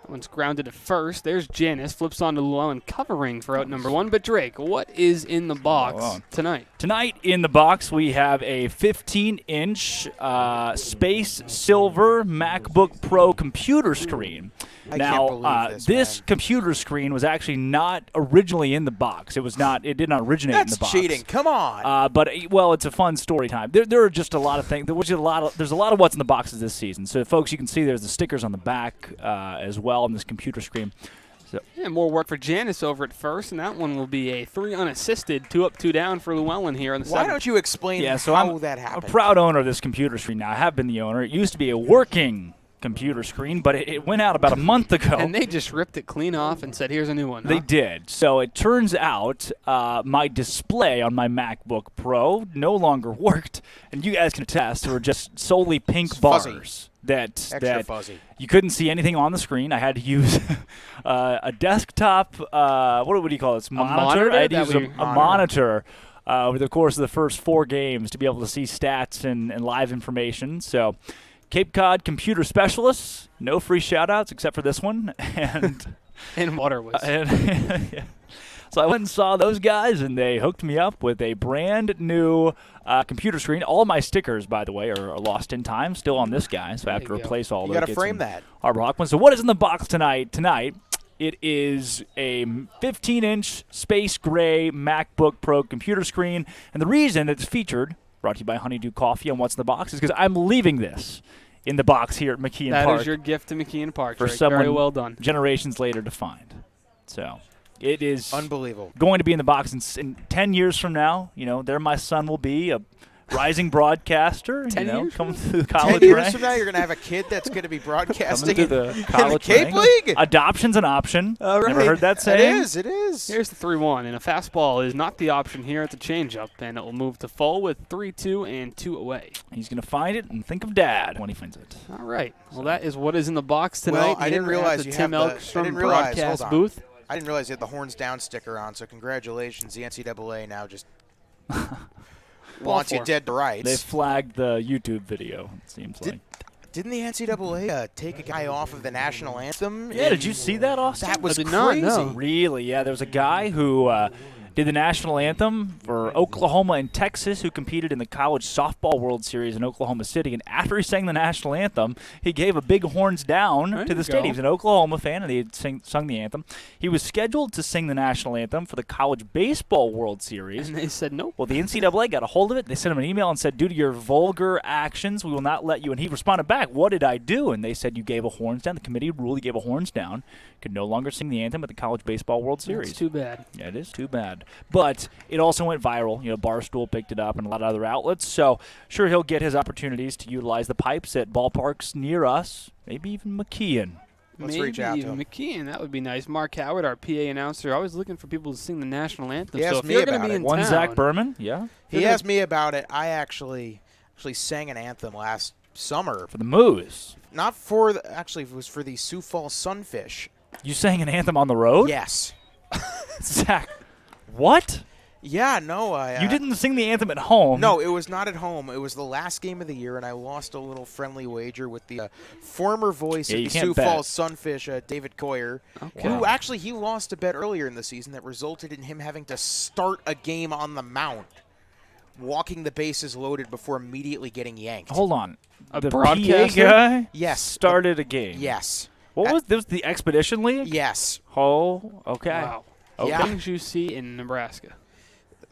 One's grounded at first. There's Hyannis. Flips on to Llewellyn, covering for out number 1. But Drake, what is in the box tonight? Tonight in the box, we have a 15-inch space silver MacBook Pro computer screen. I Now, can't believe this man. computer screen was actually not originally in the box. It was not. It did not originate in the box. That's cheating. Come on. But well, it's a fun story time. There are just a lot of things. There's a lot of what's in the boxes this season. So, folks, you can see there's the stickers on the back as well on this computer screen. So. Yeah, more work for Hyannis over at first, and that one will be a 3 unassisted, 2 up, 2 down for Llewellyn here in the Why 7th. don't you explain so how I'm that happened? a proud owner of this computer screen now. I have been the owner. It used to be a working computer screen, but it went out about a month ago. And they just ripped it clean off and said, here's a new one. They did. So it turns out my display on my MacBook Pro no longer worked, and you guys can attest, there were just solely pink fuzzy. bars. That fuzzy. You couldn't see anything on the screen. I had to use a desktop, what do you call it? Monitor? I had to That use would be- a monitor over the course of the first 4 games to be able to see stats and live information. So Cape Cod computer specialists, no free shout-outs except for this one. And water was. Yeah. So I went and saw those guys, and they hooked me up with a brand new computer screen. All my stickers, by the way, are lost in time, still on this guy, so I have to There you go. replace all You those. got to frame that. Harbor Hawk ones. So what is in the box tonight? Tonight, it is a 15-inch space gray MacBook Pro computer screen, and the reason it's featured, brought to you by Honeydew Coffee on What's in the Box, is because I'm leaving this in the box here at McKeon Park. That is your gift to McKeon Park. for Drake. someone Very well done. generations later to find. So it is Unbelievable. going to be in the box in 10 years from now. You know, there my son will be, a rising broadcaster. 10 you know, years coming from through the 10 college years ranks. from now, you're going to have a kid that's going to be Coming broadcasting through in the the college Cape ranks. League. Adoption's an option. All right. Never heard that saying? It is. Here's the 3-1, and a fastball is not the option here. It's a changeup, and it will move to full with 3-2 and 2 away. He's going to find it and think of Dad when he finds it. All right. Well, that is what is in the box tonight. Well, I didn't here realize at the you Tim have the- I Elkstrom didn't realize- broadcast hold on. booth. I didn't realize you had the horns down sticker on, so congratulations. The NCAA now just wants you for. dead to rights. They flagged the YouTube video, it seems Did- like. Didn't the NCAA take a guy off of the national anthem? Yeah, did you see that, Austin? That was I did not crazy. know. Really? Yeah, there was a guy who did the national anthem for Oklahoma and Texas, who competed in the College Softball World Series in Oklahoma City. And after he sang the national anthem, he gave a big horns down There to the you stadium. go. He's an Oklahoma fan, and he had sung the anthem. He was scheduled to sing the national anthem for the College Baseball World Series. And they said nope. Well, the NCAA got a hold of it. They sent him an email and said, due to your vulgar actions, we will not let you. And he responded back, what did I do? And they said, you gave a horns down. The committee ruled you gave a horns down. Could no longer sing the anthem at the College Baseball World Series. It's too bad. Yeah, it is too bad. But it also went viral. You know, Barstool picked it up and a lot of other outlets. So sure, he'll get his opportunities to utilize the pipes at ballparks near us, maybe even McKeon. Let's Maybe reach out to even him. McKeon. That would be nice. Mark Howard, our PA announcer, always looking for people to sing the national anthem. He so asked if me you're gonna about be it. in One town, Zach Berman, yeah, He asked me about it. I actually sang an anthem last summer. for the Moose. Not for the, actually, it was for the Sioux Falls Sunfish. You sang an anthem on the road? Yes. Zach, what? Yeah, no, You didn't sing the anthem at home. No, it was not at home. It was the last game of the year, and I lost a little friendly wager with the former voice Yeah, of you the can't Sioux bet. Falls Sunfish, David Coyer, Okay. who actually he lost a bet earlier in the season that resulted in him having to start a game on the mound, walking the bases loaded before immediately getting yanked. Hold on. A The broadcaster? PA guy Yes. started a game. Yes. What was this? The Expedition League? Yes. Oh, okay. Wow. Yeah. Things you see in Nebraska.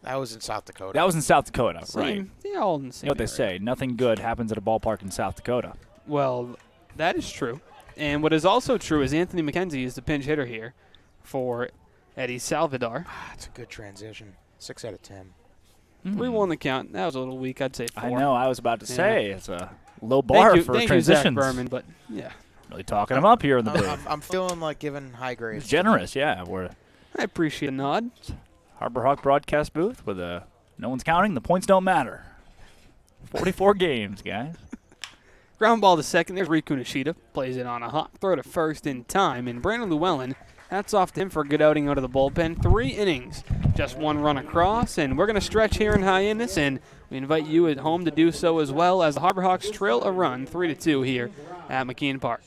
That was in South Dakota. That was in South Dakota, right? Same. They're all in the You same know what they area. say, nothing good happens at a ballpark in South Dakota. Well, that is true. And what is also true is Anthony McKenzie is the pinch hitter here for Eddie Salvador. That's a good transition. 6 out of 10. We won the count. That was a little weak. I'd say 4. I know, I was about to Yeah. say, it's a low bar for thank you, Zach transitions. Berman, but yeah. Really talking him up here in the booth. I'm feeling like giving high It's grades. generous, yeah. We're I appreciate a nod. Harbor Hawk broadcast booth with a no one's counting. The points don't matter. 44 games, guys. Ground ball to second. There's Riku Nishida. Plays it on a hop throw to first in time. And Brandon Llewellyn, hats off to him for a good outing out of the bullpen. 3 innings, just 1 run across. And we're going to stretch here in Hyannis, and we invite you at home to do so as well as the Harbor Hawks trail a run 3-2 here at McKeon Park.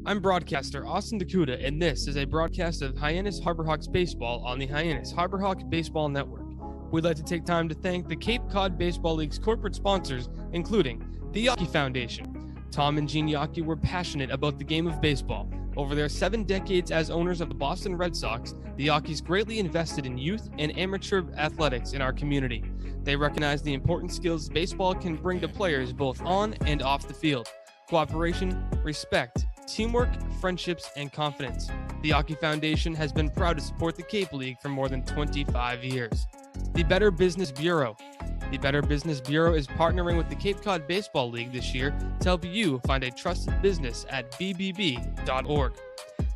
I'm broadcaster Austin Dakuda, and this is a broadcast of Hyannis Harbor Hawks baseball on the Hyannis Harbor Hawk Baseball Network. We'd like to take time to thank the Cape Cod Baseball League's corporate sponsors, including the Yawkey Foundation. Tom and Jean Yawkey were passionate about the game of baseball. Over their 7 decades as owners of the Boston Red Sox, the Yawkeys greatly invested in youth and amateur athletics in our community. They recognize the important skills baseball can bring to players both on and off the field: cooperation, respect, teamwork, friendships, and confidence. The Yawkey Foundation has been proud to support the Cape League for more than 25 years. The Better Business Bureau. The Better Business Bureau is partnering with the Cape Cod Baseball League this year to help you find a trusted business at bbb.org.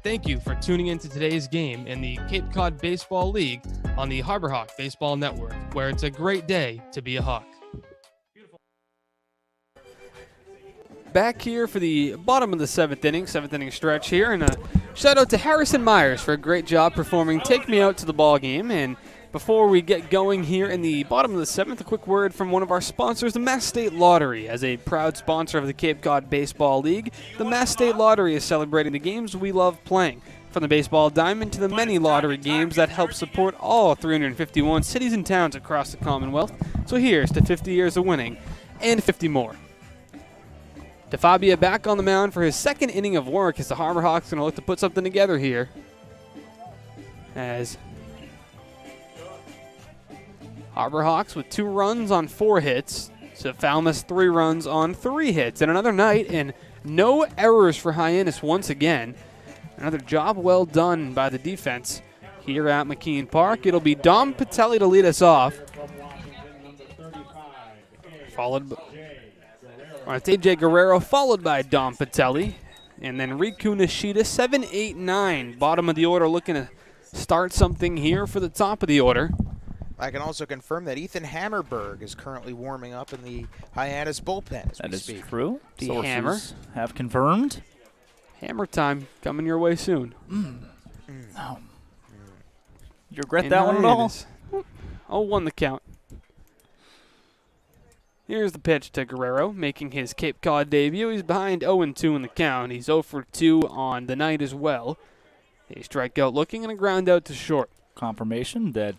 Thank you for tuning into today's game in the Cape Cod Baseball League on the Harbor Hawk Baseball Network, where it's a great day to be a Hawk. Back here for the bottom of the seventh inning stretch here, and a shout out to Harrison Myers for a great job performing Take Me Out to the Ball Game. And before we get going here in the bottom of the seventh, a quick word from one of our sponsors, the Mass State Lottery. As a proud sponsor of the Cape Cod Baseball League, the Mass State Lottery is celebrating the games we love playing. From the baseball diamond to the many lottery games that help support all 351 cities and towns across the Commonwealth. So here's to 50 years of winning and 50 more. DeFabia back on the mound for his second inning of work as the Harbor Hawks going to look to put something together here. As Harbor Hawks with 2 runs on 4 hits. So Falmouth 3 runs on 3 hits. And another night and no errors for Hyannis once again. Another job well done by the defense here at McKean Park. It'll be Dom Patelli to lead us off. Followed by it's AJ Guerrero, followed by Dom Patelli. And then Riku Nishida, 7, 8, 9. Bottom of the order looking to start something here for the top of the order. I can also confirm that Ethan Hammerberg is currently warming up in the Hyannis bullpen as we speak. That is true. The Sources Hammer have confirmed. Hammer time coming your way soon. Oh. You regret that one at all? 0-1 the count. Here's the pitch to Guerrero, making his Cape Cod debut. He's behind 0-2 in the count. He's 0 for 2 on the night as well. A strikeout looking and a ground out to short. Confirmation that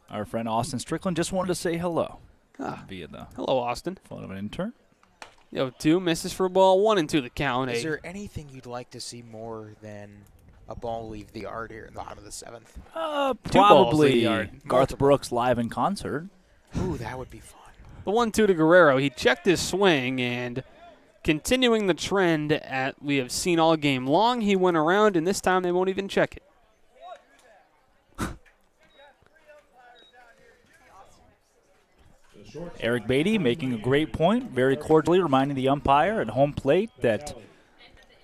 our friend Austin Strickland just wanted to say hello via the hello, Austin. phone of an intern. 0-2 misses for a ball, 1-2 the count. Is there anything you'd like to see more than a ball leave the yard here in the bottom of the 7th? Probably yard. Garth Brooks live in concert. Ooh, that would be fun. The 1-2 to Guerrero. He checked his swing and continuing the trend at we have seen all game long, he went around and this time they won't even check it. Eric Beatty making a great point, very cordially reminding the umpire at home plate that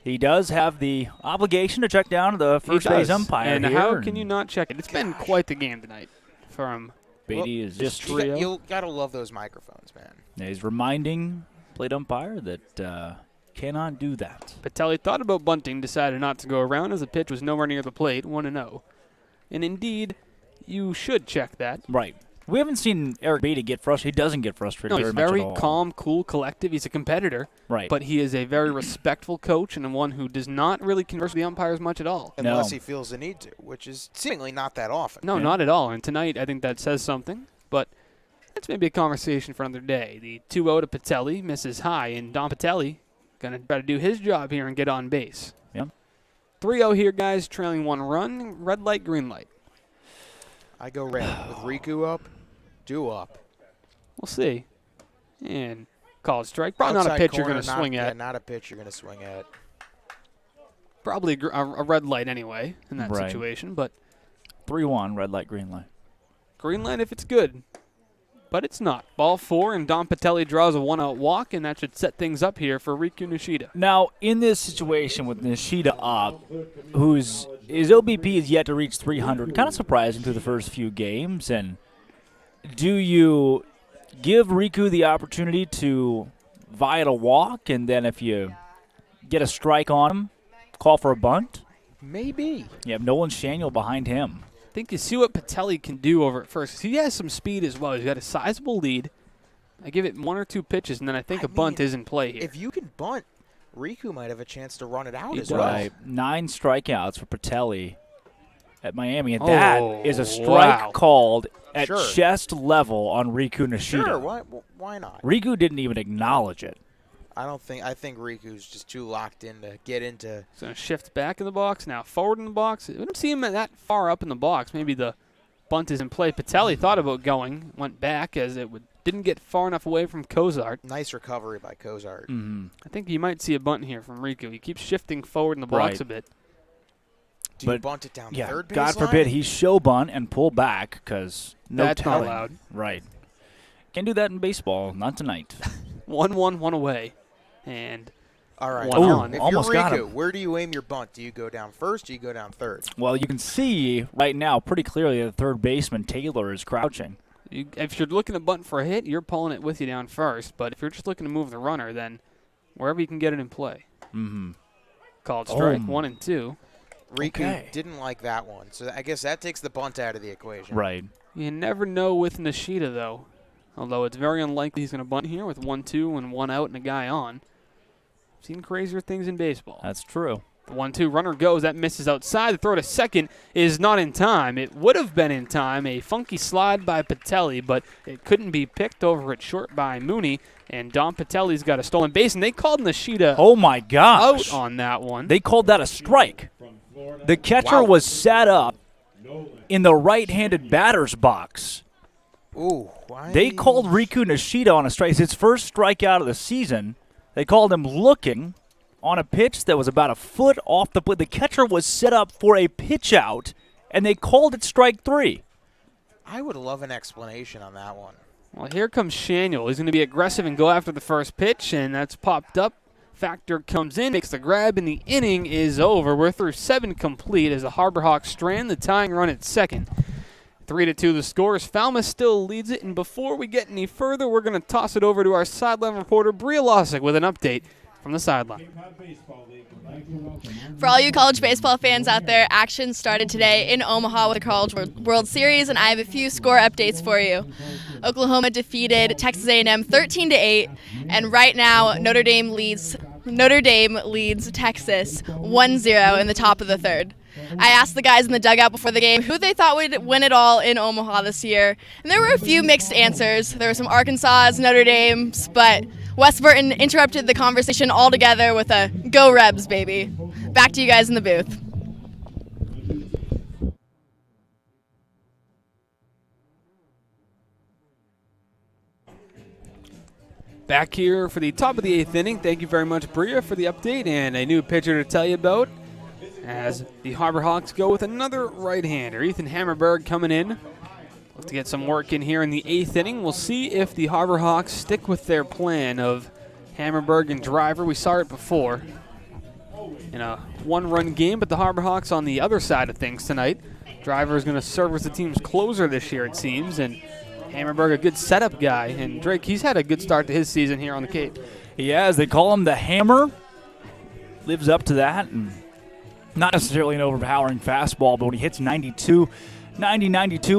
he does have the obligation to check down to the first base umpire. And here. how can you not check it? It's been quite the game tonight from Beatty is this just trio. You gotta love those microphones, man. He's reminding plate umpire that cannot do that. Patelli thought about bunting, decided not to go around as the pitch was nowhere near the plate, 1-0. And indeed, you should check that. Right. We haven't seen Eric Beatty get frustrated. He doesn't get frustrated No, he's very much very at all. calm, cool, collective. He's a competitor. Right. But he is a very respectful coach and one who does not really converse with the umpires much at all. Unless he feels the need to, which is seemingly not that often. No, not at all. And tonight, I think that says something. But that's maybe a conversation for another day. The 2-0 to Patelli misses high, and Don Patelli going to try to do his job here and get on base. Yep. 3-0 here, guys, trailing 1 run. Red light, green light. I go red. With Riku up, due up. We'll see. And called strike. Probably Outside not a pitch you're corner, going to swing yeah, at. not a pitch you're going to swing at. Probably a red light anyway in that situation. But 3-1, red light, green light. Green light if it's good. But it's not. Ball 4, and Don Patelli draws a 1-out walk, and that should set things up here for Riku Nishida. Now, in this situation with Nishida up, his OBP is yet to reach 300, kind of surprising through the first few games. And do you give Riku the opportunity to vie at a walk, and then if you get a strike on him, call for a bunt? Maybe. You have Nolan Shaniel behind him. I think you see what Patelli can do over at first. He has some speed as well. He's got a sizable lead. I give it 1 or 2 pitches, and then I think a bunt is in play here. If you can bunt, Riku might have a chance to run it out as Right. well. 9 strikeouts for Patelli at Miami, and that is a strike called at chest level on Riku Nishida. Sure, why not? Riku didn't even acknowledge it. I think Riku's just too locked in to get into. So shift back in the box, now forward in the box. We don't see him that far up in the box. Maybe the bunt is in play. Patelli thought about going, went back as it didn't get far enough away from Cozart. Nice recovery by Cozart. Mm-hmm. I think you might see a bunt here from Riku. He keeps shifting forward in the box a bit. Do you bunt it down third base God forbid he show bunt and pull back because that's not allowed. Right. Can't do that in baseball. Not tonight. 1-1, one away. And all right. One on. If almost you're got Riku, him. where do you aim your bunt? Do you go down first or do you go down third? Well, you can see right now pretty clearly the third baseman, Taylor, is crouching. If you're looking to bunt for a hit, you're pulling it with you down first. But if you're just looking to move the runner, then wherever you can get it in play. Mm-hmm. Called strike 1 and 2. Riku didn't like that one, so I guess that takes the bunt out of the equation. Right. You never know with Nishida, though. Although it's very unlikely he's going to bunt here with 1-2 and 1 out and a guy on. Seen crazier things in baseball. That's true. The 1-2 runner goes. That misses outside. The throw to second is not in time. It would have been in time. A funky slide by Patelli, but it couldn't be picked over at short by Mooney. And Don Patelli's got a stolen base, and they called Nishida out on that one. They called that a strike. The catcher was set up in the right-handed batter's box. Ooh, why? They called Riku Nishida on a strike. It's his first strikeout of the season. They called him looking on a pitch that was about a foot off the plate. The catcher was set up for a pitch out, and they called it strike 3. I would love an explanation on that one. Well, here comes Shaniel. He's going to be aggressive and go after the first pitch, and that's popped up. Factor comes in, makes the grab, and the inning is over. We're through 7 complete as the Harbor Hawks strand the tying run at second. 3-2 the score as Falmouth still leads it, and before we get any further, we're going to toss it over to our sideline reporter, Bria Losick, with an update from the sideline. For all you college baseball fans out there, action started today in Omaha with the College World Series, and I have a few score updates for you. Oklahoma defeated Texas A&M 13-8, and right now Notre Dame leads Texas 1-0 in the top of the third. I asked the guys in the dugout before the game who they thought would win it all in Omaha this year, and there were a few mixed answers. There were some Arkansas, Notre Dame's, but Wes Burton interrupted the conversation altogether with a "Go Rebs, baby." Back to you guys in the booth. Back here for the top of the 8th inning. Thank you very much, Bria, for the update and a new pitcher to tell you about as the Harbor Hawks go with another right-hander. Ethan Hammerberg coming in. Look to get some work in here in the 8th inning. We'll see if the Harbor Hawks stick with their plan of Hammerberg and Driver. We saw it before in a one-run game, but the Harbor Hawks on the other side of things tonight. Driver is going to serve as the team's closer this year, it seems, and Hammerberg, a good setup guy. And Drake, he's had a good start to his season here on the Cape. He has. They call him the Hammer. Lives up to that. And not necessarily an overpowering fastball, but when he hits 92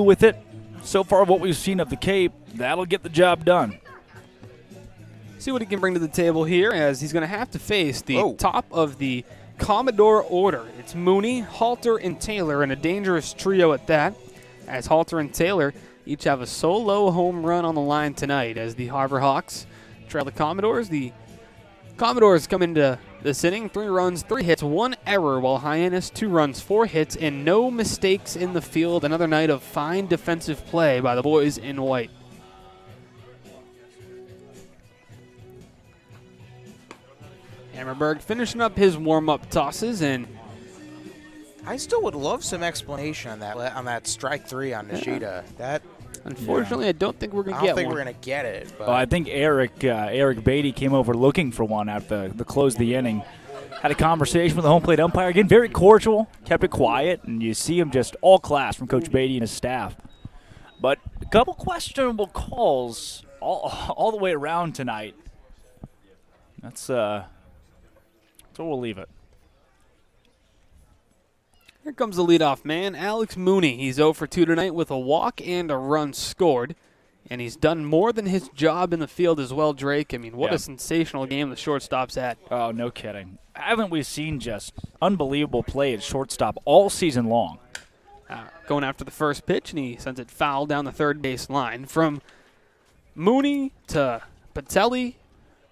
with it, so far what we've seen of the Cape, that'll get the job done. See what he can bring to the table here, as he's going to have to face the top of the Commodore order. It's Mooney, Halter, and Taylor, and a dangerous trio at that, as Halter and Taylor each have a solo home run on the line tonight as the Harbor Hawks trail the Commodores. The Commodores come into this inning, 3 runs, 3 hits, 1 error, while Hyannis 2 runs, 4 hits, and no mistakes in the field. Another night of fine defensive play by the boys in white. Hammerberg finishing up his warm-up tosses, and I still would love some explanation on that strike 3 on Nishida. Unfortunately, I don't think we're going to get one. I don't think we're going to get it. But well, I think Eric Beatty came over looking for one at the close of the inning. Had a conversation with the home plate umpire. Again, very cordial, kept it quiet, and you see him just all class from Coach Beatty and his staff. But a couple questionable calls all the way around tonight. That's where we'll leave it. Here comes the leadoff man, Alex Mooney. He's 0 for 2 tonight with a walk and a run scored. And he's done more than his job in the field as well, Drake. I mean, what a sensational game the shortstop's at. Oh, no kidding. Haven't we seen just unbelievable play at shortstop all season long? going after the first pitch, and he sends it foul down the third base line. From Mooney to Patelli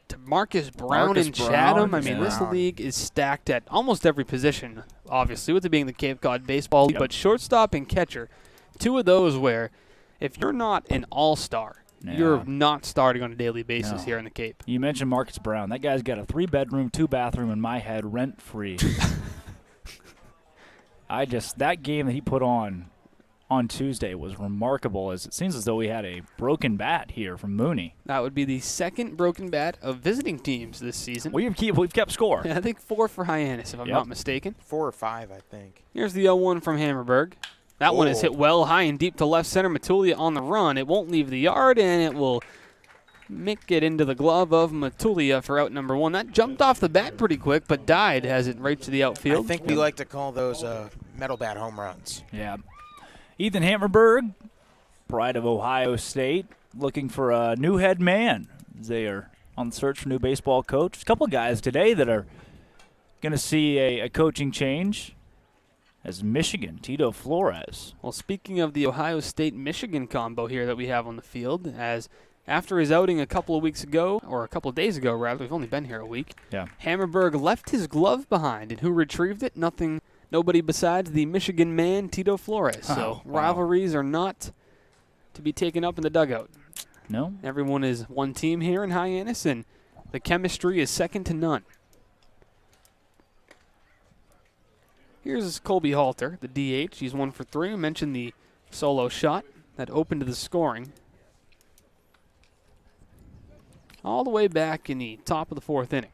to Marcus Brown and Chatham. I mean, this league is stacked at almost every position, obviously, with it being the Cape Cod Baseball League. But shortstop and catcher, two of those where if you're not an all-star, you're not starting on a daily basis here in the Cape. You mentioned Marcus Brown. That guy's got a 3-bedroom, 2-bathroom in my head, rent-free. That game that he put on Tuesday was remarkable, as it seems as though we had a broken bat here from Mooney. That would be the second broken bat of visiting teams this season. We've kept score. Yeah, I think 4 for Hyannis, if I'm not mistaken. 4 or 5, I think. Here's the 0-1 from Hammerberg. That one is hit well high and deep to left center. Matulia on the run. It won't leave the yard, and it will make it into the glove of Matulia for out number 1. That jumped off the bat pretty quick, but died as it right to the outfield. I think we like to call those metal bat home runs. Yeah. Ethan Hammerberg, pride of Ohio State, looking for a new head man. They are on the search for a new baseball coach. There's a couple of guys today that are going to see a coaching change. As Michigan, Tito Flores. Well, speaking of the Ohio State-Michigan combo here that we have on the field, as after his outing a couple of weeks ago, or a couple of days ago, rather, we've only been here a week, Hammerberg left his glove behind, and who retrieved it? Nobody besides the Michigan man, Tito Flores. So rivalries are not to be taken up in the dugout. No. Everyone is one team here in Hyannis, and the chemistry is second to none. Here's Colby Halter, the DH. He's 1 for 3. I mentioned the solo shot that opened to the scoring. All the way back in the top of the 4th inning.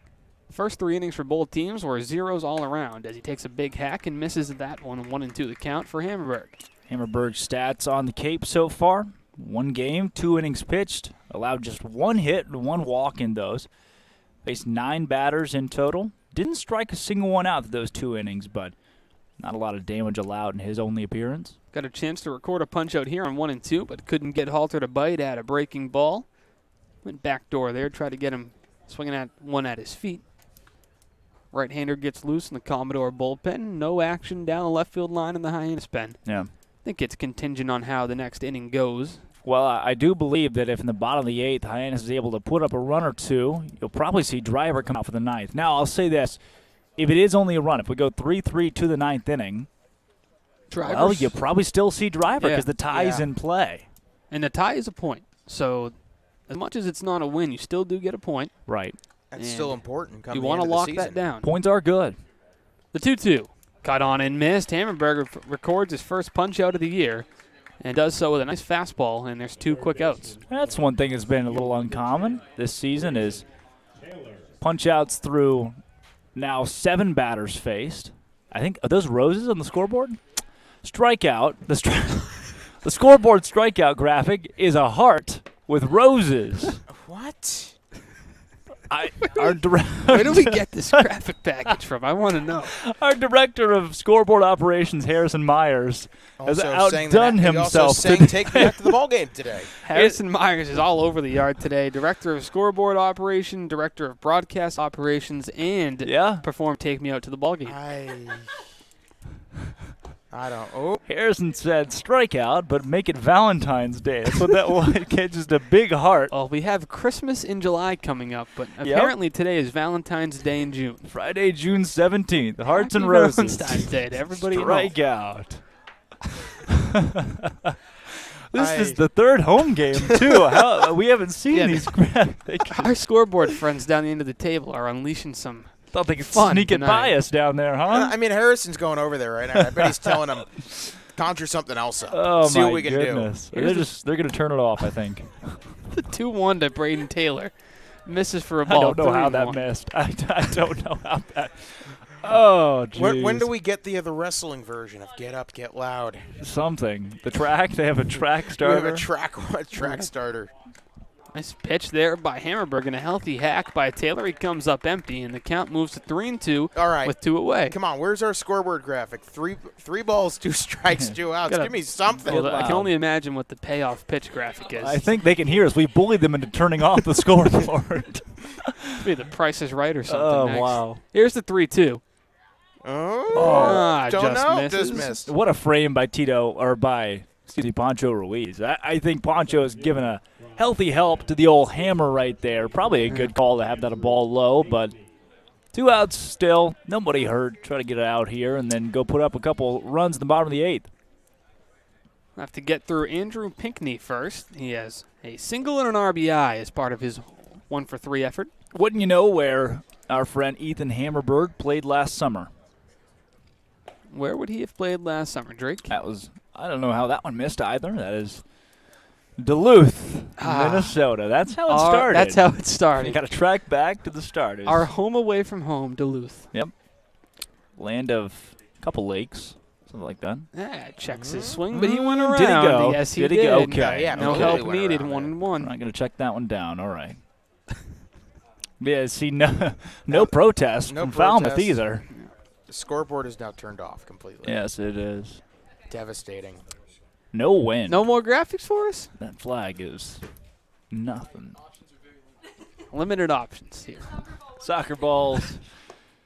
First 3 innings for both teams were zeros all around as he takes a big hack and misses that one. 1-2 the count for Hammerberg. Hammerberg's stats on the Cape so far. 1 game, 2 innings pitched. Allowed just 1 hit and 1 walk in those. Faced 9 batters in total. Didn't strike a single one out those 2 innings, but not a lot of damage allowed in his only appearance. Got a chance to record a punch out here on 1-2, but couldn't get Halter to bite at a breaking ball. Went back door there, tried to get him swinging at one at his feet. Right-hander gets loose in the Commodore bullpen. No action down the left field line in the Hyannis pen. Yeah. I think it's contingent on how the next inning goes. Well, I do believe that if in the bottom of the 8th, Hyannis is able to put up a run or 2, you'll probably see Driver come out for the 9th. Now, I'll say this. If it is only a run, if we go 3-3 to the 9th inning, well, you probably still see Driver because the tie's in play. And the tie is a point. So as much as it's not a win, you still do get a point. Right. That's still important coming You want to into the lock season. that down. Points are good. The 2-2. Cut on and missed. Hammerberg records his first punch out of the year and does so with a nice fastball, and there's 2 quick outs. That's one thing that's been a little uncommon this season is punch outs through now 7 batters faced. I think, are those roses on the scoreboard? Strikeout. The scoreboard strikeout graphic is a heart with roses. What? Where do we get this graphic package from? I want to know. Our director of scoreboard operations, Harrison Myers, has outdone himself. Also saying take me back to the ball game today. Harrison Myers is all over the yard today. Director of scoreboard operation, director of broadcast operations, and performed Take Me Out to the Ball Game. I don't. Oh. Harrison said strikeout, but make it Valentine's Day. That's what that was. Just a big heart. Well, we have Christmas in July coming up, but apparently today is Valentine's Day in June. Friday, June 17th. Hearts and roses. Valentine's Day to everybody. Strikeout. This is the 3rd home game, too. We haven't seen these graphics. Our scoreboard friends down the end of the table are unleashing some thought they could sneak it by us down there, huh? I mean, Harrison's going over there right now. I bet he's telling them, conjure something else up. Oh, see my what we can goodness. do. They're going to turn it off, I think. The 2-1 to Braden Taylor. Misses for a ball. I don't know how that missed. I don't know how that. Oh, jeez. When do we get the wrestling version of Get Up, Get Loud? Something. The track? They have a track starter? We have a track starter. Nice pitch there by Hammerberg and a healthy hack by Taylor. He comes up empty, and the count moves to 3-2 with 2 away. Come on, where's our scoreboard graphic? Three balls, 2 strikes, 2 outs. Give me something. Well, I can only imagine what the payoff pitch graphic is. I think they can hear us. We bullied them into turning off the scoreboard. Maybe the Price is Right or something next. Wow. Here's the 3-2. Oh, don't just know. misses. Just missed. What a frame by Pancho Ruiz. I think Pancho has given a healthy help to the old hammer right there. Probably a good call to have that a ball low, but 2 outs still. Nobody hurt. Try to get it out here and then go put up a couple runs in the bottom of the 8th. We'll have to get through Andrew Pinckney first. He has a single and an RBI as part of his 1-for-3 effort. Wouldn't you know where our friend Ethan Hammerberg played last summer? Where would he have played last summer, Drake? That was, I don't know how that one missed either. That is Duluth, Minnesota. That's how it started. That's how it started. You got to track back to the start. Our home away from home, Duluth. Yep. Land of a couple lakes, something like that. Checks his swing, but he went around. Did he go? Yes, he did. did. He go? Okay. Yeah, No totally help went needed, around 1-1. I'm not going to check that one down. All right. Yeah, see, no protest no from Falmouth protest. either. The scoreboard is now turned off completely. Yes, it is. Devastating. No win. No more graphics for us? That flag is nothing. Limited options here. Soccer balls.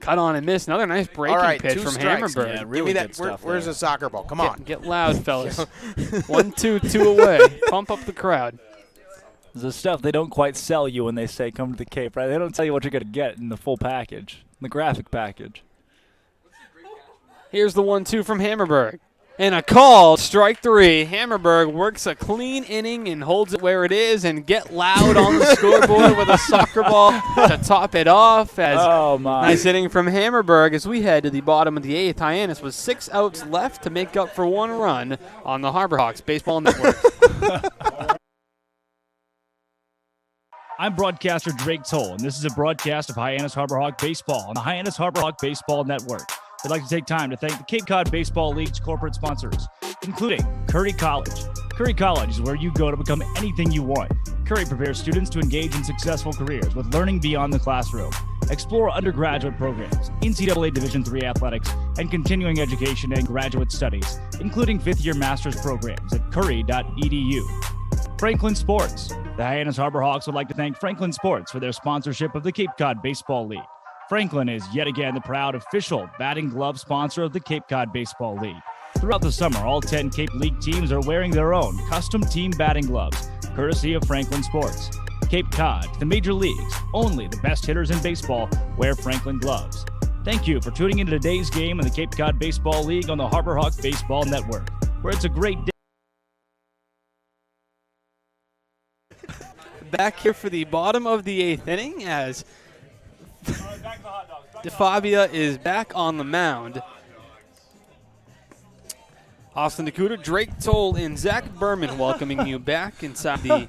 Cut on and miss. Another nice breaking All right, pitch 2 from strikes. Hammerberg. Yeah, Give really me good that. stuff Where's there. the soccer ball? Come on. Get loud, fellas. 1-2, 2 away. Pump up the crowd. The stuff they don't quite sell you when they say come to the Cape, right? They don't tell you what you're going to get in the full package, the graphic package. Here's the 1-2 from Hammerberg. And a call, strike 3. Hammerberg works a clean inning and holds it where it is and get loud on the scoreboard with a soccer ball to top it off. As nice inning from Hammerberg as we head to the bottom of the 8th. Hyannis with 6 outs left to make up for 1 run on the Harbor Hawks Baseball Network. I'm broadcaster Drake Toll, and this is a broadcast of Hyannis Harbor Hawk Baseball on the Hyannis Harbor Hawk Baseball Network. I'd like to take time to thank the Cape Cod Baseball League's corporate sponsors, including Curry College. Curry College is where you go to become anything you want. Curry prepares students to engage in successful careers with learning beyond the classroom. Explore undergraduate programs, NCAA Division III athletics, and continuing education and graduate studies, including 5th-year master's programs at curry.edu. Franklin Sports. The Hyannis Harbor Hawks would like to thank Franklin Sports for their sponsorship of the Cape Cod Baseball League. Franklin is yet again the proud official batting glove sponsor of the Cape Cod Baseball League. Throughout the summer, all 10 Cape League teams are wearing their own custom team batting gloves, courtesy of Franklin Sports. Cape Cod, the major leagues, only the best hitters in baseball wear Franklin gloves. Thank you for tuning into today's game in the Cape Cod Baseball League on the Harbor Hawk Baseball Network, where it's a great day. Back here for the bottom of the 8th inning as DeFabia is back on the mound. Austin Nakuda, Drake Toll, and Zach Berman welcoming you back inside the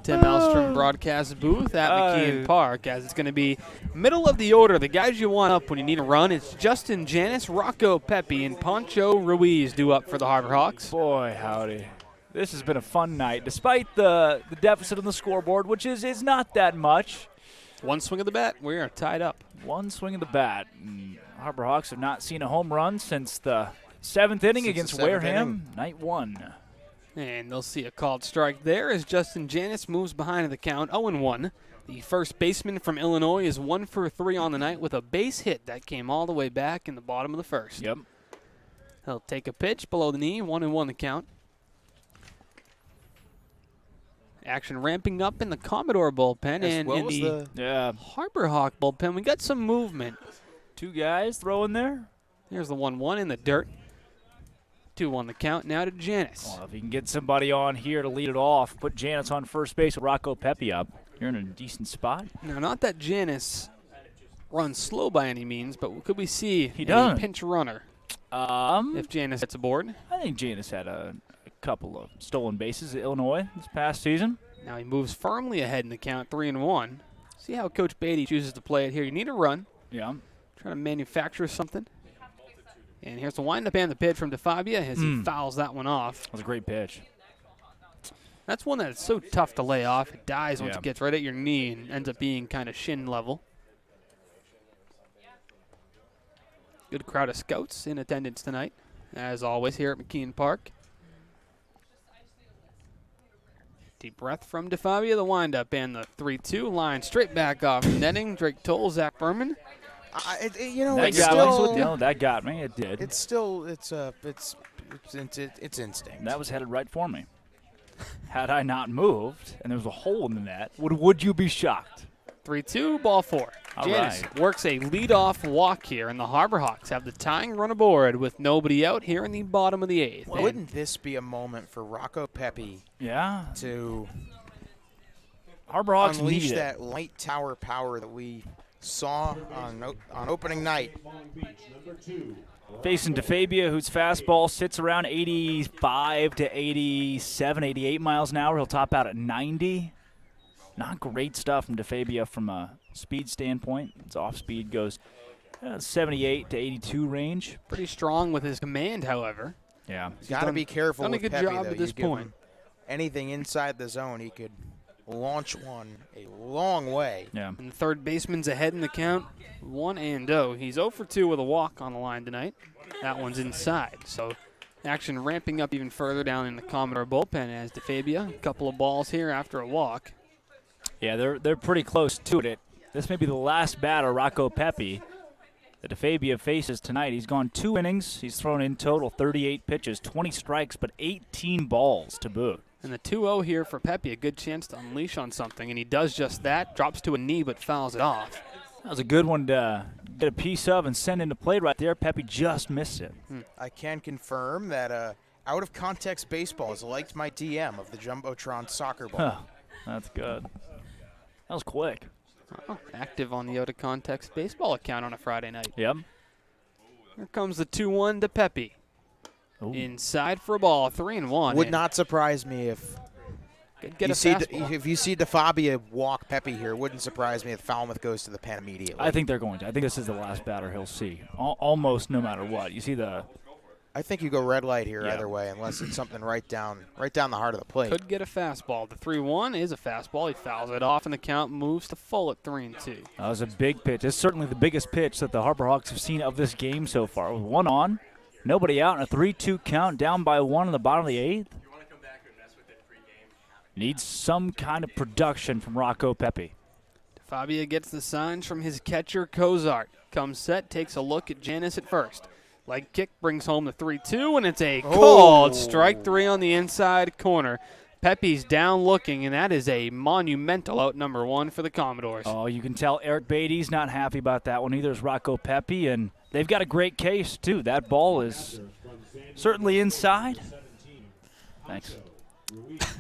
Tim Elstrom broadcast booth at McKeon Park, as it's going to be middle of the order. The guys you want up when you need a run, it's Justin Hyannis, Rocco Pepe, and Pancho Ruiz due up for the Harbor Hawks. Boy, howdy. This has been a fun night, despite the deficit on the scoreboard, which is not that much. One swing of the bat, we are tied up. One swing of the bat. And Harbor Hawks have not seen a home run since the 7th inning against Wareham, night 1. And they'll see a called strike there as Justin Hyannis moves behind the count, 0-1. The first baseman from Illinois is 1 for 3 on the night with a base hit that came all the way back in the bottom of the first. Yep. He'll take a pitch below the knee, 1-1 the count. Action ramping up in the Commodore bullpen and in the Harbor Hawk bullpen. We got some movement. 2 guys throwing there. Here's the 1-1 in the dirt. 2-1 the count now to Hyannis. Well, if you can get somebody on here to lead it off, put Hyannis on first base with Rocco Pepe up, you're in a decent spot. Now, not that Hyannis runs slow by any means, but could we see He a does. pinch runner if Hyannis gets aboard? I think Hyannis had a couple of stolen bases at Illinois this past season. Now he moves firmly ahead in the count, 3-1. See how Coach Beatty chooses to play it here. You need a run. Yeah. Trying to manufacture something. And here's the windup and the pitch from DeFabia as he fouls that one off. That was a great pitch. That's one that's so tough to lay off. It dies once it gets right at your knee and ends up being kind of shin level. Good crowd of scouts in attendance tonight, as always, here at McKeon Park. Deep breath from DeFabia, the windup and the 3-2 line straight back off netting. Drake Toll, Zach Berman It's That got me. It did. It's still it's instinct. That was headed right for me. Had I not moved and there was a hole in the net, would you be shocked? 3-2, ball 4. All Hyannis right. works a leadoff walk here, and the Harbor Hawks have the tying run aboard with nobody out here in the bottom of the 8th. Well, wouldn't this be a moment for Rocco Pepe to Harbor Hawks unleash need that light tower power that we saw on opening night? Facing DeFabia, whose fastball sits around 85 to 87, 88 miles an hour. He'll top out at 90. Not great stuff from DeFabia from a speed standpoint. His off speed goes 78 to 82 range. Pretty strong with his command, however. Yeah. He's got to be careful done with a good Pepe, job though. at this You give point. him anything inside the zone, he could launch one a long way. Yeah. And the third baseman's ahead in the count, 1-0. He's 0 for 2 with a walk on the line tonight. That one's inside. So action ramping up even further down in the Commodore bullpen as DeFabia, a couple of balls here after a walk. Yeah, they're pretty close to it. This may be the last batter, Rocco Pepe, that DeFabia faces tonight. He's gone 2 innings. He's thrown in total 38 pitches, 20 strikes, but 18 balls to boot. And the 2-0 here for Pepe, a good chance to unleash on something, and he does just that. Drops to a knee but fouls it off. That was a good one to get a piece of and send into play right there. Pepe just missed it. I can confirm that out-of-context baseball has liked my DM of the Jumbotron soccer ball. Huh, that's good. That was quick. Active on the out-of-context baseball account on a Friday night. Yep. Here comes the 2-1 to Pepe. Ooh. Inside for a ball, 3-1. Would not surprise me if Get you a see fastball. if you see DeFabia walk Pepe here. Wouldn't surprise me if Falmouth goes to the pen immediately. I think they're going to. I think this is the last batter he'll see, almost no matter what. You see the. I think you go red light here Yeah. either way, unless it's something right down the heart of the plate. Could get a fastball. The 3-1 is a fastball. He fouls it off, and the count moves to full at 3-2. That was a big pitch. It's certainly the biggest pitch that the Harbor Hawks have seen of this game so far. With one on, nobody out, and a 3-2 count, down by 1 in the bottom of the 8th. Needs some kind of production from Rocco Pepe. Fabia gets the signs from his catcher, Cozart. Comes set, takes a look at Hyannis at first. Leg kick brings home the 3-2, and it's a called strike 3 on the inside corner. Pepe's down looking, and that is a monumental out number 1 for the Commodores. Oh, you can tell Eric Beatty's not happy about that one. Either is Rocco Pepe, and they've got a great case, too. That ball is certainly inside. Thanks.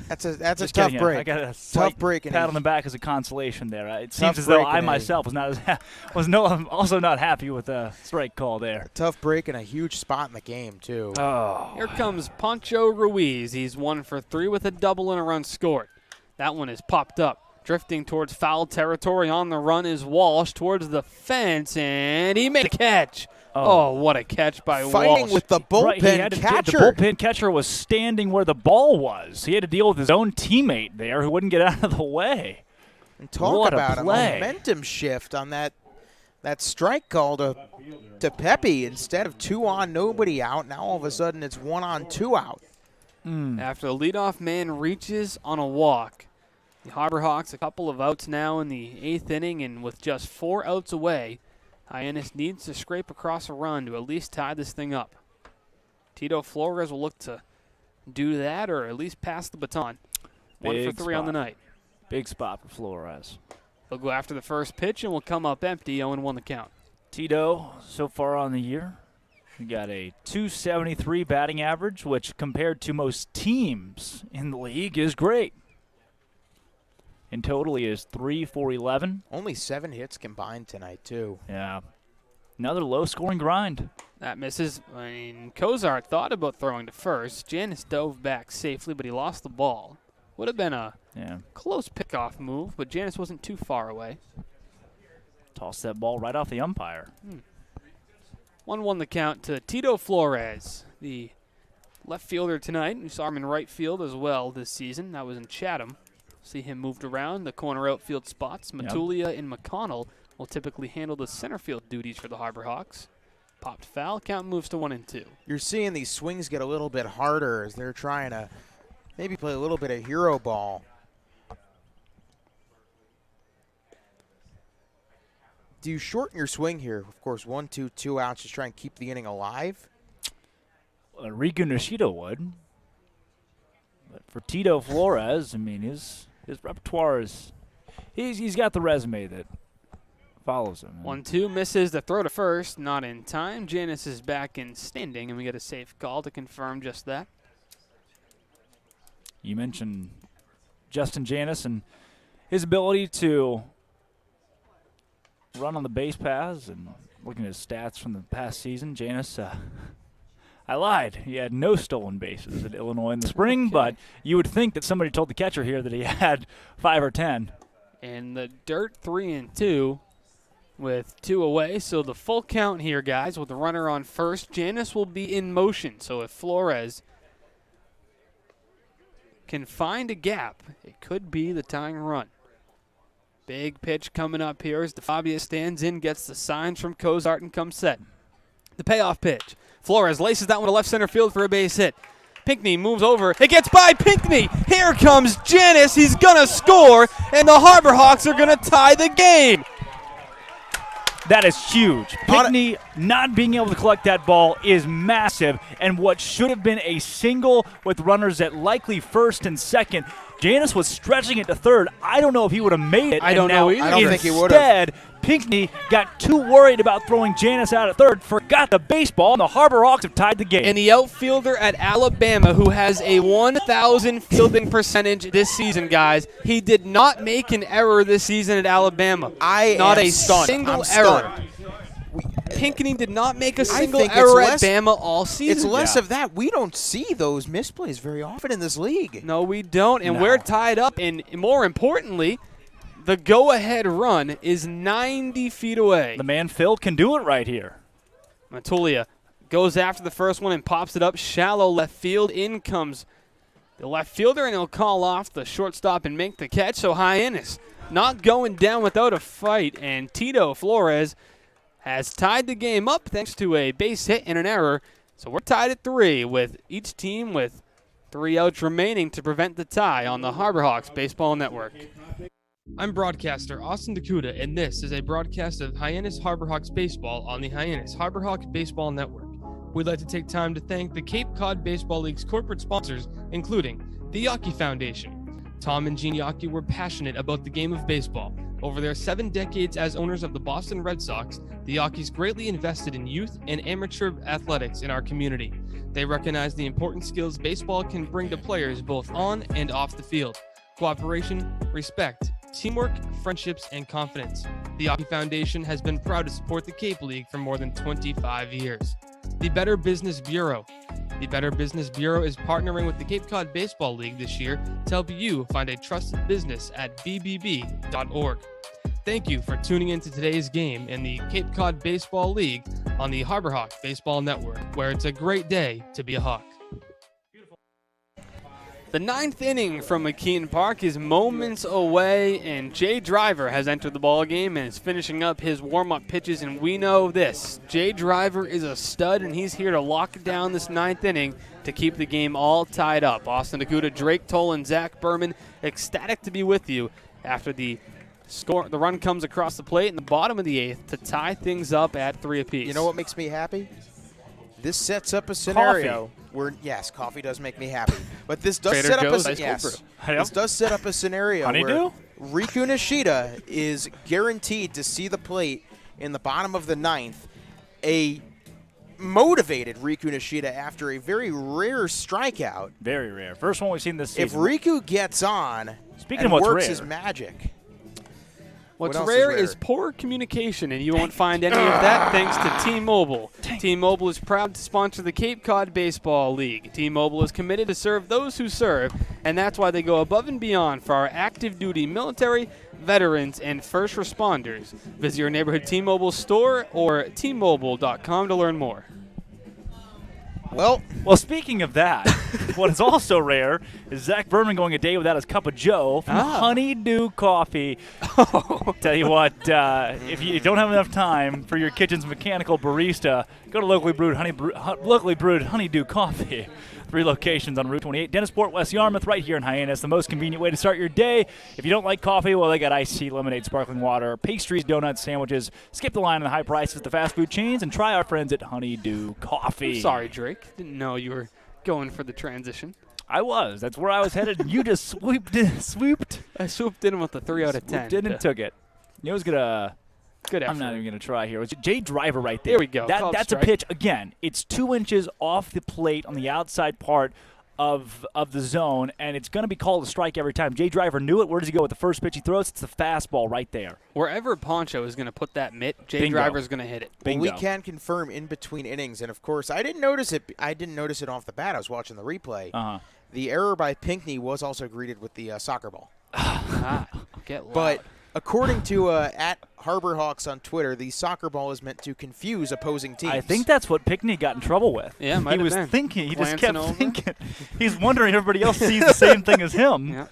That's a Just tough kidding. break. I got a Tough slight break. pat on the back as a consolation there. It Tough seems as though break I and myself I'm also not happy with the strike call there. Tough break and a huge spot in the game too. Oh. Here comes Pancho Ruiz. He's 1 for 3 with a double and a run scored. That one is popped up. Drifting towards foul territory on the run is Walsh towards the fence, and he made a catch. Oh, what a catch by Walsh. Fighting with the bullpen catcher. The bullpen catcher was standing where the ball was. He had to deal with his own teammate there who wouldn't get out of the way. And talk What a about a play. momentum shift on that strike call to Pepe. Instead of 2 on, nobody out. Now all of a sudden it's 1 on, 2 out. After the leadoff man reaches on a walk, the Harbor Hawks a couple of outs now in the 8th inning, and with just 4 outs away, Hyannis needs to scrape across a run to at least tie this thing up. Tito Flores will look to do that or at least pass the baton. 1 for 3 on the night. Big spot for Flores. They'll go after the first pitch and will come up empty, 0-1 the count. Tito, so far on the year, we got a .273 batting average, which compared to most teams in the league is great. In total, he is 3 for 11. Only 7 hits combined tonight, too. Yeah. Another low-scoring grind. That misses. I mean, Cozart thought about throwing to first. Hyannis dove back safely, but he lost the ball. Would have been a close pickoff move, but Hyannis wasn't too far away. Tossed that ball right off the umpire. 1-1 the count to Tito Flores, the left fielder tonight. We saw him in right field as well this season. That was in Chatham. See him moved around the corner outfield spots. Matulia and McConnell will typically handle the center field duties for the Harbor Hawks. Popped foul, count moves to 1-2. You're seeing these swings get a little bit harder as they're trying to maybe play a little bit of hero ball. Do you shorten your swing here? Of course, 1-2, 2 outs, just try and keep the inning alive. Riku Nishida would. But for Tito Flores, I mean, his repertoire is he's got the resume that follows him. 1-2 misses the throw to first, not in time. Hyannis is back in standing, and we get a safe call to confirm just that. You mentioned Justin Hyannis and his ability to run on the base paths, and looking at his stats from the past season, Hyannis, I lied. He had no stolen bases at Illinois in the spring, Okay. but you would think that somebody told the catcher here that he had 5 or 10. And the dirt 3-2 with 2 away. So the full count here, guys, with the runner on first. Hyannis will be in motion. So if Flores can find a gap, it could be the tying run. Big pitch coming up here as DeFabio stands in, gets the signs from Cozart, and comes set. The payoff pitch. Flores laces that one to left center field for a base hit. Pinckney moves over. It gets by Pinckney. Here comes Hyannis. He's going to score, and the Harbor Hawks are going to tie the game. That is huge. Pinckney not being able to collect that ball is massive, and what should have been a single with runners at likely first and second, Hyannis was stretching it to third. I don't know if he would have made it. I don't know either. I don't think he would have. Instead, Pinckney got too worried about throwing Hyannis out at third, forgot the baseball, and the Harbor Hawks have tied the game. And the outfielder at Alabama, who has a 1,000 fielding percentage this season, guys, he did not make an error this season at Alabama. Not a single error. Pinckney did not make a single error at Bama all season. It's less of that. We don't see those misplays very often in this league. No, we don't, and we're tied up. And more importantly, the go-ahead run is 90 feet away. The man Phil can do it right here. Matulia goes after the first one and pops it up shallow left field. In comes the left fielder, and he'll call off the shortstop and make the catch. So Hyannis not going down without a fight, and Tito Flores has tied the game up thanks to a base hit and an error. So we're tied at 3 with each team with 3 outs remaining to prevent the tie on the Harbor Hawks Baseball Network. I'm broadcaster Austin Dakuda, and this is a broadcast of Hyannis Harbor Hawks baseball on the Hyannis Harbor Hawks Baseball Network. We'd like to take time to thank the Cape Cod Baseball League's corporate sponsors, including the Yawkey Foundation. Tom and Jean Yawkey were passionate about the game of baseball. Over their 7 decades as owners of the Boston Red Sox, the Yawkeys greatly invested in youth and amateur athletics in our community. They recognize the important skills baseball can bring to players both on and off the field: cooperation, respect, teamwork, friendships, and confidence. The Yawkey Foundation has been proud to support the Cape League for more than 25 years. The Better Business Bureau. The Better Business Bureau is partnering with the Cape Cod Baseball League this year to help you find a trusted business at bbb.org. Thank you for tuning in to today's game in the Cape Cod Baseball League on the Harbor Hawk Baseball Network, where it's a great day to be a Hawk. The 9th inning from McKeon Park is moments away, and Jay Driver has entered the ballgame and is finishing up his warm-up pitches, and we know this. Jay Driver is a stud, and he's here to lock down this 9th inning to keep the game all tied up. Austin Dakuda, Drake Toll, and Zach Berman ecstatic to be with you after the score. The run comes across the plate in the bottom of the 8th to tie things up at 3 apiece. You know what makes me happy? This sets up a scenario where, yes, coffee does make me happy, but this does set up this does set up a scenario where Riku Nishida is guaranteed to see the plate in the bottom of the 9th. A motivated Riku Nishida after a very rare strikeout. Very rare. First one we've seen this season. If Riku gets on and works rare, his magic. What's rare is poor communication, and you won't find any of that thanks to T-Mobile. T-Mobile is proud to sponsor the Cape Cod Baseball League. T-Mobile is committed to serve those who serve, and that's why they go above and beyond for our active duty military, veterans, and first responders. Visit your neighborhood T-Mobile store or T-Mobile.com to learn more. Well, speaking of that, what is also rare is Zach Berman going a day without his cup of Joe from Honeydew Coffee. Tell you what, if you don't have enough time for your kitchen's mechanical barista, go to locally brewed Honeydew Coffee. 3 locations on Route 28, Dennisport, West Yarmouth, right here in Hyannis. The most convenient way to start your day. If you don't like coffee, well, they got iced tea, lemonade, sparkling water, pastries, donuts, sandwiches. Skip the line on the high prices at the fast food chains and try our friends at Honeydew Coffee. I'm sorry, Drake. Didn't know you were going for the transition. I was. That's where I was headed. And you just swooped. I swooped in with the 3 out of 10. Swooped in and took it. You know who's going to... Good effort. I'm not even going to try here. It's Jay Driver right there. There we go. That's a pitch. Again, it's 2 inches off the plate on the outside part of the zone, and it's going to be called a strike every time. Jay Driver knew it. Where does he go with the first pitch he throws? It's the fastball right there. Wherever Poncho is going to put that mitt, Jay Bingo. Driver's going to hit it. Well, we can confirm in between innings, and of course, I didn't notice it off the bat. I was watching the replay. The error by Pinckney was also greeted with the soccer ball. Get loud. But according to at Harbor Hawks on Twitter, the soccer ball is meant to confuse opposing teams. I think that's what Pinckney got in trouble with. Yeah, he was been. thinking. He just Glancing kept over. thinking. He's wondering if everybody else sees the same thing as him. Yeah.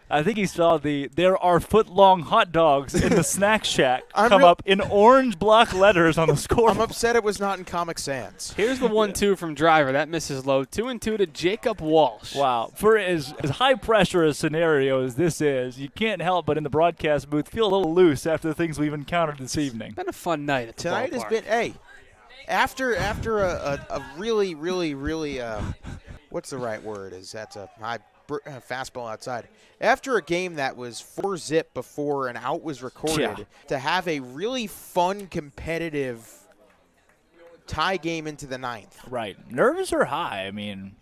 I think he saw there are foot-long hot dogs in the snack shack I'm come real- up in orange block letters on the score. I'm upset it was not in Comic Sans. Here's the 1-2 from Driver. That misses low. 2-2 to Jacob Walsh. Wow. For as high pressure a scenario as this is, you can't help but in the broadcast booth feel a little loose after the things we've encountered this evening. Been a fun night at the Tonight ballpark. has been after a really what's the right word? That's a high fastball outside. After a game that was 4-zip before an out was recorded, to have a really fun, competitive tie game into the 9th. Right. Nerves are high. I mean,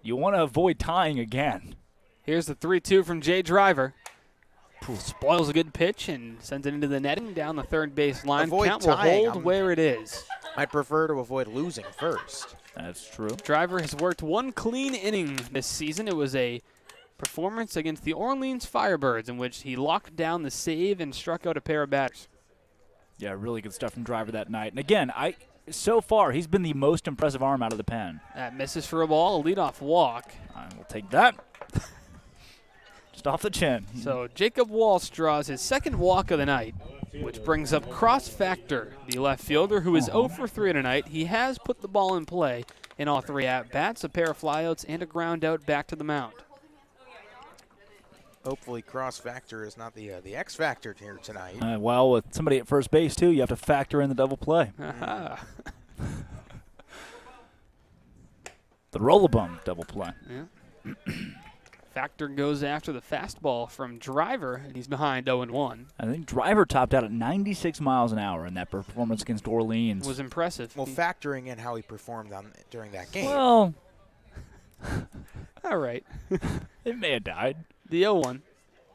you want to avoid tying again. Here's the 3-2 from Jay Driver. Spoils a good pitch and sends it into the netting down the third base line. Avoid Count will tying. hold where it is. I'd prefer to avoid losing first. That's true. Driver has worked 1 clean inning this season. It was a performance against the Orleans Firebirds in which he locked down the save and struck out a pair of batters. Yeah, really good stuff from Driver that night. And again, so far he's been the most impressive arm out of the pen. That misses for a ball, a leadoff walk. I will take that. Just off the chin. So Jacob Walsh draws his second walk of the night, which brings up Cross Factor, the left fielder, who is 0 for 3 tonight. He has put the ball in play in all 3 at-bats, a pair of flyouts, and a ground out back to the mound. Hopefully Cross Factor is not the X Factor here tonight. Well, with somebody at first base, too, you have to factor in the double play. The roll-a-bum double play. Yeah. Factor goes after the fastball from Driver, and he's behind 0-1. I think Driver topped out at 96 miles an hour in that performance against Orleans. Was impressive. Well, factoring in how he performed during that game. Well, all right. It may have died. The 0-1.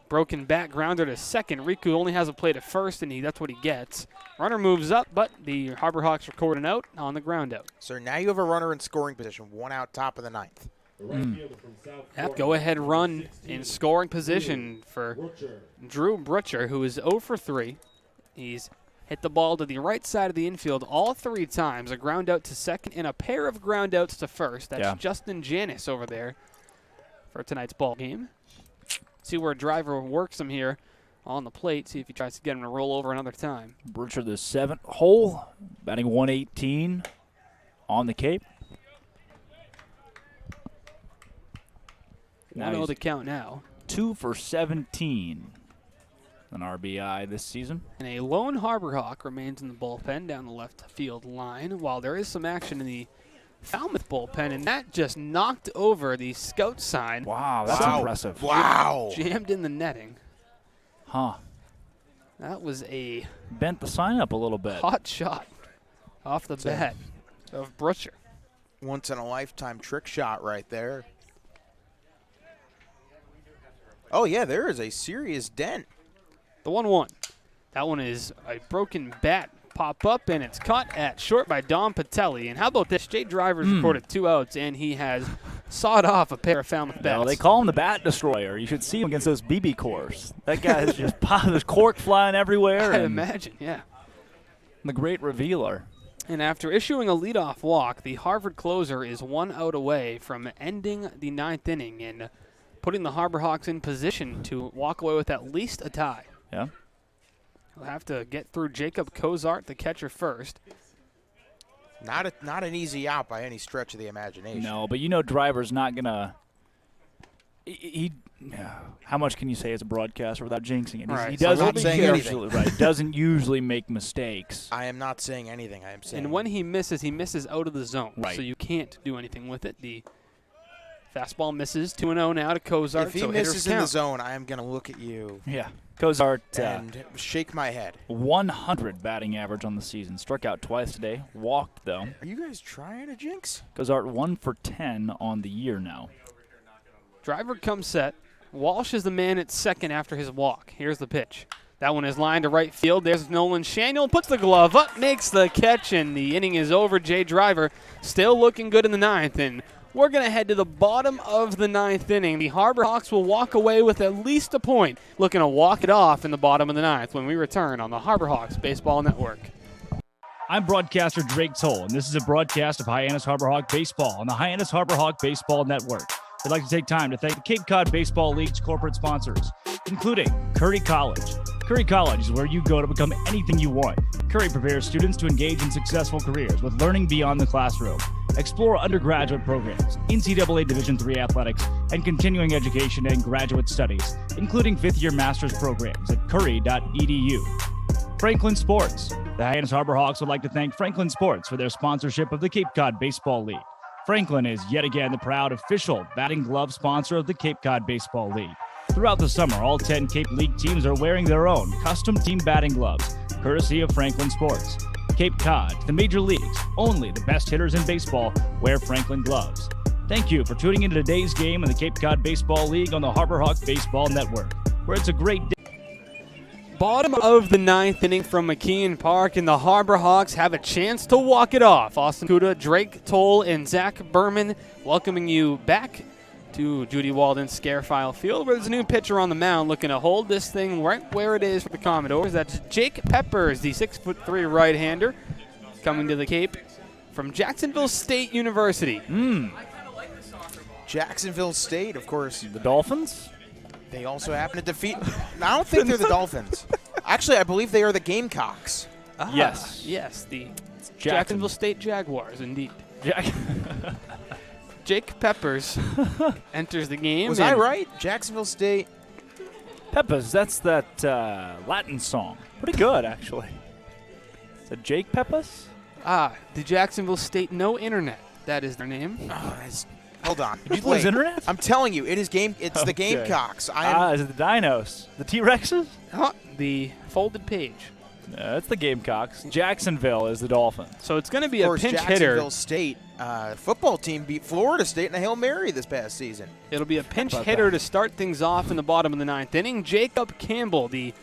Broken back grounder to second. Riku only has a play to first, and that's what he gets. Runner moves up, but the Harbor Hawks record an out on the ground out. So now you have a runner in scoring position, 1 out, top of the 9th. That go-ahead run in scoring position for Drew Brutcher, who is 0 for 3. He's hit the ball to the right side of the infield all 3 times. A ground out to second and a pair of ground outs to first. That's Justin Hyannis over there for tonight's ball game. See where Driver works him here on the plate. See if he tries to get him to roll over another time. Brutcher, the 7th hole, batting 118 on the Cape. 1-0 the count now. 2 for 17. An RBI this season. And a lone Harbor Hawk remains in the bullpen down the left field line, while there is some action in the Falmouth bullpen, and that just knocked over the scout sign. Wow, that's impressive. Wow. Jammed in the netting. Huh. That was a bent the sign up a little bit. Hot shot off the bat of Brutcher. Once in a lifetime trick shot right there. Oh yeah, there is a serious dent. The 1-1. That one is a broken bat pop up, and it's caught at short by Dom Patelli. And how about this? Jay Driver's recorded 2 outs, and he has sawed off a pair of Falmouth bats. Well, they call him the Bat Destroyer. You should see him against those BB cores. That guy is just there's cork flying everywhere. I imagine, yeah. The great revealer. And after issuing a leadoff walk, the Harvard closer is 1 out away from ending the 9th inning and putting the Harbor Hawks in position to walk away with at least a tie. Yeah. He'll have to get through Jacob Cozart, the catcher, first. Not an easy out by any stretch of the imagination. No, but Driver's not going to how much can you say as a broadcaster without jinxing it? Right. He doesn't anything. usually make mistakes. I am not saying anything. I am saying. And when he misses out of the zone. Right. So you can't do anything with it. The fastball misses 2-0 now to Kozart. If he so misses in count. the zone, I am going to look at you. Yeah. Kozart and shake my head. 100 batting average on the season. Struck out twice today. Walked, though. Are you guys trying to jinx? Kozart 1 for 10 on the year now. Driver comes set. Walsh is the man at second after his walk. Here's the pitch. That one is lined to right field. There's Nolan Shaniel. Puts the glove up, makes the catch, and the inning is over. Jay Driver still looking good in the ninth. And we're going to head to the bottom of the ninth inning. The Harbor Hawks will walk away with at least a point, looking to walk it off in the bottom of the ninth when we return on the Harbor Hawks Baseball Network. I'm broadcaster Drake Toll, and this is a broadcast of Hyannis Harbor Hawk Baseball on the Hyannis Harbor Hawk Baseball Network. I'd like to take time to thank the Cape Cod Baseball League's corporate sponsors, including Curry College. Curry College is where you go to become anything you want. Curry prepares students to engage in successful careers with learning beyond the classroom. Explore undergraduate programs, NCAA Division III athletics, and continuing education and graduate studies, including fifth-year master's programs at curry.edu. Franklin Sports. The Hyannis Harbor Hawks would like to thank Franklin Sports for their sponsorship of the Cape Cod Baseball League. Franklin is yet again the proud official batting glove sponsor of the Cape Cod Baseball League. Throughout the summer, all 10 Cape League teams are wearing their own custom team batting gloves, courtesy of Franklin Sports. Cape Cod, the major leagues, only the best hitters in baseball wear Franklin gloves. Thank you for tuning into today's game in the Cape Cod Baseball League on the Harbor Hawk Baseball Network, where it's a great day. Bottom of the ninth inning from McKeon Park, and the Harbor Hawks have a chance to walk it off. Austin Kuda, Drake Toll, and Zach Berman welcoming you back to Judy Walden Scarefile Field, where there's a new pitcher on the mound looking to hold this thing right where it is for the Commodores. That's Jake Peppers, the 6'3" right-hander, coming to the Cape from Jacksonville State University. Jacksonville State, of course. The Dolphins? They also happen to defeat. I don't think they're the Dolphins. Actually, I believe they are the Gamecocks. Yes. Yes, the Jacksonville State Jaguars, indeed. Jake Peppers enters the game. Was I right? Jacksonville State. Peppers, that's that Latin song. Pretty good, actually. Is it Jake Peppers? The Jacksonville State No Internet. That is their name. Hold on. Did you lose internet? I'm telling you, it's the Gamecocks. Is it the Dinos? The T-Rexes? The folded page. That's the Gamecocks. Jacksonville is the Dolphins. So it's going to be a pinch hitter. Jacksonville State football team beat Florida State in a Hail Mary this past season. It'll be a pinch hitter to start things off in the bottom of the ninth inning. Jacob Campbell, the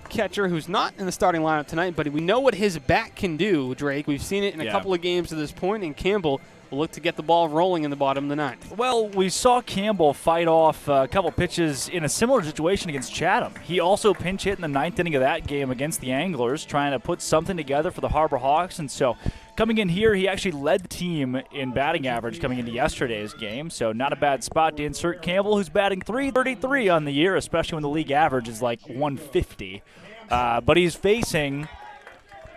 catcher who's not in the starting lineup tonight, but we know what his bat can do, Drake. We've seen it in a couple of games to this point, and Campbell will look to get the ball rolling in the bottom of the ninth. Well, we saw Campbell fight off a couple pitches in a similar situation against Chatham. He also pinch hit in the ninth inning of that game against the Anglers, trying to put something together for the Harbor Hawks. And so coming in here, he actually led the team in batting average coming into yesterday's game. So not a bad spot to insert Campbell, who's batting .333 on the year, especially when the league average is like 150. But he's facing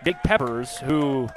Jake Peppers, who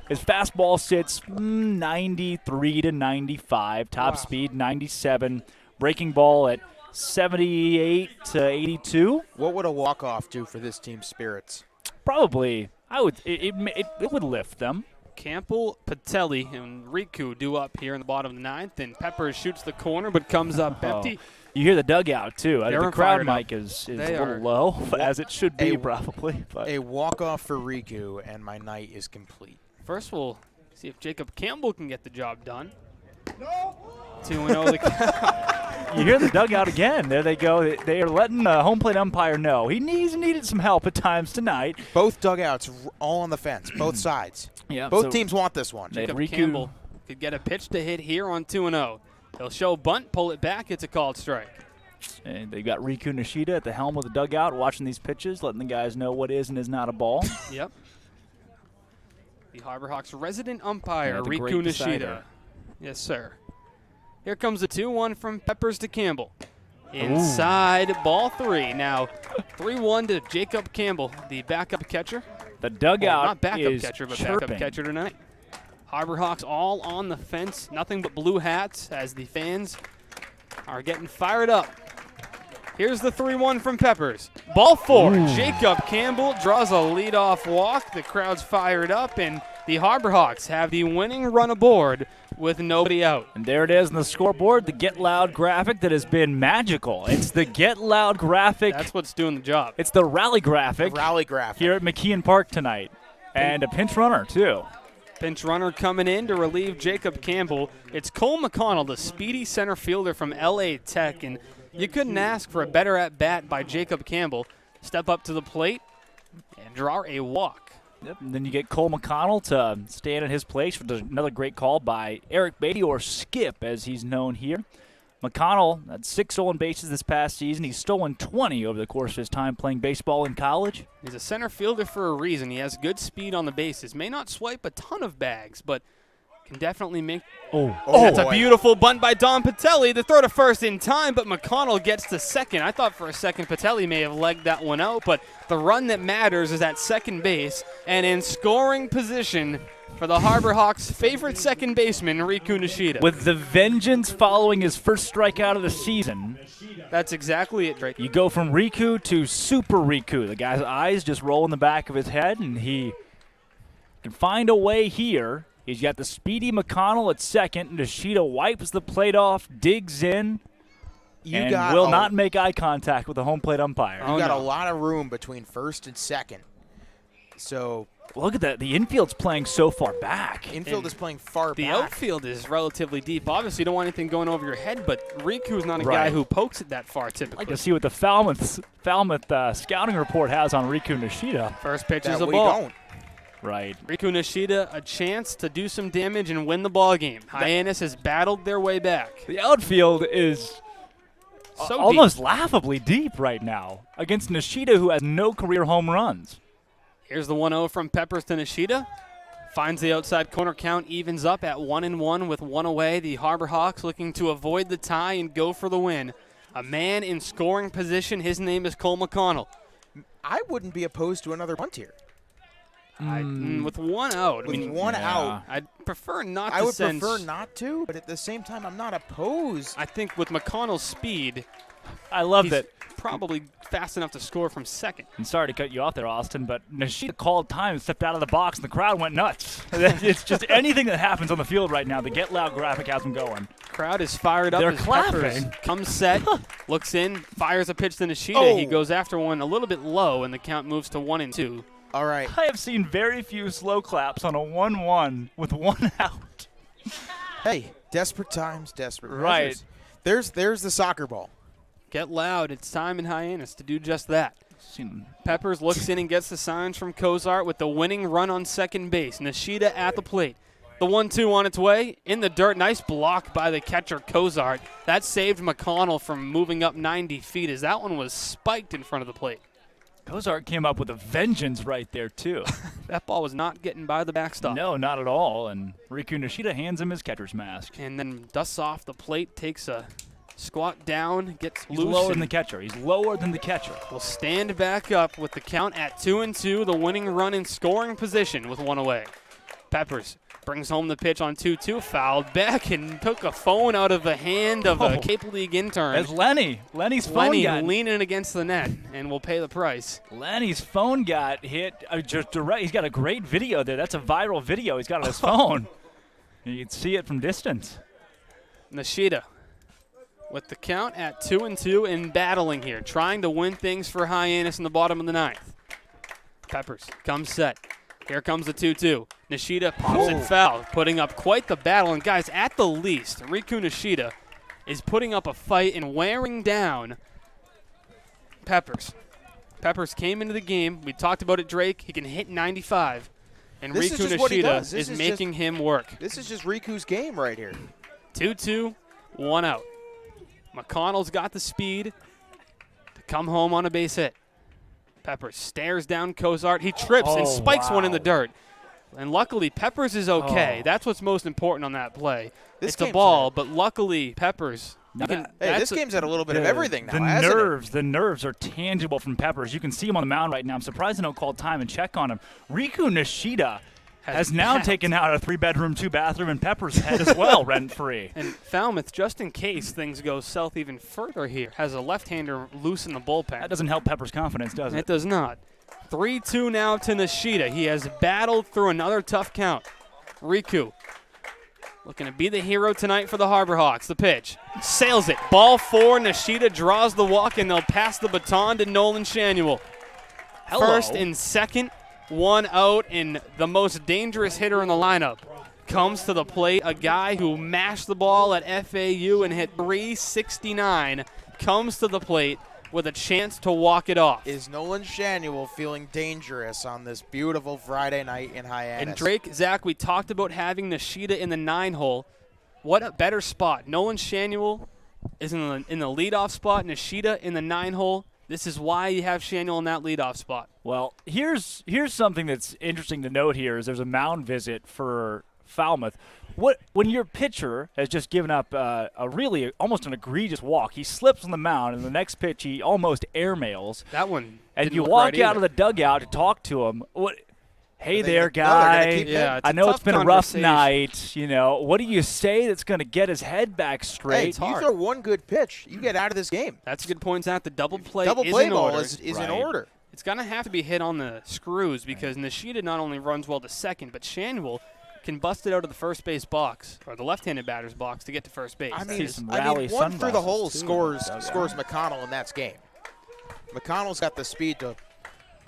his fastball sits 93 to 95, top speed 97, breaking ball at 78 to 82. What would a walk-off do for this team's spirits? Probably, it would lift them. Campbell, Patelli, and Riku due up here in the bottom of the ninth, and Peppers shoots the corner but comes up empty. You hear the dugout, too. The crowd mic is a little low, as it should be probably. But. A walk-off for Riku, and my night is complete. First, we'll see if Jacob Campbell can get the job done. 2-0. You hear the dugout again. There they go. They are letting the home plate umpire know. He's needed some help at times tonight. Both dugouts all on the fence, both sides. Yeah, both teams want this one. Jacob Campbell could get a pitch to hit here on 2-0. He'll show bunt, pull it back. It's a called strike. And they got Riku Nishida at the helm of the dugout watching these pitches, letting the guys know what is and is not a ball. Yep. The Harbor Hawks resident umpire, Riku Nishida. Yes, sir. Here comes the 2-1 from Peppers to Campbell. Inside, ball 3. Now 3-1 to Jacob Campbell, the backup catcher. The dugout not backup is catcher, but chirping. backup catcher tonight. Harbor Hawks all on the fence, nothing but blue hats as the fans are getting fired up. Here's the 3-1 from Peppers. Ball 4. Jacob Campbell draws a leadoff walk. The crowd's fired up, and the Harbor Hawks have the winning run aboard with nobody out. And there it is on the scoreboard, the Get Loud graphic that has been magical. It's the Get Loud graphic. That's what's doing the job. It's the rally graphic. The rally graphic. Here at McKeon Park tonight. And a pinch runner, too. Pinch runner coming in to relieve Jacob Campbell. It's Cole McConnell, the speedy center fielder from LA Tech, and you couldn't ask for a better at-bat by Jacob Campbell. Step up to the plate and draw a walk. Yep. And then you get Cole McConnell to stand in his place for another great call by Eric Beatty, or Skip as he's known here. McConnell had 6 stolen bases this past season. He's stolen 20 over the course of his time playing baseball in college. He's a center fielder for a reason. He has good speed on the bases. May not swipe a ton of bags, but can definitely make. That's a beautiful bunt by Don Patelli. The throw to first in time, but McConnell gets to second. I thought for a second Patelli may have legged that one out, but the run that matters is at second base, and in scoring position for the Harbor Hawks' favorite second baseman, Riku Nishida. With the vengeance following his first strikeout of the season. That's exactly it, Drake. You go from Riku to Super Riku. The guy's eyes just roll in the back of his head, and he can find a way here. He's got the speedy McConnell at second. Nishida wipes the plate off, digs in, and will not make eye contact with the home plate umpire. You got a lot of room between first and second. So look at that. The infield's playing so far back. Infield is playing far back. The outfield is relatively deep. Obviously, you don't want anything going over your head, but Riku's not a guy who pokes it that far typically. I'd like to see what the Falmouth scouting report has on Riku Nishida. First pitch is that a we ball. don't. Right. Riku Nishida, a chance to do some damage and win the ball game. Hyannis has battled their way back. The outfield is so almost deep. laughably deep right now against Nishida, who has no career home runs. Here's the 1-0 from Peppers to Nishida. Finds the outside corner, count evens up at 1-1 with one away. The Harbor Hawks looking to avoid the tie and go for the win. A man in scoring position. His name is Cole McConnell. I wouldn't be opposed to another punt here. With one out. With one out. I'd prefer not to. I would prefer not to, but at the same time, I'm not opposed. I think with McConnell's speed, I love he's that. Probably fast enough to score from second. I'm sorry to cut you off there, Austin, but Nishida called time and stepped out of the box, and the crowd went nuts. It's just anything that happens on the field right now. The Get Loud graphic has them going. Crowd is fired up. They're as clapping. Peppers comes set, looks in, fires a pitch to Nishida. He goes after one a little bit low, and the count moves to 1-2. All right. I have seen very few slow claps on a 1-1 with one out. Hey, desperate times, desperate right. measures. There's the soccer ball. Get loud. It's time in Hyannis to do just that. Peppers looks in and gets the signs from Cozart with the winning run on second base. Nishida at the plate. The 1-2 on its way. In the dirt. Nice block by the catcher, Cozart. That saved McConnell from moving up 90 feet as that one was spiked in front of the plate. Cozart came up with a vengeance right there, too. That ball was not getting by the backstop. No, not at all. And Riku Nishida hands him his catcher's mask. And then dusts off the plate, takes a squat down, gets He's loose. lower than the catcher. He's lower than the catcher. Will stand back up with the count at 2-2, the winning run in scoring position with one away. Peppers brings home the pitch on 2-2, fouled back and took a phone out of the hand of a Cape League intern. As Lenny's phone got leaning against the net and will pay the price. Lenny's phone got hit just direct. He's got a great video there. That's a viral video he's got on his phone. You can see it from distance. Nishida with the count at 2-2 and battling here, trying to win things for Hyannis in the bottom of the ninth. Peppers comes set. Here comes the 2-2. Nishida pops it foul, putting up quite the battle. And guys, at the least, Riku Nishida is putting up a fight and wearing down Peppers. Peppers came into the game. We talked about it, Drake. He can hit 95. And Riku Nishida is making him work. This is just Riku's game right here. 2-2, one out. McConnell's got the speed to come home on a base hit. Peppers stares down Cozart. He trips and spikes one in the dirt. And luckily, Peppers is okay. That's what's most important on that play. It's a ball, but luckily, Peppers. This game's had a little bit of everything now, The nerves are tangible from Peppers. You can see him on the mound right now. I'm surprised they don't call time and check on him. Riku Nishida has now taken out a 3-bedroom, 2-bathroom in Pepper's head as well, rent-free. And Falmouth, just in case things go south even further here, has a left-hander loose in the bullpen. That doesn't help Pepper's confidence, does it? It does not. 3-2 now to Nishida. He has battled through another tough count. Riku looking to be the hero tonight for the Harbor Hawks. The pitch. Sails it. Ball 4. Nishida draws the walk, and they'll pass the baton to Nolan Shanuel. Hello. First and second, 1 out, and the most dangerous hitter in the lineup comes to the plate. A guy who mashed the ball at FAU and hit .369 comes to the plate with a chance to walk it off. Is Nolan Shanuel feeling dangerous on this beautiful Friday night in Hyannis? And Drake, Zach, we talked about having Nishida in the 9-hole. What a better spot. Nolan Shanuel is in the leadoff spot, Nishida in the 9-hole. This is why you have Shanuel in that leadoff spot. Well, here's something that's interesting to note here is there's a mound visit for Falmouth. When your pitcher has just given up a really almost an egregious walk, he slips on the mound, and the next pitch he almost airmails. That one. And didn't you look walk right out either. of the dugout to talk to him. Hey Are they there, gonna- no, they're gonna guy. keep Yeah, it's I a know tough it's been a rough conversation. night. You know, what do you say that's going to get his head back Hey, straight? you throw one good pitch, you get out of this game. That's a good point, Zach. The double play Double is play in ball order. is in Right. order. It's going to have to be hit on the screws because Nishida not only runs well to second, but Shanuel can bust it out of the first base box or the left-handed batter's box to get to first base. I See mean, some one rally through the sunglasses, hole too. scores McConnell in that game. McConnell's got the speed to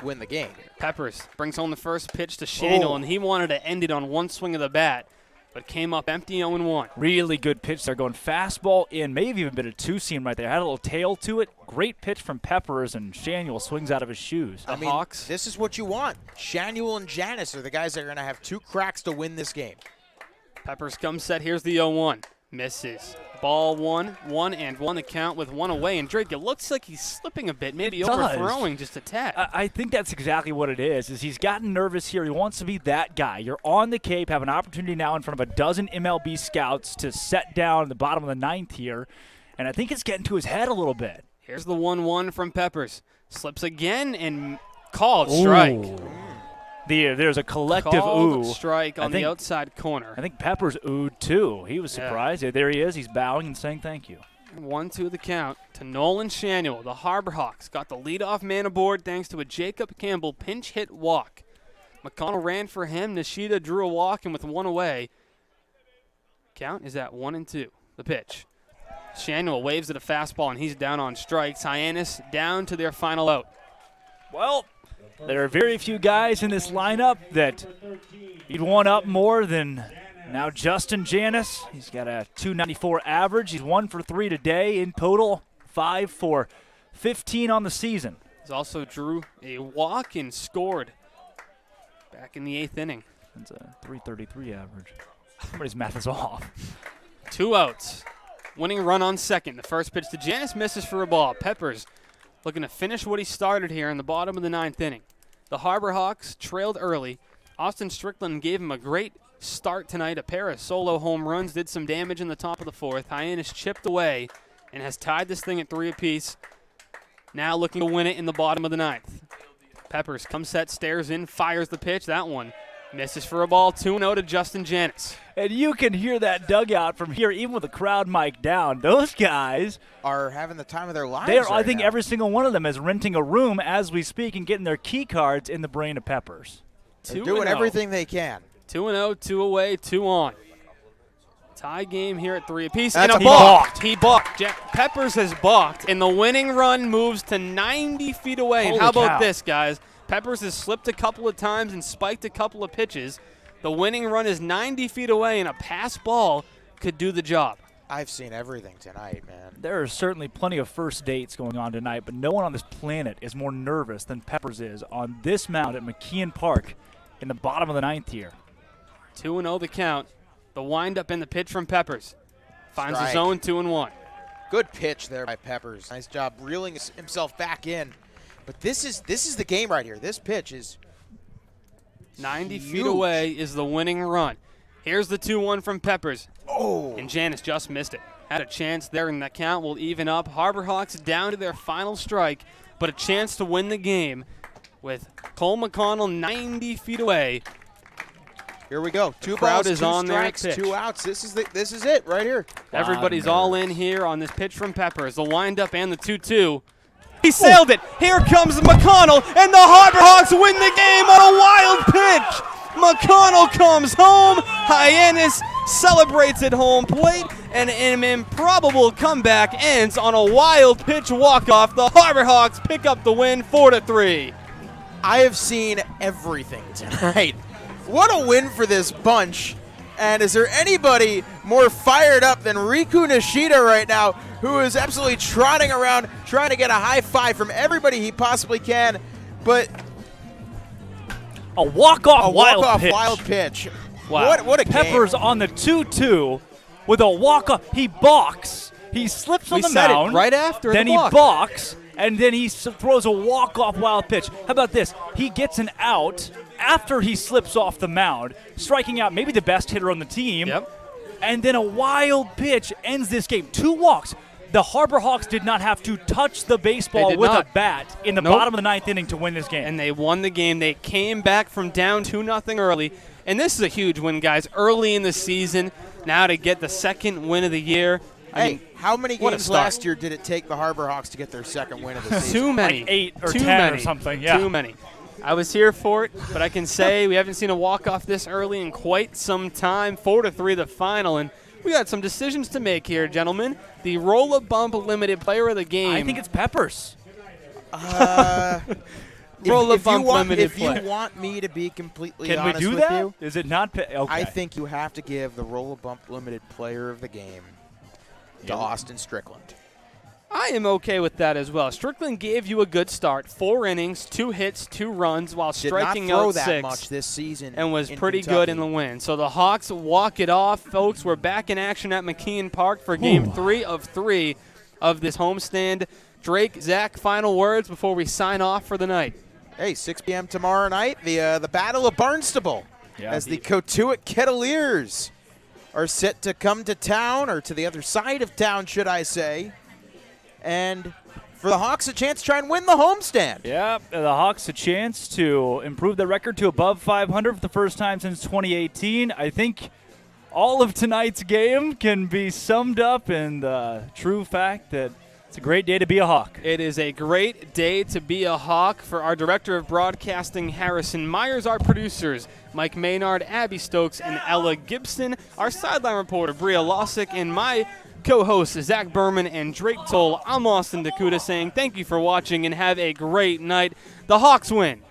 win the game. Peppers brings home the first pitch to Shanuel, Oh. and he wanted to end it on one swing of the bat, but came up empty 0-1. Really good pitch there, going fastball in, maybe even been a two-seam right there. Had a little tail to it. Great pitch from Peppers, and Shanuel swings out of his shoes. The I mean, Hawks. this is what you want. Shanuel and Hyannis are the guys that are going to have 2 cracks to win this game. Peppers comes set. Here's the 0-1. Misses. Ball 1-1 the count with 1 away. And Drake, it looks like he's slipping a bit, maybe It does. overthrowing just a tad. I think that's exactly what it is he's gotten nervous here. He wants to be that guy. You're on the Cape, have an opportunity now in front of a dozen MLB scouts to set down the bottom of the 9th here, and I think it's getting to his head a little bit. Here's the 1-1 from Peppers. Slips again and called strike. There's a collective Called ooh. strike I on the think- outside corner. I think Peppers oohed too. He was Yeah. surprised. There he is. He's bowing and saying thank you. 1-2 the count to Nolan Shanuel. The Harbor Hawks got the leadoff man aboard thanks to a Jacob Campbell pinch hit walk. McConnell ran for him. Nishida drew a walk, and with 1 away, count is at 1-2. The pitch. Shanuel waves at a fastball, and he's down on strikes. Hyannis down to their final out. Well, there are very few guys in this lineup that you'd want up more than now Justin Hyannis. He's got a .294 average. He's 1 for 3 today. In total, 5 for 15 on the season. He also drew a walk and scored back in the 8th inning. That's a .333 average. Somebody's math is off. 2 outs. Winning run on second. The first pitch to Hyannis misses for a ball. Peppers looking to finish what he started here in the bottom of the 9th inning. The Harbor Hawks trailed early. Austin Strickland gave him a great start tonight. A pair of solo home runs did some damage in the top of the 4th. Hyannis chipped away and has tied this thing at 3 apiece. Now looking to win it in the bottom of the 9th. Peppers comes set, stares in, fires the pitch. That one misses for a ball. 2-0 to Justin Hyannis. And you can hear that dugout from here, even with the crowd mic down. Those guys Are having the time of their lives. I right think now. every single one of them is renting a room as we speak and getting their key cards in the brain of Peppers. They're 2-0. doing everything they can. 2-0, 2 away, 2 on. Tie game here at 3 apiece. That's and a a balk. balk. He balked. Peppers has balked, and the winning run moves to 90 feet away. And Holy how about cow. this, guys? Peppers has slipped a couple of times and spiked a couple of pitches. The winning run is 90 feet away, and a pass ball could do the job. I've seen everything tonight, man. There are certainly plenty of first dates going on tonight, but no one on this planet is more nervous than Peppers is on this mound at McKeon Park in the bottom of the 9th here. 2-0 the count. The windup and the pitch from Peppers. Finds Strike. the zone, 2-1. Good pitch there by Peppers. Nice job reeling himself back in. But this is the game right here. This pitch is 90 huge. feet away is the winning run. Here's the 2-1 from Peppers. Oh, And Hyannis just missed it. Had a chance there, and the count will even up. Harbor Hawks down to their final strike, but a chance to win the game with Cole McConnell 90 feet away. Here we go. Two crowd balls, is two on there strikes, at pitch. 2 outs. This is it right here. Everybody's all in here on this pitch from Peppers. The windup and the 2-2. He sailed it. Here comes McConnell, and the Harbor Hawks win the game on a wild pitch. McConnell comes home. Hyannis celebrates at home plate, and an improbable comeback ends on a wild pitch walk-off. The Harbor Hawks pick up the win 4-3. I have seen everything tonight. What a win for this bunch. And is there anybody more fired up than Riku Nishida right now, who is absolutely trotting around trying to get a high five from everybody he possibly can, but A walk-off wild pitch. Wow. What a Peppers game. on the 2-2 with a walk-off. He balks. He slips on We the said it mound. right after Then the he balk. balks, and then he throws a walk-off wild pitch. How about this? He gets an out after he slips off the mound, striking out maybe the best hitter on the team. Yep. And then a wild pitch ends this game. 2 walks. The Harbor Hawks did not have to touch the baseball did with not. a bat in the Nope. bottom of the 9th inning to win this game. And they won the game. They came back from down 2-0 early. And this is a huge win, guys, early in the season. Now to get the second win of the year. I Hey, mean, how many what a games start. last year did it take the Harbor Hawks to get their second win of the season? too many. Like 8 or Too 10 many. or something, yeah. Too many. I was here for it, but I can say we haven't seen a walk-off this early in quite some time. 4-3 the final, and we got some decisions to make here, gentlemen. The Roll-A-Bump Limited Player of the Game. I think it's Peppers. Roll-A-Bump Limited If you Player. want me to be completely Can we honest do with that? you, Is it not? Okay. I think you have to give the Roll-A-Bump Limited Player of the Game to Austin Strickland. I am okay with that as well. Strickland gave you a good start. 4 innings, 2 hits, 2 runs while Did striking not throw out that 6. much this season And was in pretty Kentucky. good in the win. So the Hawks walk it off, folks. We're back in action at McKeon Park for Game 3 of 3 of this homestand. Drake, Zach, final words before we sign off for the night. Hey, 6 p.m. tomorrow night, the Battle of Barnstable, as the Cotuit Kettleers are set to come to town, or to the other side of town, should I say. And for the Hawks, a chance to try and win the homestand. Yeah, the Hawks a chance to improve their record to above 500 for the first time since 2018. I think all of tonight's game can be summed up in the true fact that it's a great day to be a Hawk. It is a great day to be a Hawk. For our Director of Broadcasting, Harrison Myers, our producers, Mike Maynard, Abby Stokes, and Ella Gibson, our sideline reporter, Bria Lossick, and my co-hosts, Zach Berman and Drake Toll. I'm Austin Dakuda saying thank you for watching and have a great night. The Hawks win.